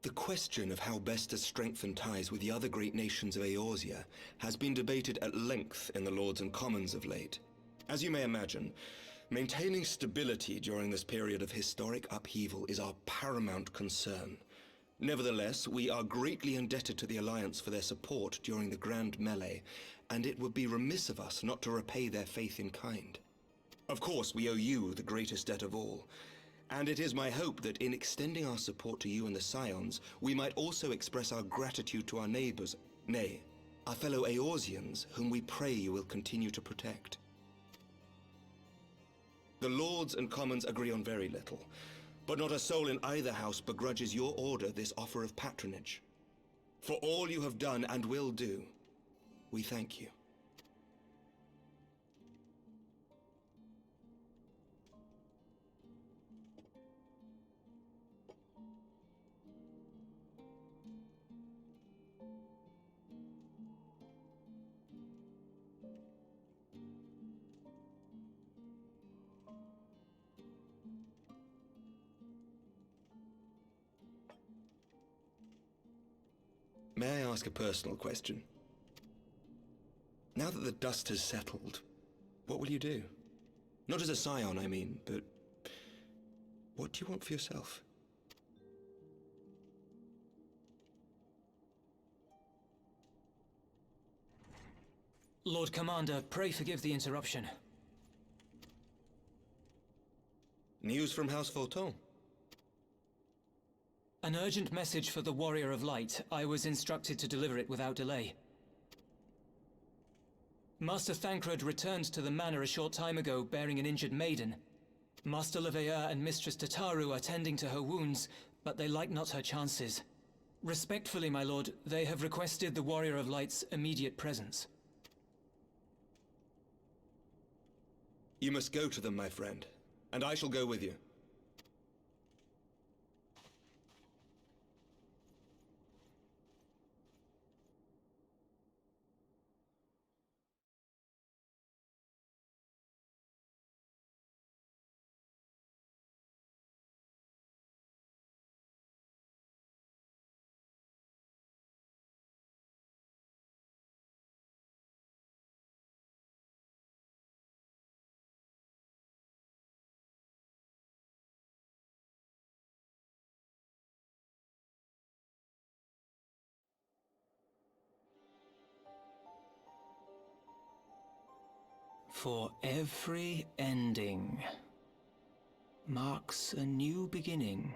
The question of how best to strengthen ties with the other great nations of Eorzea has been debated at length in the Lords and Commons of late. As you may imagine, maintaining stability during this period of historic upheaval is our paramount concern. Nevertheless, we are greatly indebted to the Alliance for their support during the Grand Melee, and it would be remiss of us not to repay their faith in kind. Of course, we owe you the greatest debt of all, and it is my hope that in extending our support to you and the Scions, we might also express our gratitude to our neighbors, nay, our fellow Eorzeans, whom we pray you will continue to protect. The Lords and Commons agree on very little, but not a soul in either house begrudges your order this offer of patronage. For all you have done and will do, we thank you. May I ask a personal question? Now that the dust has settled, what will you do? Not as a scion, I mean, but what do you want for yourself? Lord Commander, pray forgive the interruption. News from House Fulton? An urgent message for the Warrior of Light. I was instructed to deliver it without delay. Master Thancred returned to the manor a short time ago, bearing an injured maiden. Master Leveilleur and Mistress Tataru are tending to her wounds, but they like not her chances. Respectfully, my lord, they have requested the Warrior of Light's immediate presence. You must go to them, my friend, and I shall go with you. For every ending marks a new beginning.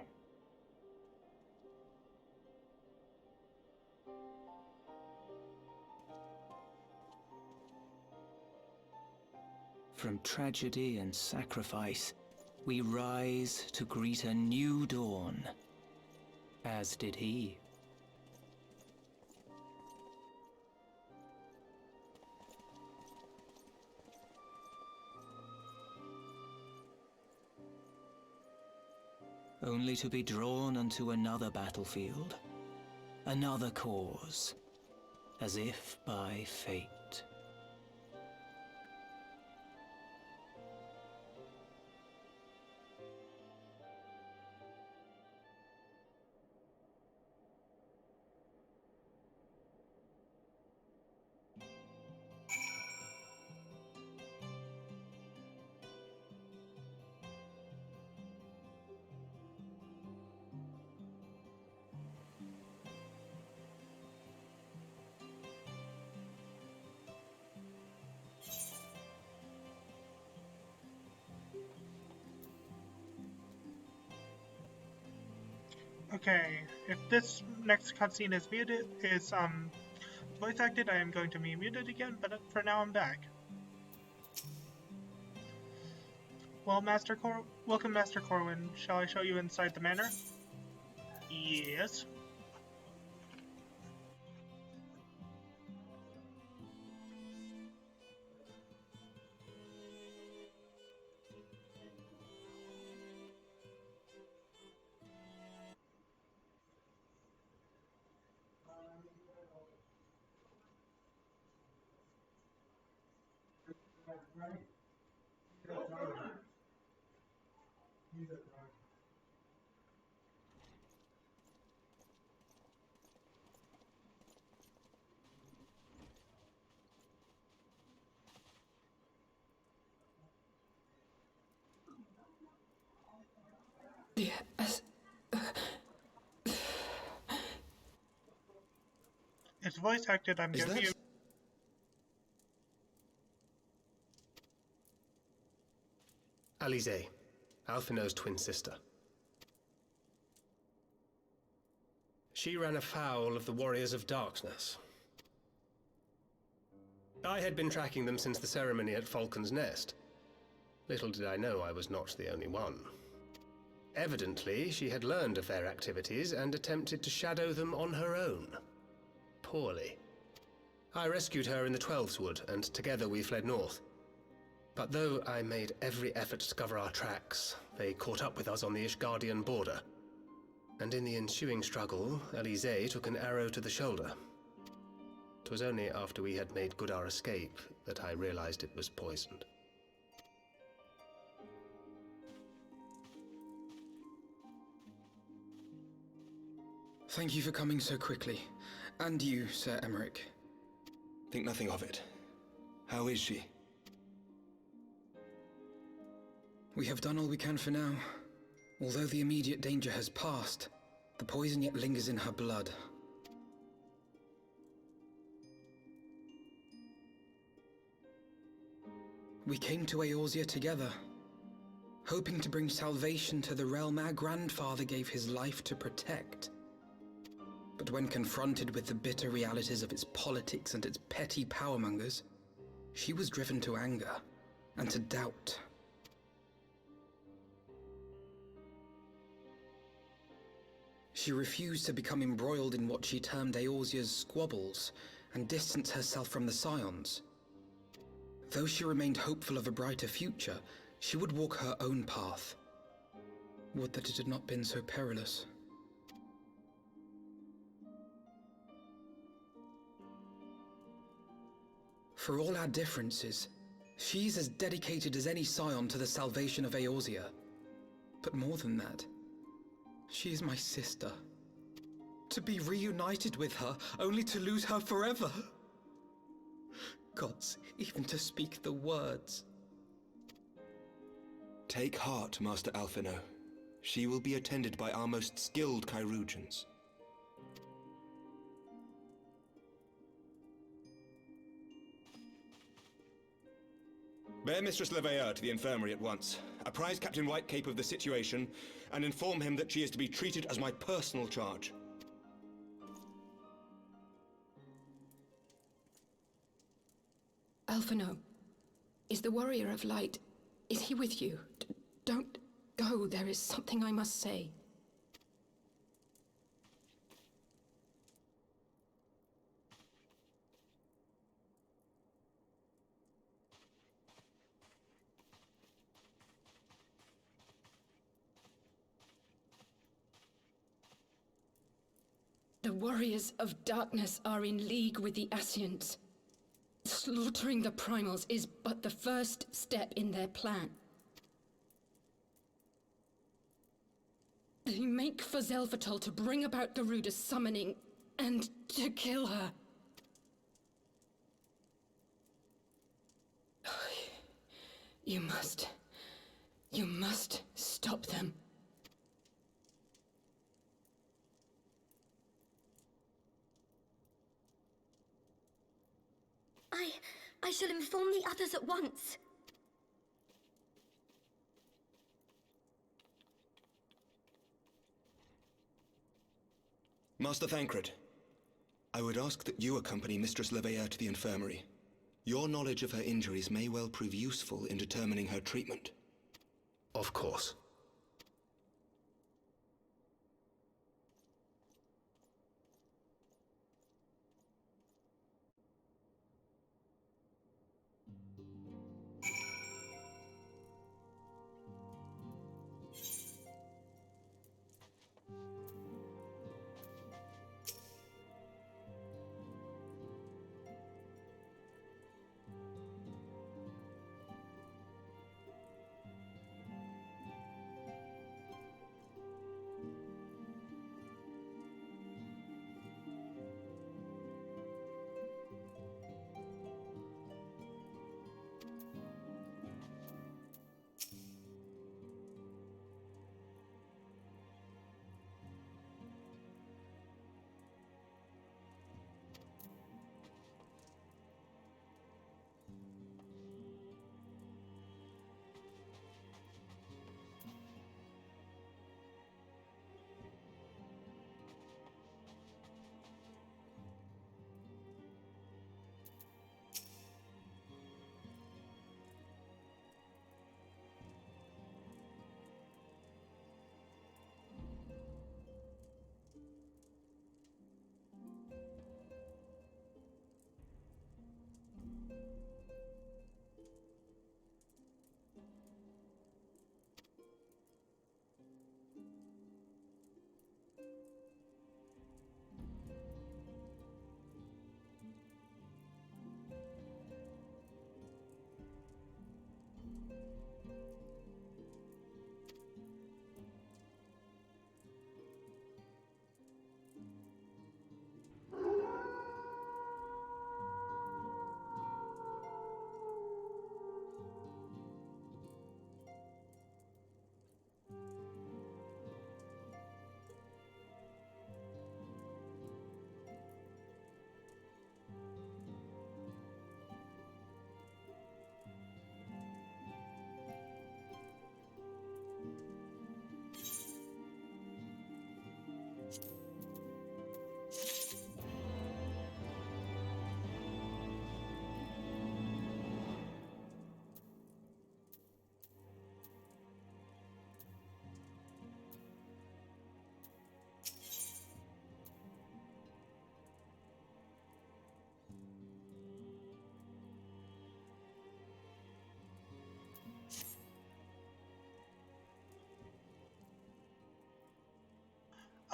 From tragedy and sacrifice, we rise to greet a new dawn, as did he. Only to be drawn unto another battlefield, another cause, as if by fate. Okay, if this next cutscene is muted, voice acted, I am going to be muted again, but for now I'm back. Well, welcome, Master Corwin. Shall I show you inside the manor? Yes. Yes. It's voice acted, I'm giving you. Alize, Alphino's twin sister. She ran afoul of the Warriors of Darkness. I had been tracking them since the ceremony at Falcon's Nest. Little did I know I was not the only one. Evidently, she had learned of their activities and attempted to shadow them on her own. Poorly. I rescued her in the Twelveswood, and together we fled north. But though I made every effort to cover our tracks, they caught up with us on the Ishgardian border. And in the ensuing struggle, Alize took an arrow to the shoulder. 'Twas only after we had made good our escape that I realized it was poisoned. Thank you for coming so quickly. And you, Sir Emmerich. Think nothing of it. How is she? We have done all we can for now. Although the immediate danger has passed, the poison yet lingers in her blood. We came to Eorzea together. hoping to bring salvation to the realm our grandfather gave his life to protect. But when confronted with the bitter realities of its politics and its petty powermongers, she was driven to anger and to doubt. She refused to become embroiled in what she termed Eorzea's squabbles and distance herself from the Scions. Though she remained hopeful of a brighter future, she would walk her own path. Would that it had not been so perilous. For all our differences, she's as dedicated as any Scion to the salvation of Eorzea. But more than that, she is my sister. To be reunited with her, only to lose her forever. Gods, even to speak the words. Take heart, Master Alphino. She will be attended by our most skilled chirurgeons. Bear Mistress Leveilleur to the infirmary at once. Apprise Captain Whitecape of the situation, and inform him that she is to be treated as my personal charge. Alphino, is the Warrior of Light... is he with you? Don't go, there is something I must say. The Warriors of Darkness are in league with the Ascians. Slaughtering the Primals is but the first step in their plan. They make for Zelfatol to bring about Garuda's summoning and to kill her. You must stop them. I shall inform the others at once. Master Thancred, I would ask that you accompany Mistress Leveilleur to the infirmary. Your knowledge of her injuries may well prove useful in determining her treatment. Of course.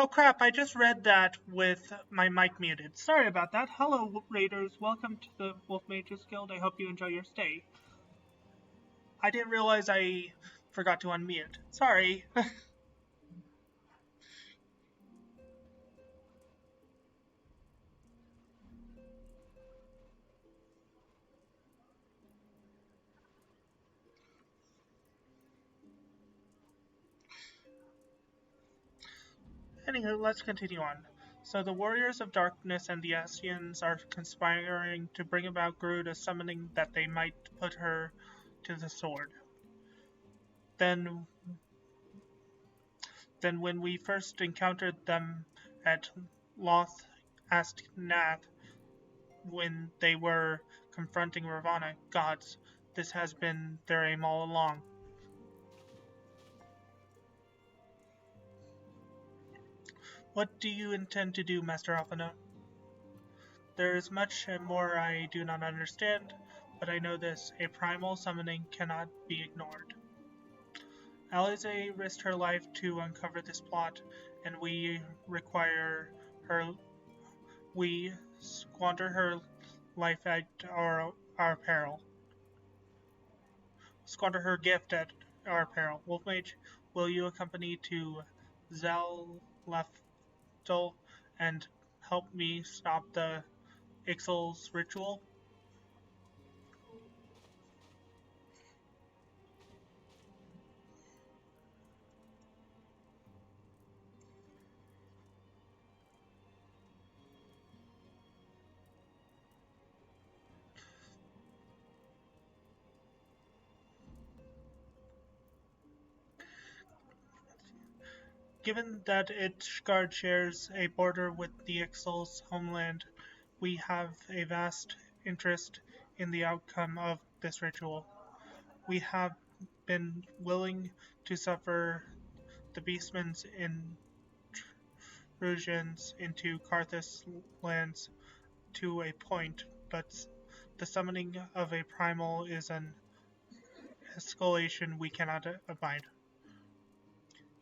Oh crap, I just read that with my mic muted. Sorry about that. Hello, Raiders. Welcome to the Wolf Mages Guild. I hope you enjoy your stay. I didn't realize I forgot to unmute. Sorry. Anywho, let's continue on. So the Warriors of Darkness and the Ascians are conspiring to bring about Garuda's summoning that they might put her to the sword. Then when we first encountered them at Loth Astnath, when they were confronting Ravana gods, this has been their aim all along. What do you intend to do, Master Alphana? There is much more I do not understand, but I know this: a primal summoning cannot be ignored. Alize risked her life to uncover this plot, and we squander her life at our peril. Squander her gift at our peril. Wolfmage, will you accompany to Zalafdol and help me stop the Ixal's ritual? Given that Ishgard shares a border with the Ixal's homeland, we have a vast interest in the outcome of this ritual. We have been willing to suffer the Beastman's intrusions into Karthus lands to a point, but the summoning of a primal is an escalation we cannot abide.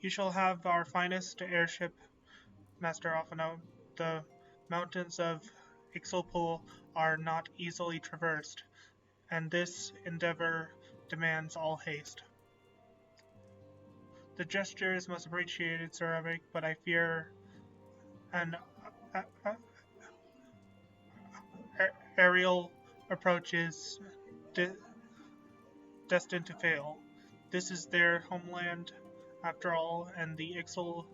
You shall have our finest airship, Master Alphano. The mountains of Ixalpool are not easily traversed, and this endeavor demands all haste. The gesture is most appreciated, Sir Evic, but I fear an aerial approach is destined to fail. This is their homeland, after all, and the Ixal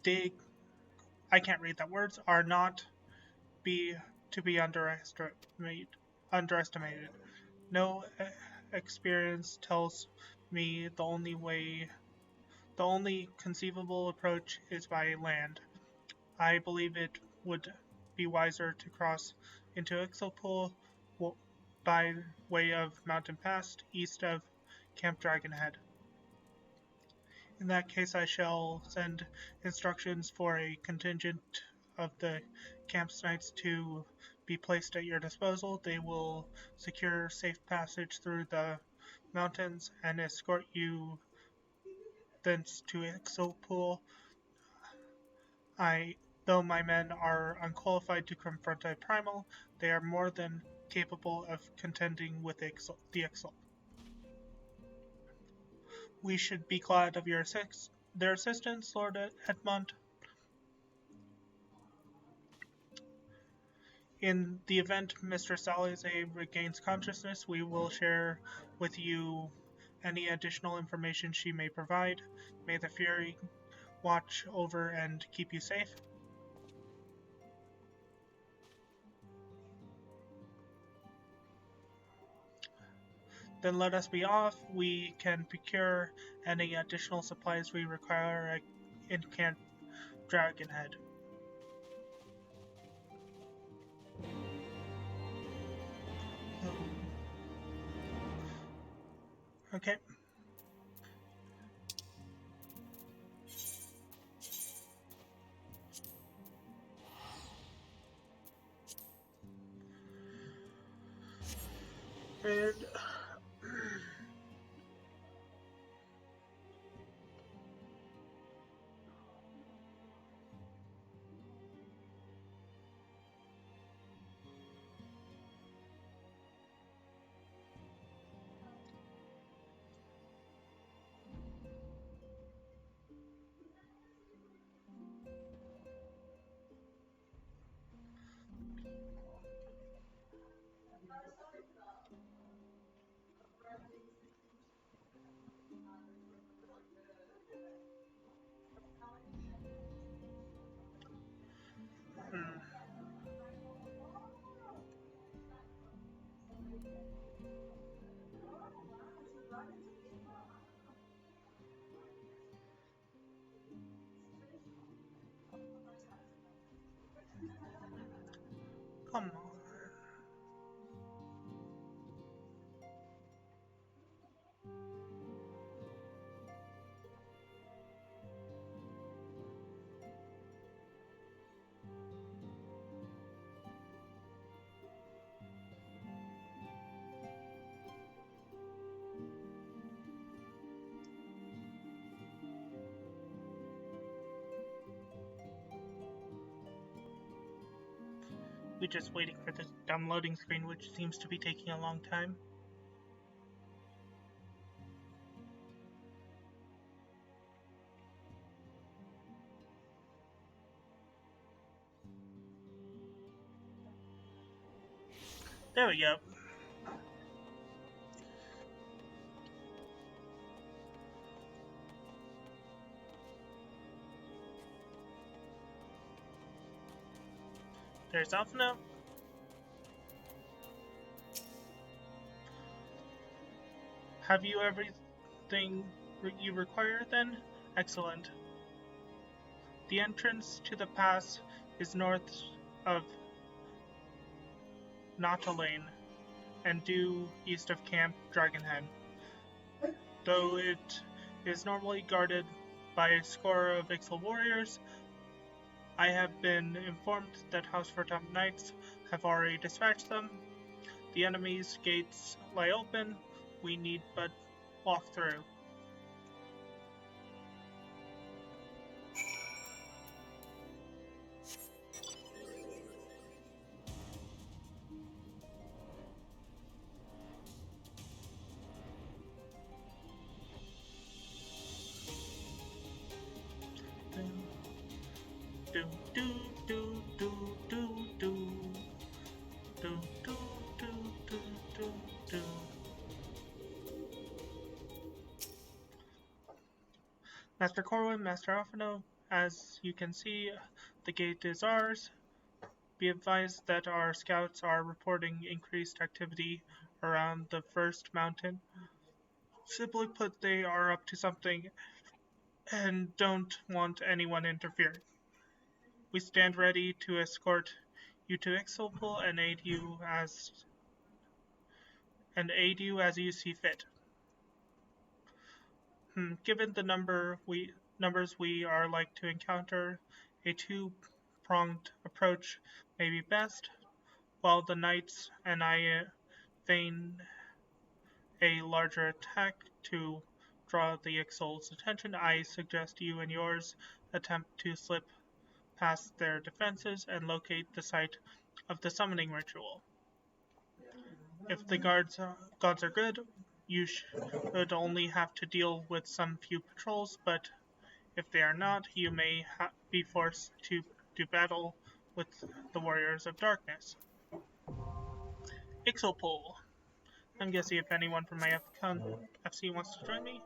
dig. I can't read that. Words are not to be underestimated. No experience tells me the only conceivable approach is by land. I believe it would be wiser to cross into Ixalpool by way of Mountain Pass, east of Camp Dragonhead. In that case, I shall send instructions for a contingent of the camp's knights to be placed at your disposal. They will secure safe passage through the mountains and escort you thence to Ixalpool. Though my men are unqualified to confront a primal, they are more than capable of contending with the Ixal. We should be glad of their assistance, Lord Edmund. In the event Mistress Alize regains consciousness, we will share with you any additional information she may provide. May the Fury watch over and keep you safe. Then let us be off. We can procure any additional supplies we require in Camp Dragonhead. Okay. tired. Come on. We're just waiting for this dumb loading screen, which seems to be taking a long time. There we go. There's Alphina. Have you everything you require then? Excellent. The entrance to the pass is north of Nautalane and due east of Camp Dragonhead. Though it is normally guarded by a score of Ixal warriors, I have been informed that House Vertum knights have already dispatched them. The enemy's gates lie open. We need but walk through. Do do do do do do do do do do do do. Master Corwin, Master Alphino, as you can see, the gate is ours. Be advised that our scouts are reporting increased activity around the first mountain. Simply put, they are up to something and don't want anyone interfering. We stand ready to escort you to Ixopol and aid you as you see fit. Given the numbers we are like to encounter, a two-pronged approach may be best. While the knights and I feign a larger attack to draw the Ixol's attention, I suggest you and yours attempt to slip past their defenses and locate the site of the summoning ritual. If the gods are good, you should only have to deal with some few patrols, but if they are not, you may be forced to do battle with the Warriors of Darkness. Ixopol. I'm guessing if anyone from my FC wants to join me.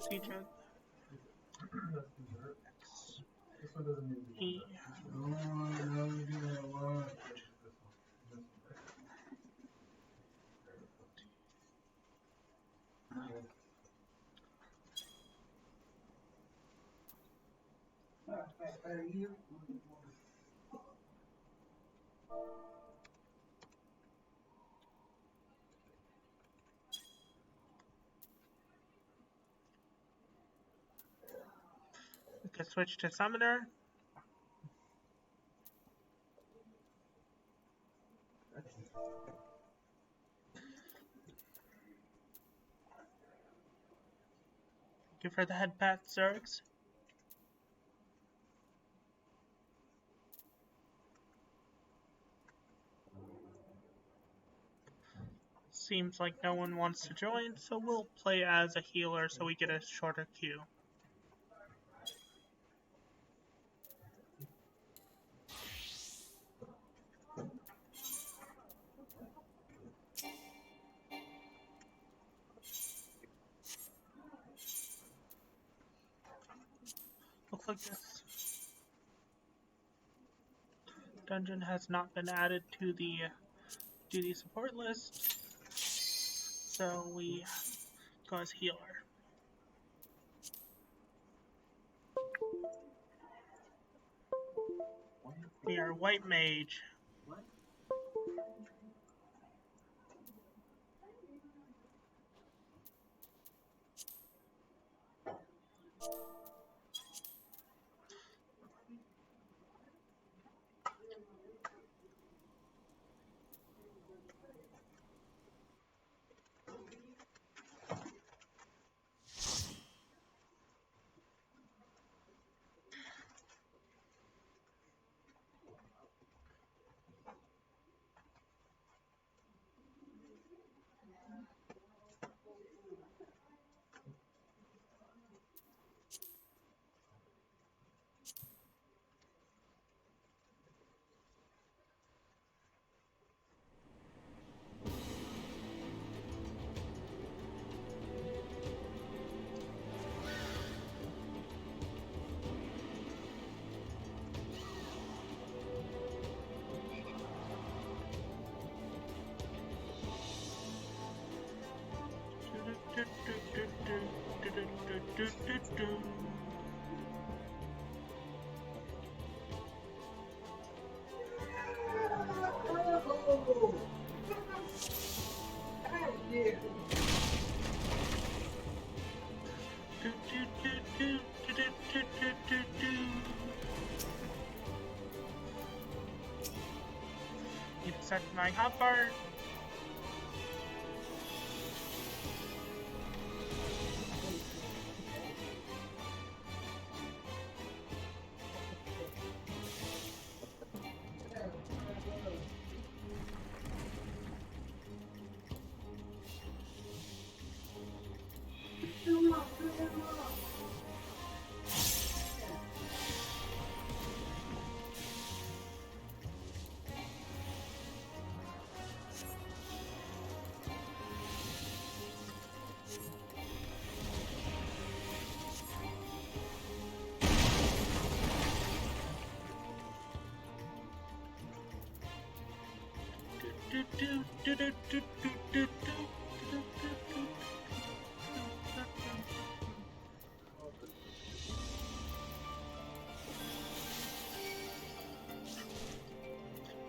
Featured. can switch to Summoner. Thank you for the head pat, Zergs. Seems like no one wants to join, so we'll play as a healer so we get a shorter queue. Looks like this dungeon has not been added to the duty support list, so we go as healer. We are White Mage. Set my hopper.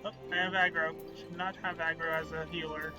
Oh, I have aggro. Should not have aggro as a healer.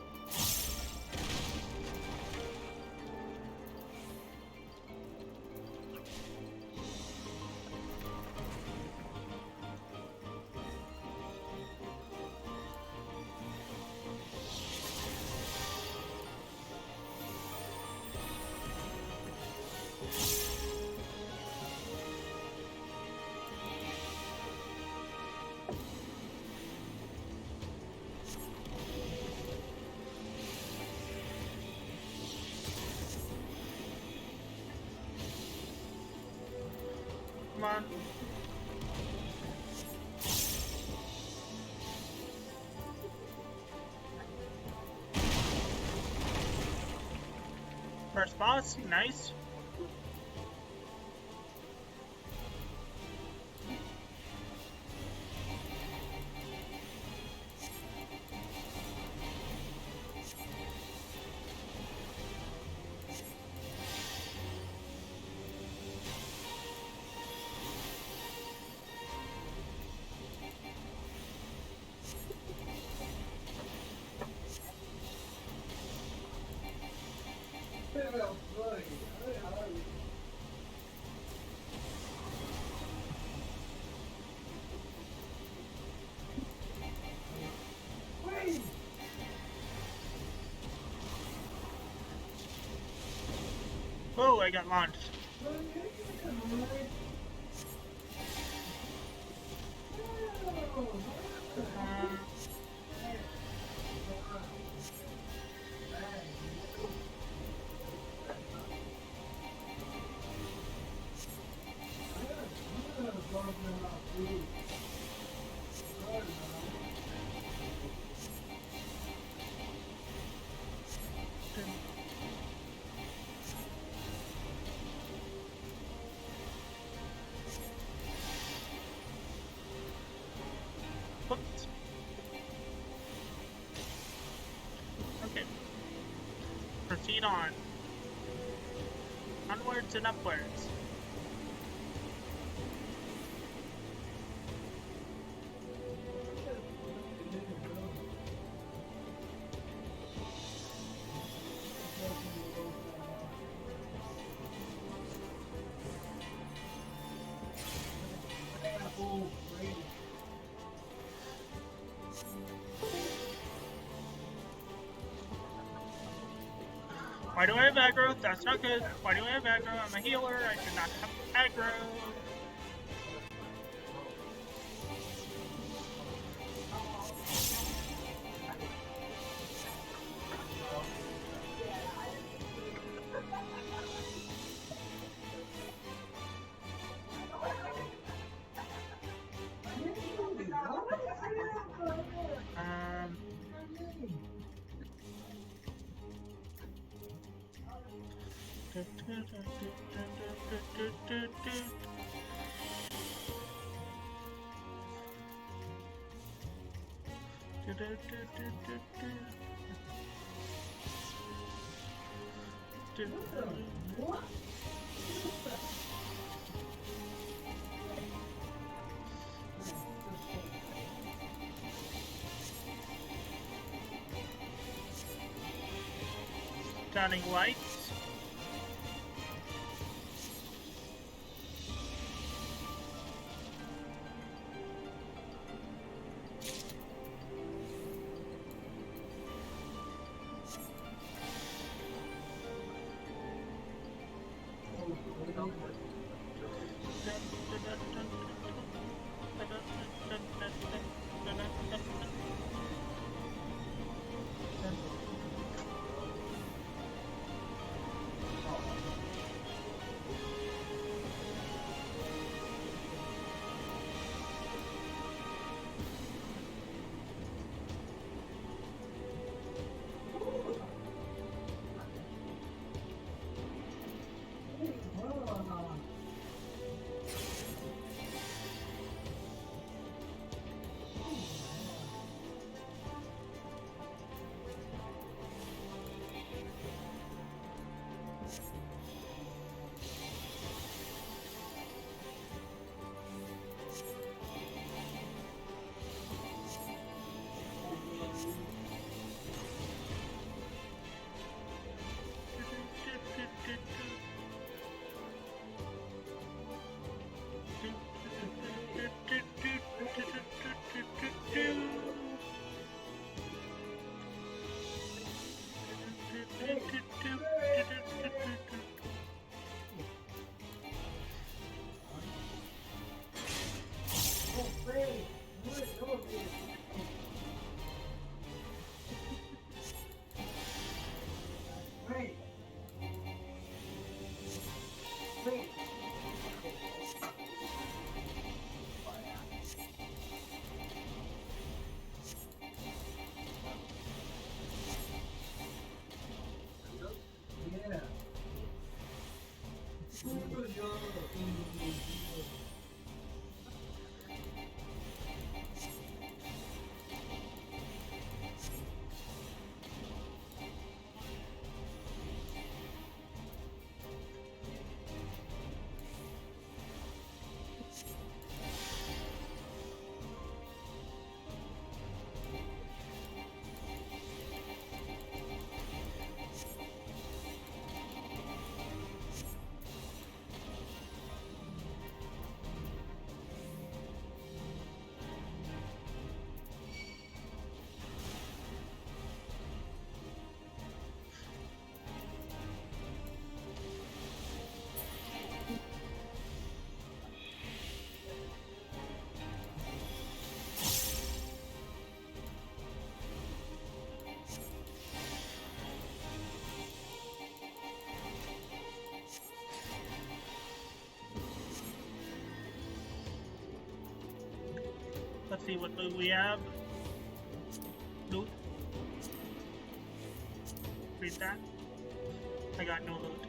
Come on. First boss, nice. Oh, I got launched. Oops. Okay. Proceed on. Onwards and upwards. Why do I have aggro? That's not good. Why do I have aggro? I'm a healer. I should not have aggro. Stunning lights. see what loot we have. Loot. Read that. I got no loot.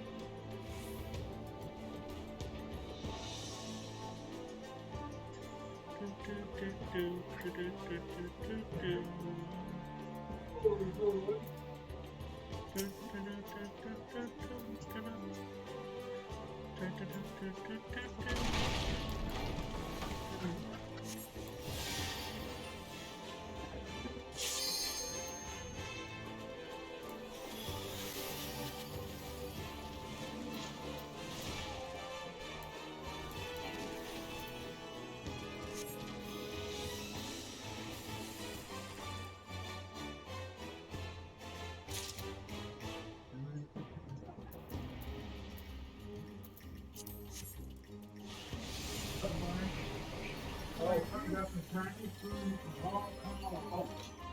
Oh, I got some Chinese food from Hong Kong. Oh,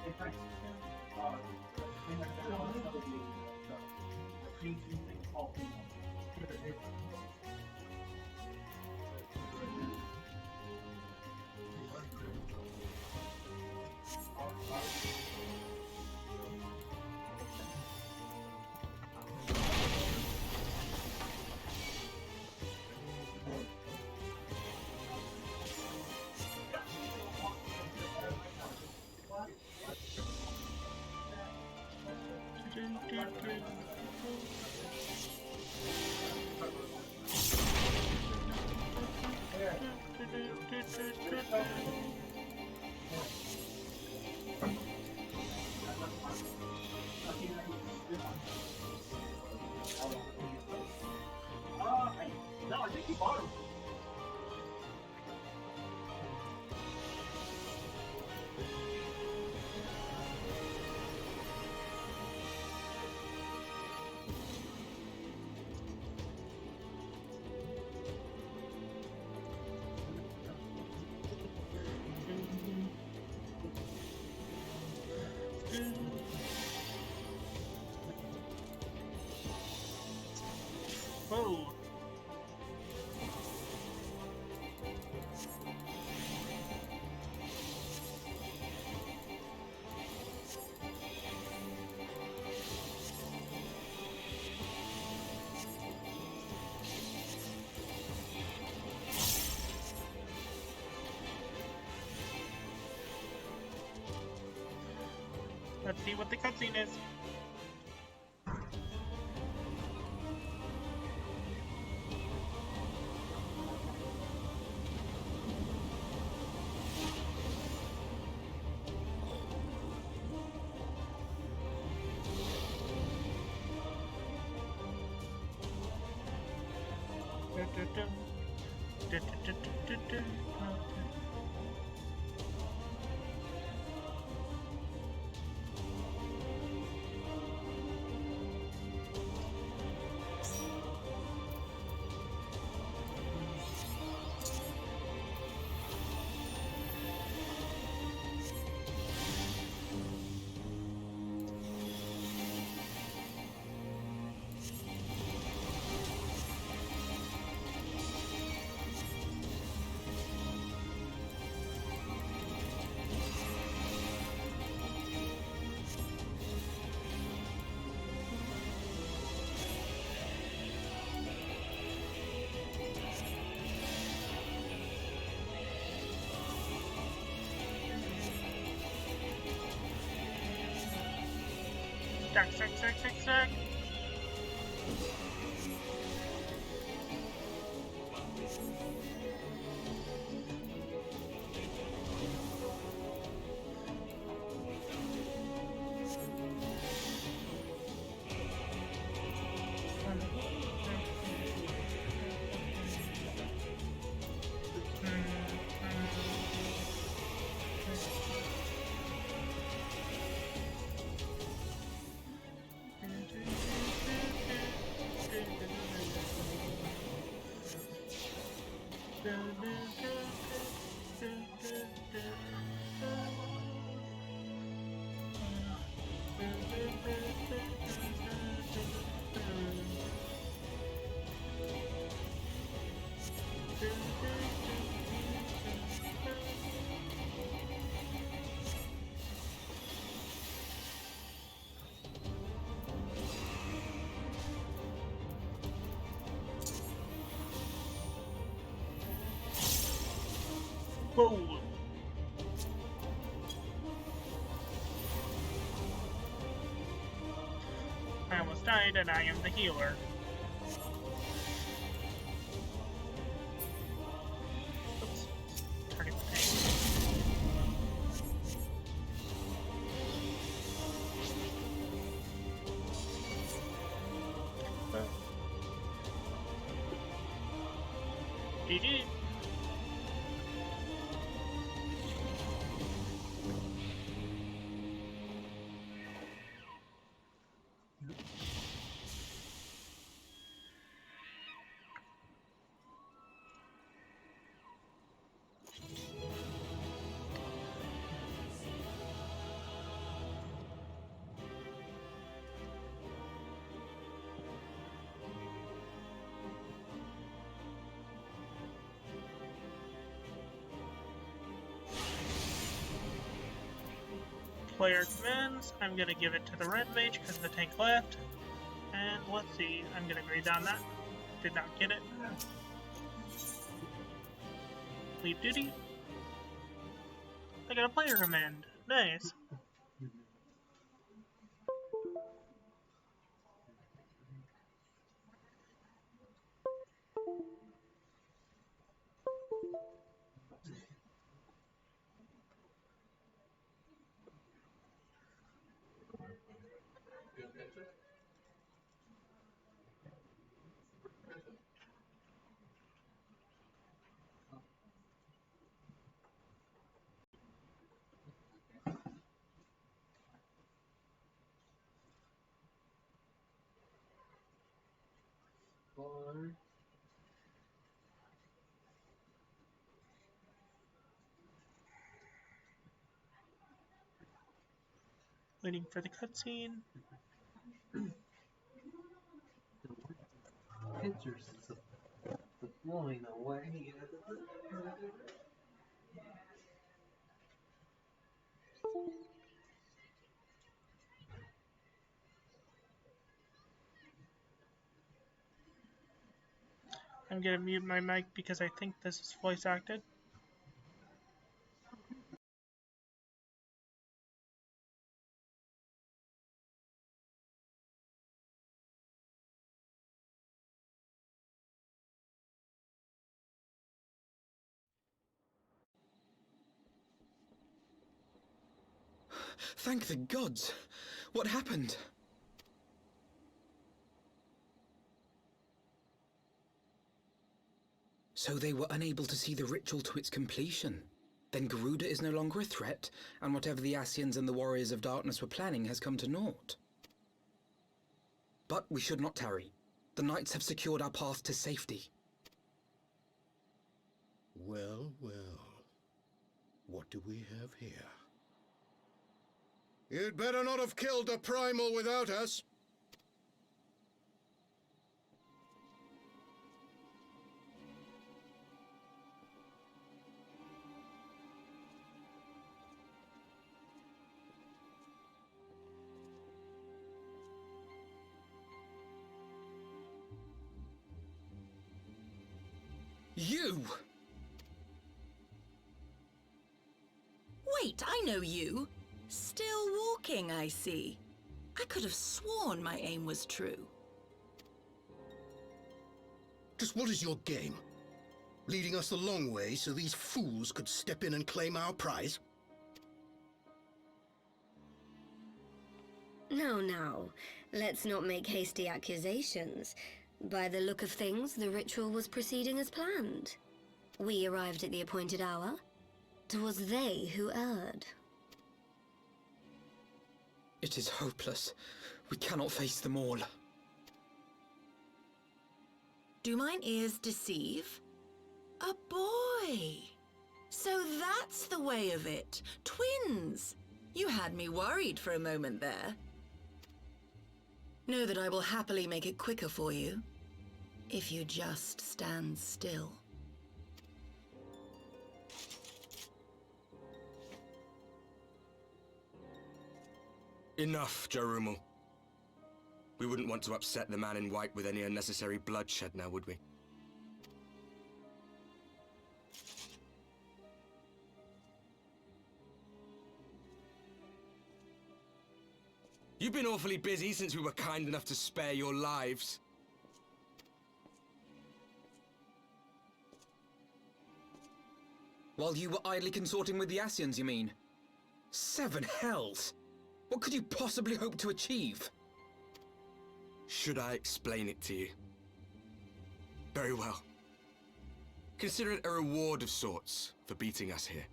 in fact, in the no, I think you bought them. Whoa. Let's see what the cutscene is. Stack. I almost died, and I am the healer. Oops. Turning the page. GG. Player commands. I'm gonna give it to the red mage because the tank left. And let's see, I'm gonna grade down that. Did not get it. Leave duty. I got a player command. Nice. Waiting for the cutscene. Pictures blowing away. I'm gonna mute my mic because I think this is voice acted. Thank the gods! What happened? So they were unable to see the ritual to its completion. Then Garuda is no longer a threat, and whatever the Ascians and the Warriors of Darkness were planning has come to naught. But we should not tarry. The knights have secured our path to safety. Well, well. What do we have here? You'd better not have killed the primal without us. You! Wait, I know you. Still walking, I see. I could have sworn my aim was true. Just what is your game? Leading us the long way so these fools could step in and claim our prize? Now, let's not make hasty accusations. By the look of things, the ritual was proceeding as planned. We arrived at the appointed hour. 'Twas they who erred. It is hopeless. We cannot face them all. Do mine ears deceive? A boy! So that's the way of it. Twins! You had me worried for a moment there. Know that I will happily make it quicker for you, if you just stand still. Enough, Jarumal. We wouldn't want to upset the man in white with any unnecessary bloodshed now, would we? You've been awfully busy since we were kind enough to spare your lives. While you were idly consorting with the Asians, you mean? 7 hells! What could you possibly hope to achieve? Should I explain it to you? Very well. Consider it a reward of sorts for beating us here.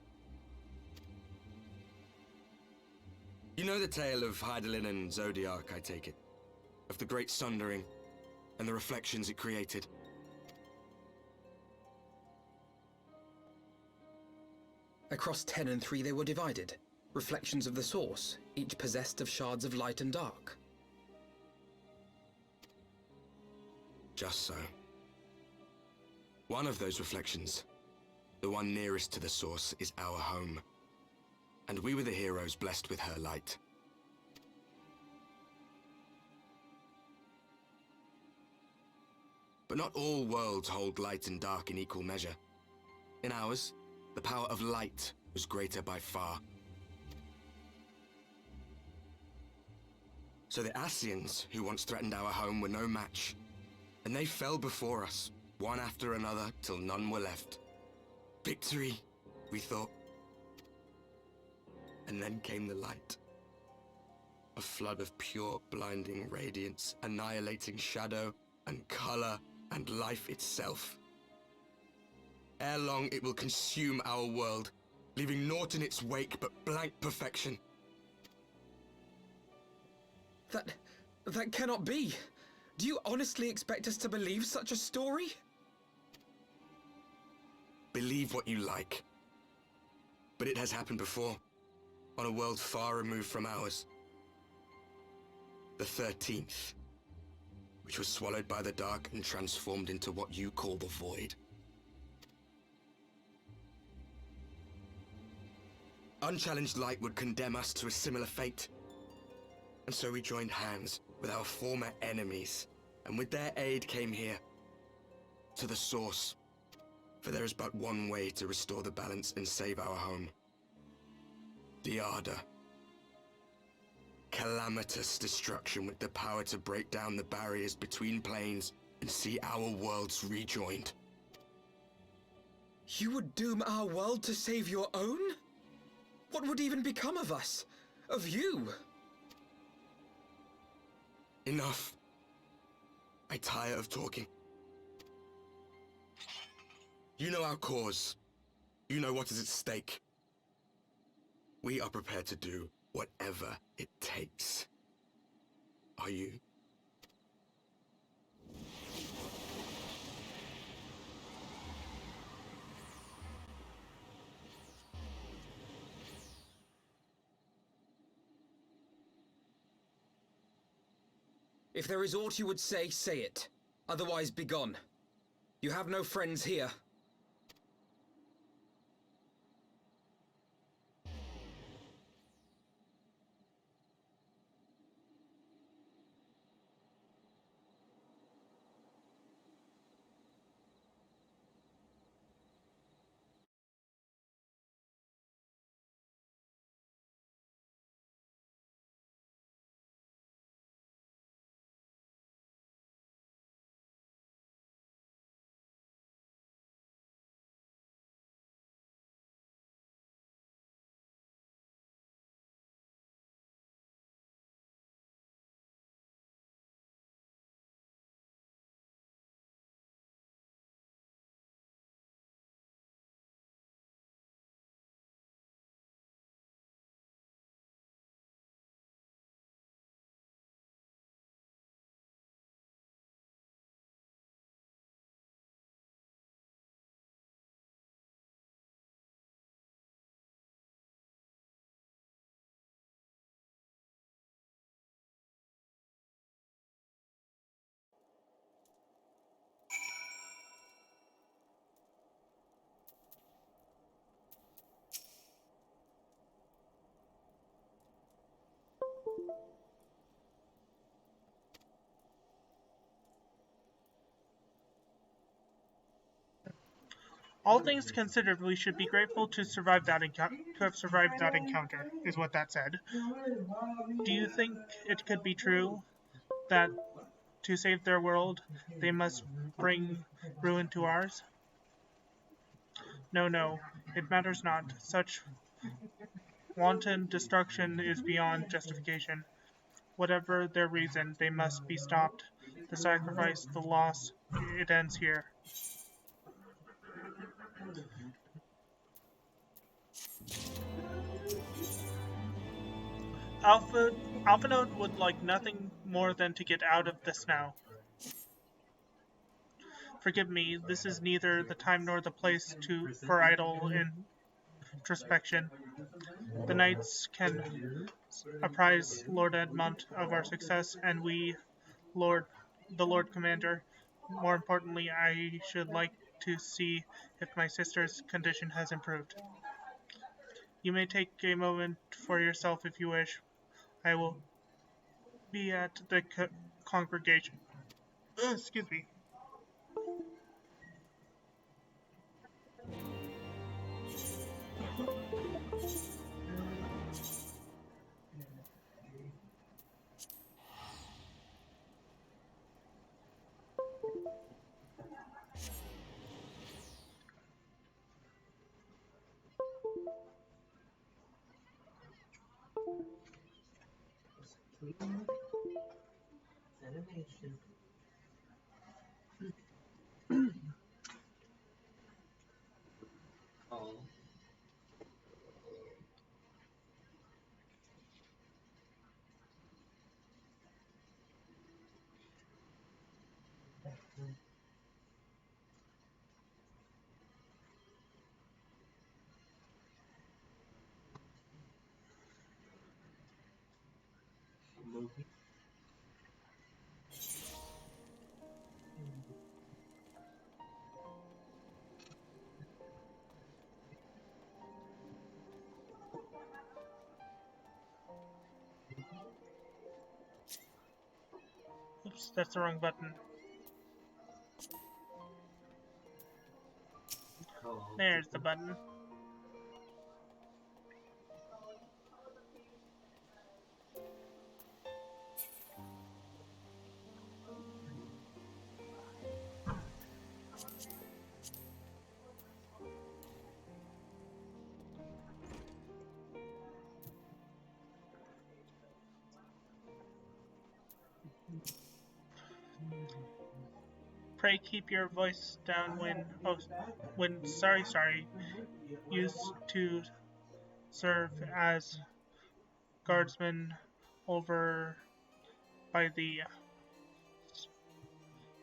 You know the tale of Hydaelyn and Zodiac, I take it? Of the Great Sundering and the reflections it created? Across 10 and 3 they were divided. Reflections of the source, each possessed of shards of light and dark. Just so. One of those reflections, the one nearest to the source, is our home. And we were the heroes blessed with her light. But not all worlds hold light and dark in equal measure. In ours, the power of light was greater by far. So the Asians, who once threatened our home, were no match. And they fell before us, one after another, till none were left. Victory, we thought. And then came the light. A flood of pure, blinding radiance, annihilating shadow and color and life itself. Ere long, it will consume our world, leaving naught in its wake but blank perfection. That cannot be. Do you honestly expect us to believe such a story? Believe what you like. But it has happened before, on a world far removed from ours. The 13th, which was swallowed by the dark and transformed into what you call the Void. Unchallenged light would condemn us to a similar fate. And so we joined hands with our former enemies, and with their aid came here, to the source. For there is but one way to restore the balance and save our home. The Ardor. Calamitous destruction with the power to break down the barriers between planes and see our worlds rejoined. You would doom our world to save your own? What would even become of us? Of you? Enough. I tire of talking. You know our cause. You know what is at stake. We are prepared to do whatever it takes. Are you? If there is aught you would say, say it. Otherwise, begone. You have no friends here. All things considered, we should be grateful to have survived that encounter, is what that said. Do you think it could be true that to save their world, they must bring ruin to ours? No, no, it matters not. Such wanton destruction is beyond justification. Whatever their reason, they must be stopped. The sacrifice, the loss, it ends here. Alphanode would like nothing more than to get out of this now. Forgive me, this is neither the time nor the place for idle introspection. The knights can apprise Lord Edmont of our success, and we, the Lord Commander. More importantly, I should like to see if my sister's condition has improved. You may take a moment for yourself if you wish. I will be at the congregation. Excuse me. Animation. Oh. Movie. Oops, that's the wrong button. Oh. There's the button. Pray keep your voice down sorry, used to serve as guardsman over by the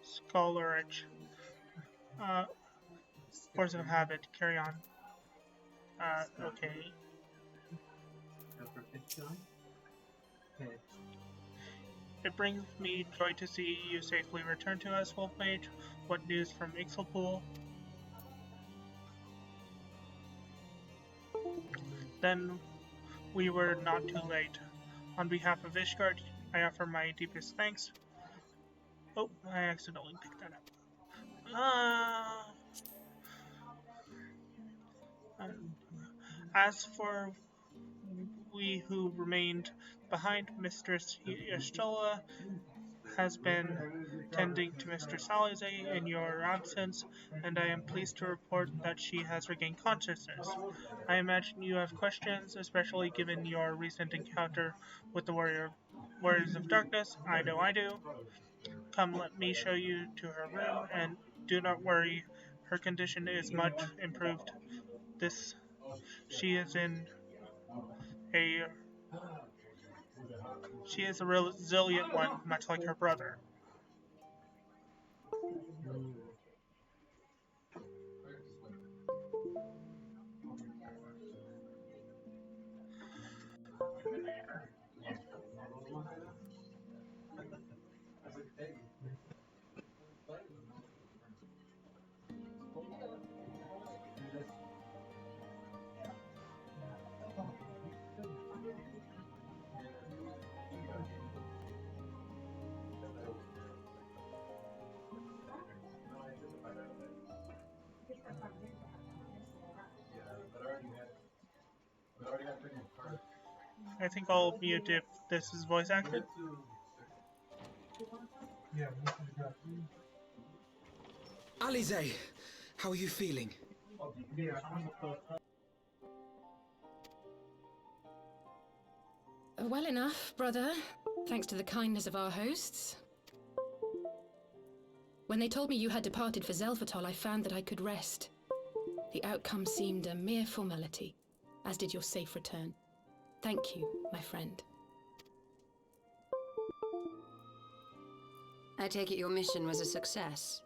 scholarage. Force of habit, carry on. Okay. Okay. It brings me joy to see you safely return to us, Wolf Mage. What news from Ixelpool? Then we were not too late. On behalf of Ishgard, I offer my deepest thanks. Oh, I accidentally picked that up. As for we who remained behind, Mistress Y'shtola has been tending to Mr. Salize in your absence, and I am pleased to report that she has regained consciousness. I imagine you have questions, especially given your recent encounter with the Warriors of Darkness. I know I do. Come, let me show you to her room, and do not worry, her condition is much improved. She is a resilient one, much like her brother. I think I'll mute if this is voice acted. Yeah, Alize, how are you feeling? Well enough, brother. Thanks to the kindness of our hosts. When they told me you had departed for Zelfatol, I found that I could rest. The outcome seemed a mere formality, as did your safe return. Thank you, my friend. I take it your mission was a success.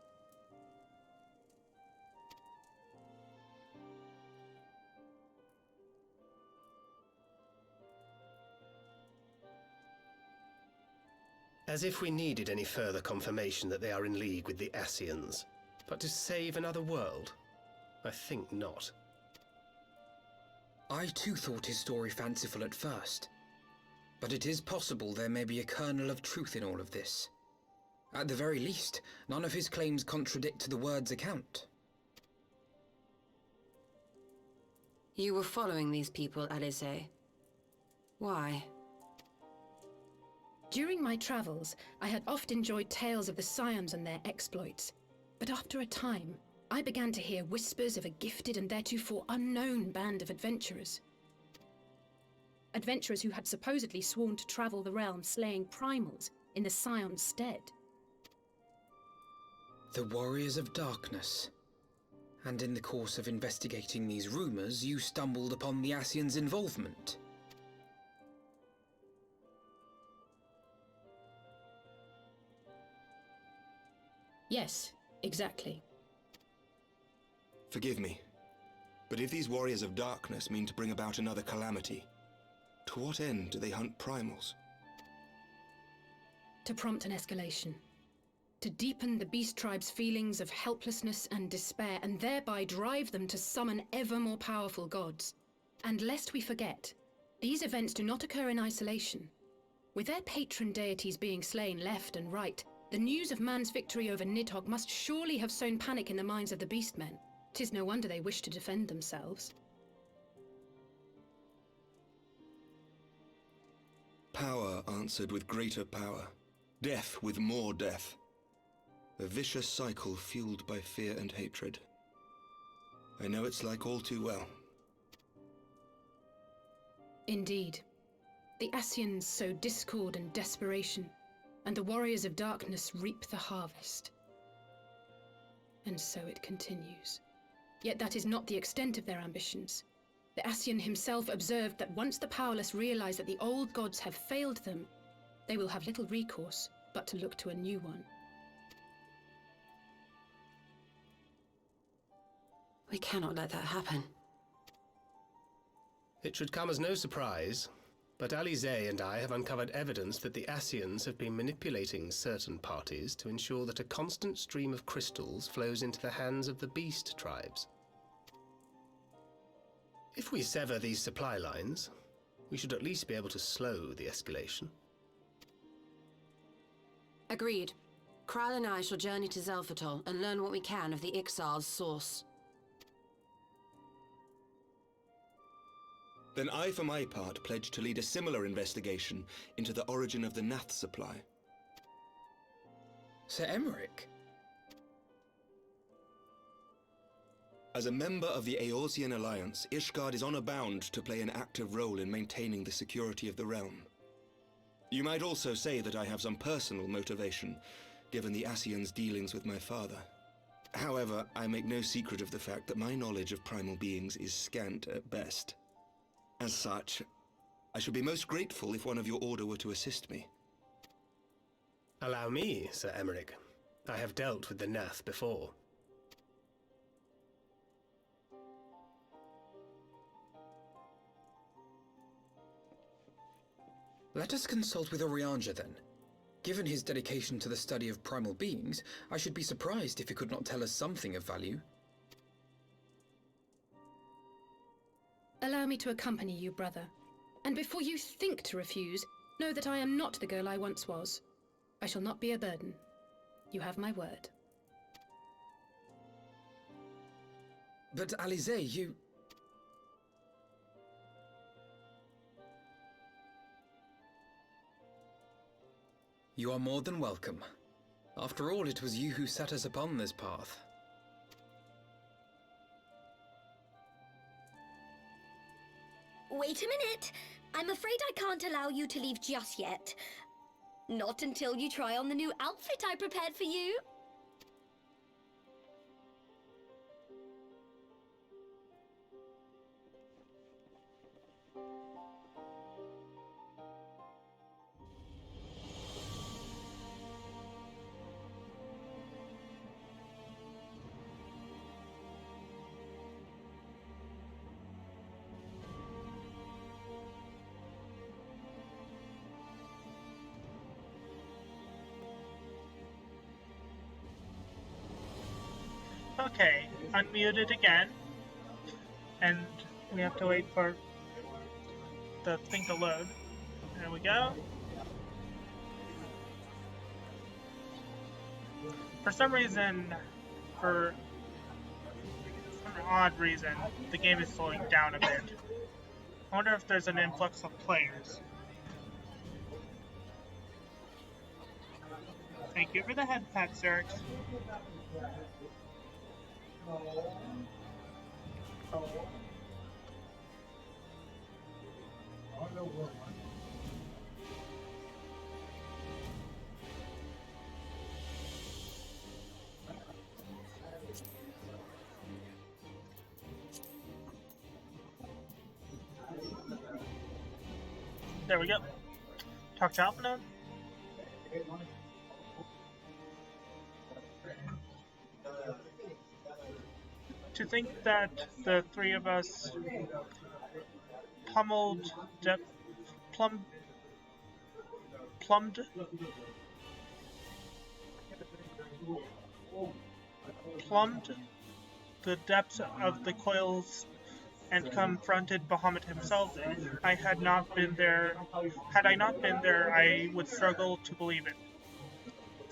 As if we needed any further confirmation that they are in league with the Ascians. But to save another world? I think not. I too thought his story fanciful at first. But it is possible there may be a kernel of truth in all of this. At the very least, none of his claims contradict the word's account. You were following these people, Alize. Why? During my travels, I had oft enjoyed tales of the Scions and their exploits. But after a time, I began to hear whispers of a gifted and theretofore unknown band of adventurers. Adventurers who had supposedly sworn to travel the realm slaying primals in the Scion's stead. The Warriors of Darkness. And in the course of investigating these rumors, you stumbled upon the Ascians' involvement. Yes, exactly. Forgive me, but if these Warriors of Darkness mean to bring about another calamity, to what end do they hunt primals? To prompt an escalation. To deepen the beast tribe's feelings of helplessness and despair, and thereby drive them to summon ever more powerful gods. And lest we forget, these events do not occur in isolation. With their patron deities being slain left and right, the news of man's victory over Nidhogg must surely have sown panic in the minds of the beastmen. 'Tis no wonder they wish to defend themselves. Power answered with greater power, death with more death. A vicious cycle fueled by fear and hatred. I know it's like all too well. Indeed. The Ascians sow discord and desperation, and the Warriors of Darkness reap the harvest. And so it continues. Yet that is not the extent of their ambitions. The Ascian himself observed that once the powerless realize that the old gods have failed them, they will have little recourse but to look to a new one. We cannot let that happen. It should come as no surprise, but Alize and I have uncovered evidence that the Ascians have been manipulating certain parties to ensure that a constant stream of crystals flows into the hands of the beast tribes. If we sever these supply lines, we should at least be able to slow the escalation. Agreed. Kral and I shall journey to Zelfatol and learn what we can of the Ixal's source. Then I, for my part, pledge to lead a similar investigation into the origin of the Nath supply. Sir Emmerich? As a member of the Eorzean Alliance, Ishgard is honor-bound to play an active role in maintaining the security of the realm. You might also say that I have some personal motivation, given the Ascians' dealings with my father. However, I make no secret of the fact that my knowledge of primal beings is scant at best. As such, I should be most grateful if one of your order were to assist me. Allow me, Sir Emmerich. I have dealt with the Nath before. Let us consult with Orianja then. Given his dedication to the study of primal beings, I should be surprised if he could not tell us something of value. Allow me to accompany you, brother. And before you think to refuse, know that I am not the girl I once was. I shall not be a burden. You have my word. But Alize, you... You are more than welcome. After all, it was you who set us upon this path. Wait a minute. I'm afraid I can't allow you to leave just yet. Not until you try on the new outfit I prepared for you. Okay, unmuted again. And we have to wait for the thing to load. There we go. For some reason, for some odd reason, the game is slowing down a bit. I wonder if there's an influx of players. Thank you for the head pat, Zerix. There we go. Talk to Alpha now. To think that the three of us plumbed the depths of the coils and confronted Bahamut himself. Had I not been there, I would struggle to believe it.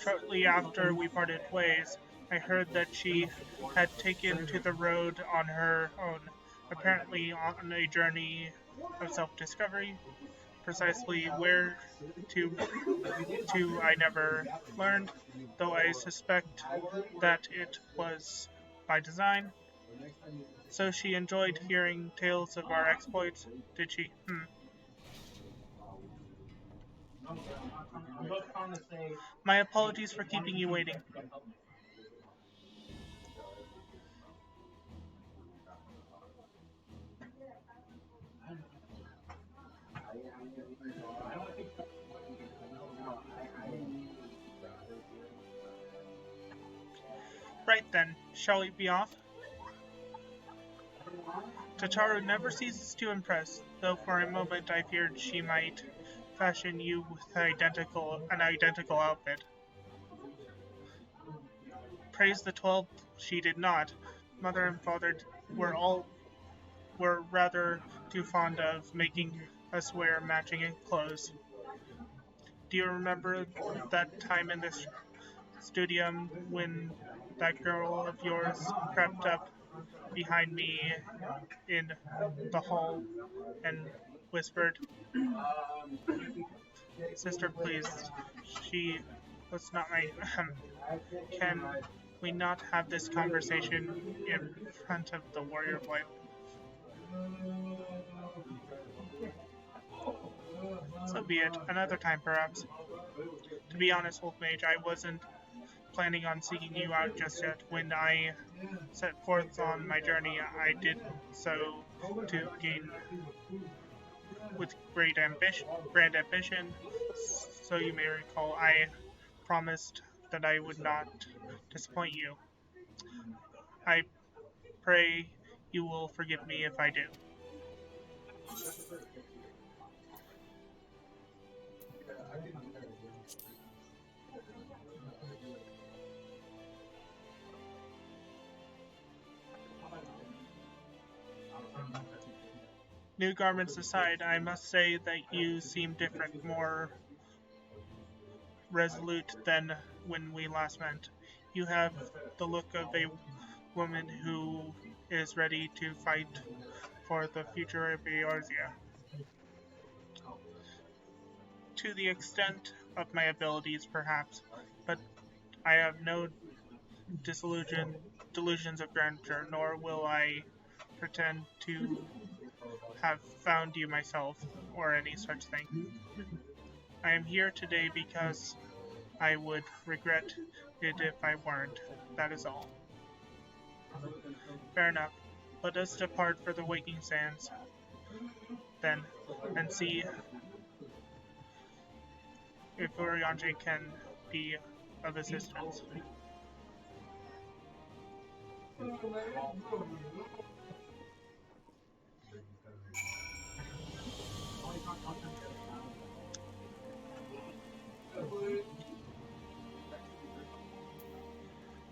Shortly after we parted ways, I heard that she had taken to the road on her own, apparently on a journey of self-discovery. Precisely where to I never learned, though I suspect that it was by design. So she enjoyed hearing tales of our exploits, did she? My apologies for keeping you waiting. Right then, shall we be off? Tataru never ceases to impress, though for a moment I feared she might fashion you with an identical outfit. Praise the 12, she did not. Mother and father were rather too fond of making us wear matching clothes. Do you remember that time in this studio when that girl of yours crept up behind me in the hall and whispered, "Sister, please, she was not my... Can we not have this conversation in front of the warrior boy?" So be it. Another time, perhaps. To be honest, Wolf Mage, I wasn't planning on seeking you out just yet. When I set forth on my journey, I did so to gain with grand ambition. So you may recall, I promised that I would not disappoint you. I pray you will forgive me if I do. New garments aside, I must say that you seem different, more resolute than when we last met. You have the look of a woman who is ready to fight for the future of Eorzea. to the extent of my abilities, perhaps, but I have no delusions of grandeur, nor will I pretend to have found you myself, or any such thing. I am here today because I would regret it if I weren't. That is all. Fair enough. Let us depart for the waking sands, then, and see if Urianger can be of assistance.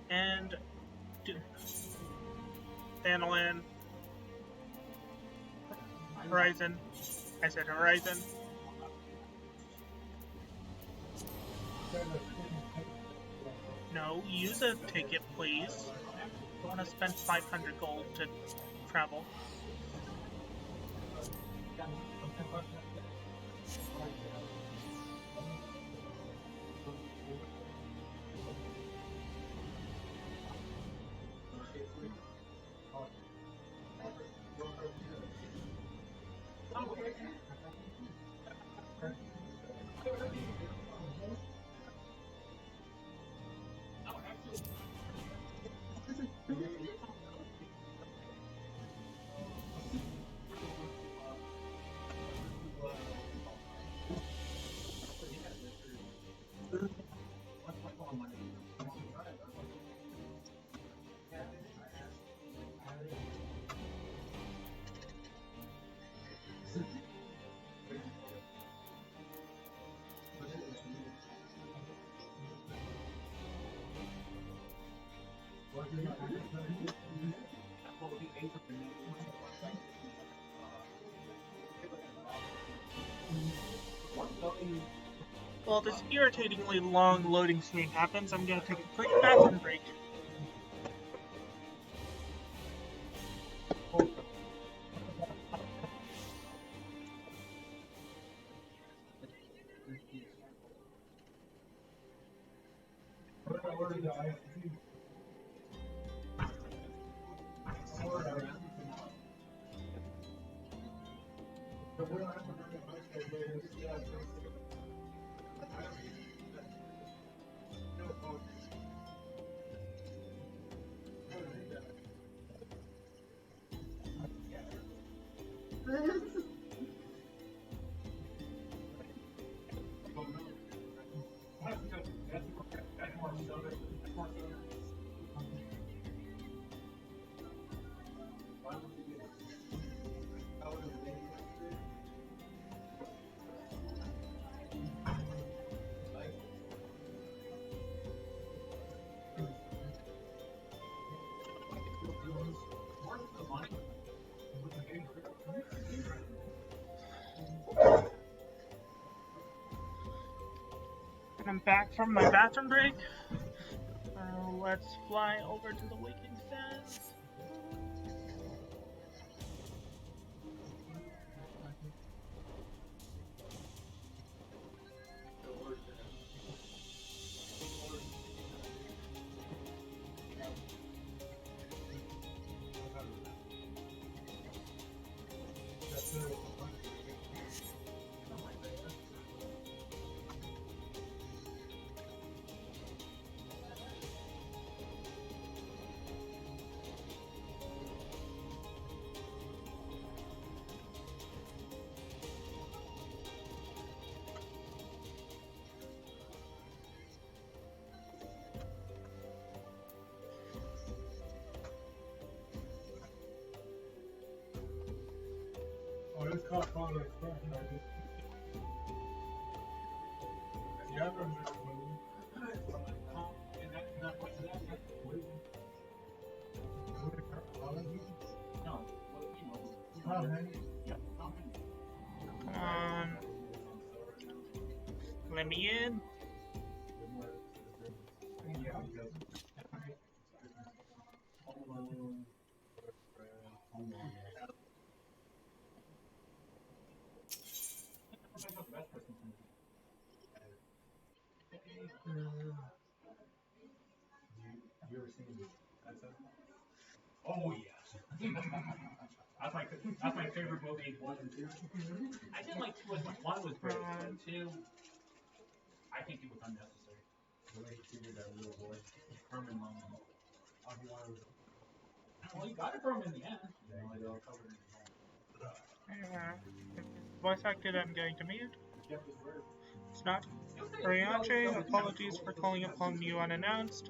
And Thanalan, Horizon. I said Horizon. No, use a ticket, please. I want to spend 500 gold to travel. While this irritatingly long loading screen happens, I'm going to take a quick bathroom break. I'm back from my bathroom break. Let's fly over to the Waking Sands. Come on. Let me in. You ever seen that? Oh yeah. That's my favorite movie. 1 and 2. I didn't like 2 as much. 1 was great. 2, I think it was unnecessary. The way he treated that little boy, Herman Loman. Well, he got it from him in the end. Yeah, they all covered in Voice acted, I'm going to mute. He kept his word. It's not. Arianche, apologies for calling upon you unannounced.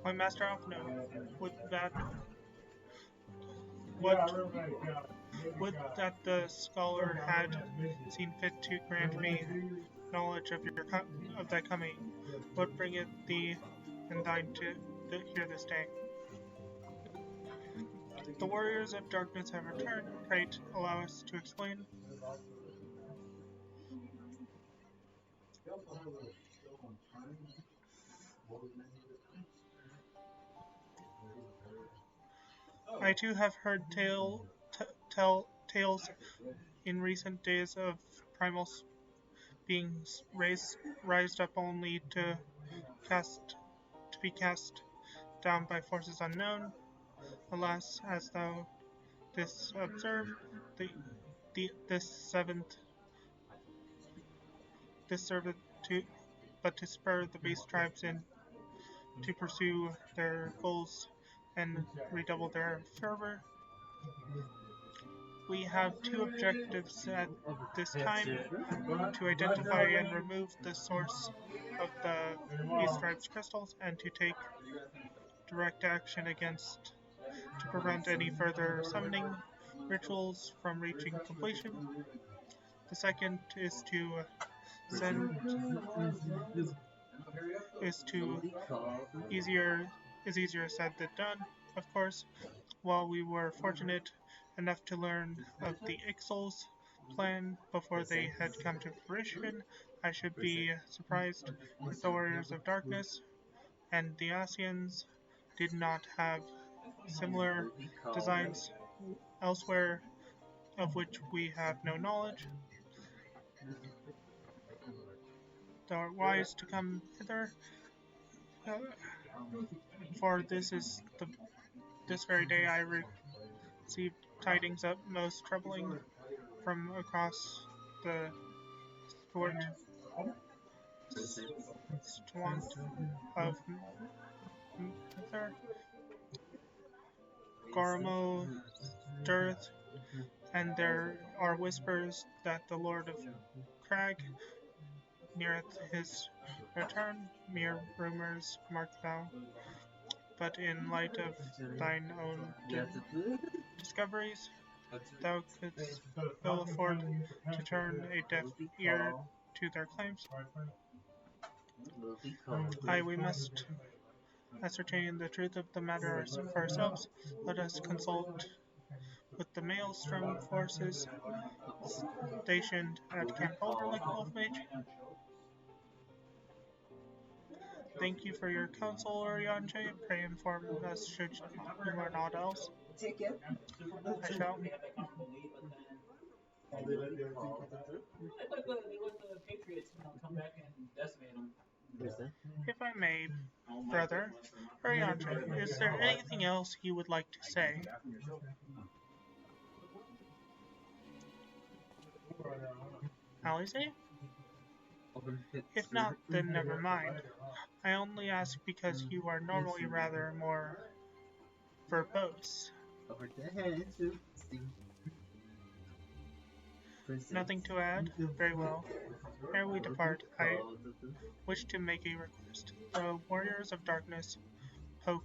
My master Alphino, would that the scholar had seen fit to grant me knowledge of of thy coming, would bring it thee and thine to here this day. The warriors of darkness have returned. Pray allow us to explain. I too have heard tales in recent days of primal beings raised up only to be cast down by forces unknown. Alas, as thou didst observe, this serveth to spur the base tribes in to pursue their goals and redouble their fervor. We have two objectives at this time: to identify and remove the source of the base tribes crystals, and to take direct action to prevent any further summoning rituals from reaching completion. The second is easier said than done, of course. While we were fortunate enough to learn of the Ixal's plan before they had come to fruition, I should be surprised if the Warriors of Darkness and the Asians did not have similar designs elsewhere of which we have no knowledge. Thou art wise to come hither, for this very day I received tidings of most troubling from across the swamp of Mither. Garmo stirreth, and there are whispers that the Lord of Crag neareth his return. Mere rumors, mark thou. But in light of thine own discoveries, thou couldst ill afford to turn a deaf ear to their claims. We must ascertain the truth of the matter for ourselves. Let us consult with the Maelstrom forces stationed at Camp Overlook, Mage. Thank you for your counsel, Orianche. Pray inform us should you learn aught else. I shall. They let the Patriots, come back and decimate them. If I may, brother, Orianche, is there anything else you would like to say? Alize? If not, then never mind. I only ask because you are normally rather more verbose. Nothing to add? Very well. Ere we depart, I wish to make a request. The Warriors of Darkness spoke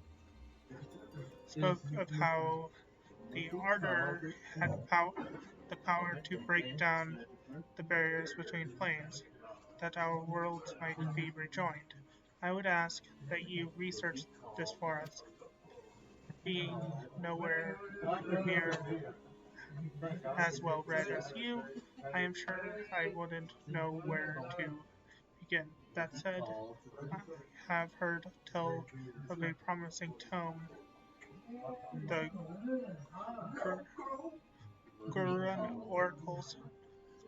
of how the Ardor had the power to break down the barriers between planes, that our worlds might be rejoined. I would ask that you research this for us. Being nowhere near as well read as you, I am sure I wouldn't know where to begin. That said, I have heard tell of a promising tome, the Gurun Oracles,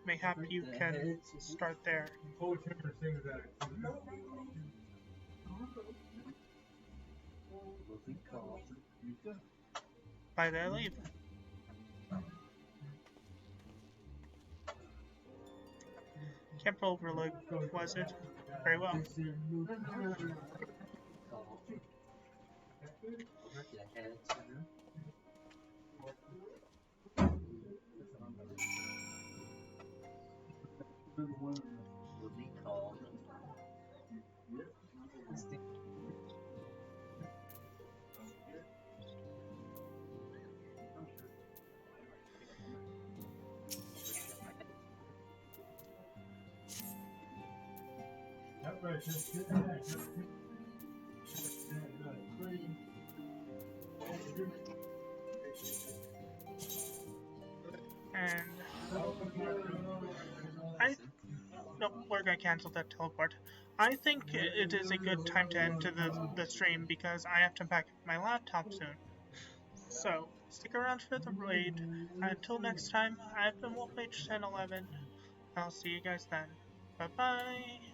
mayhap you can start there. By that, I leave. Camp Overlook, was it? Very well. And no, we're gonna cancel that teleport. I think it is a good time to end the stream because I have to pack up my laptop soon. So stick around for the raid. Until next time, I've been Wolf Mage 1011. I'll see you guys then. Bye bye.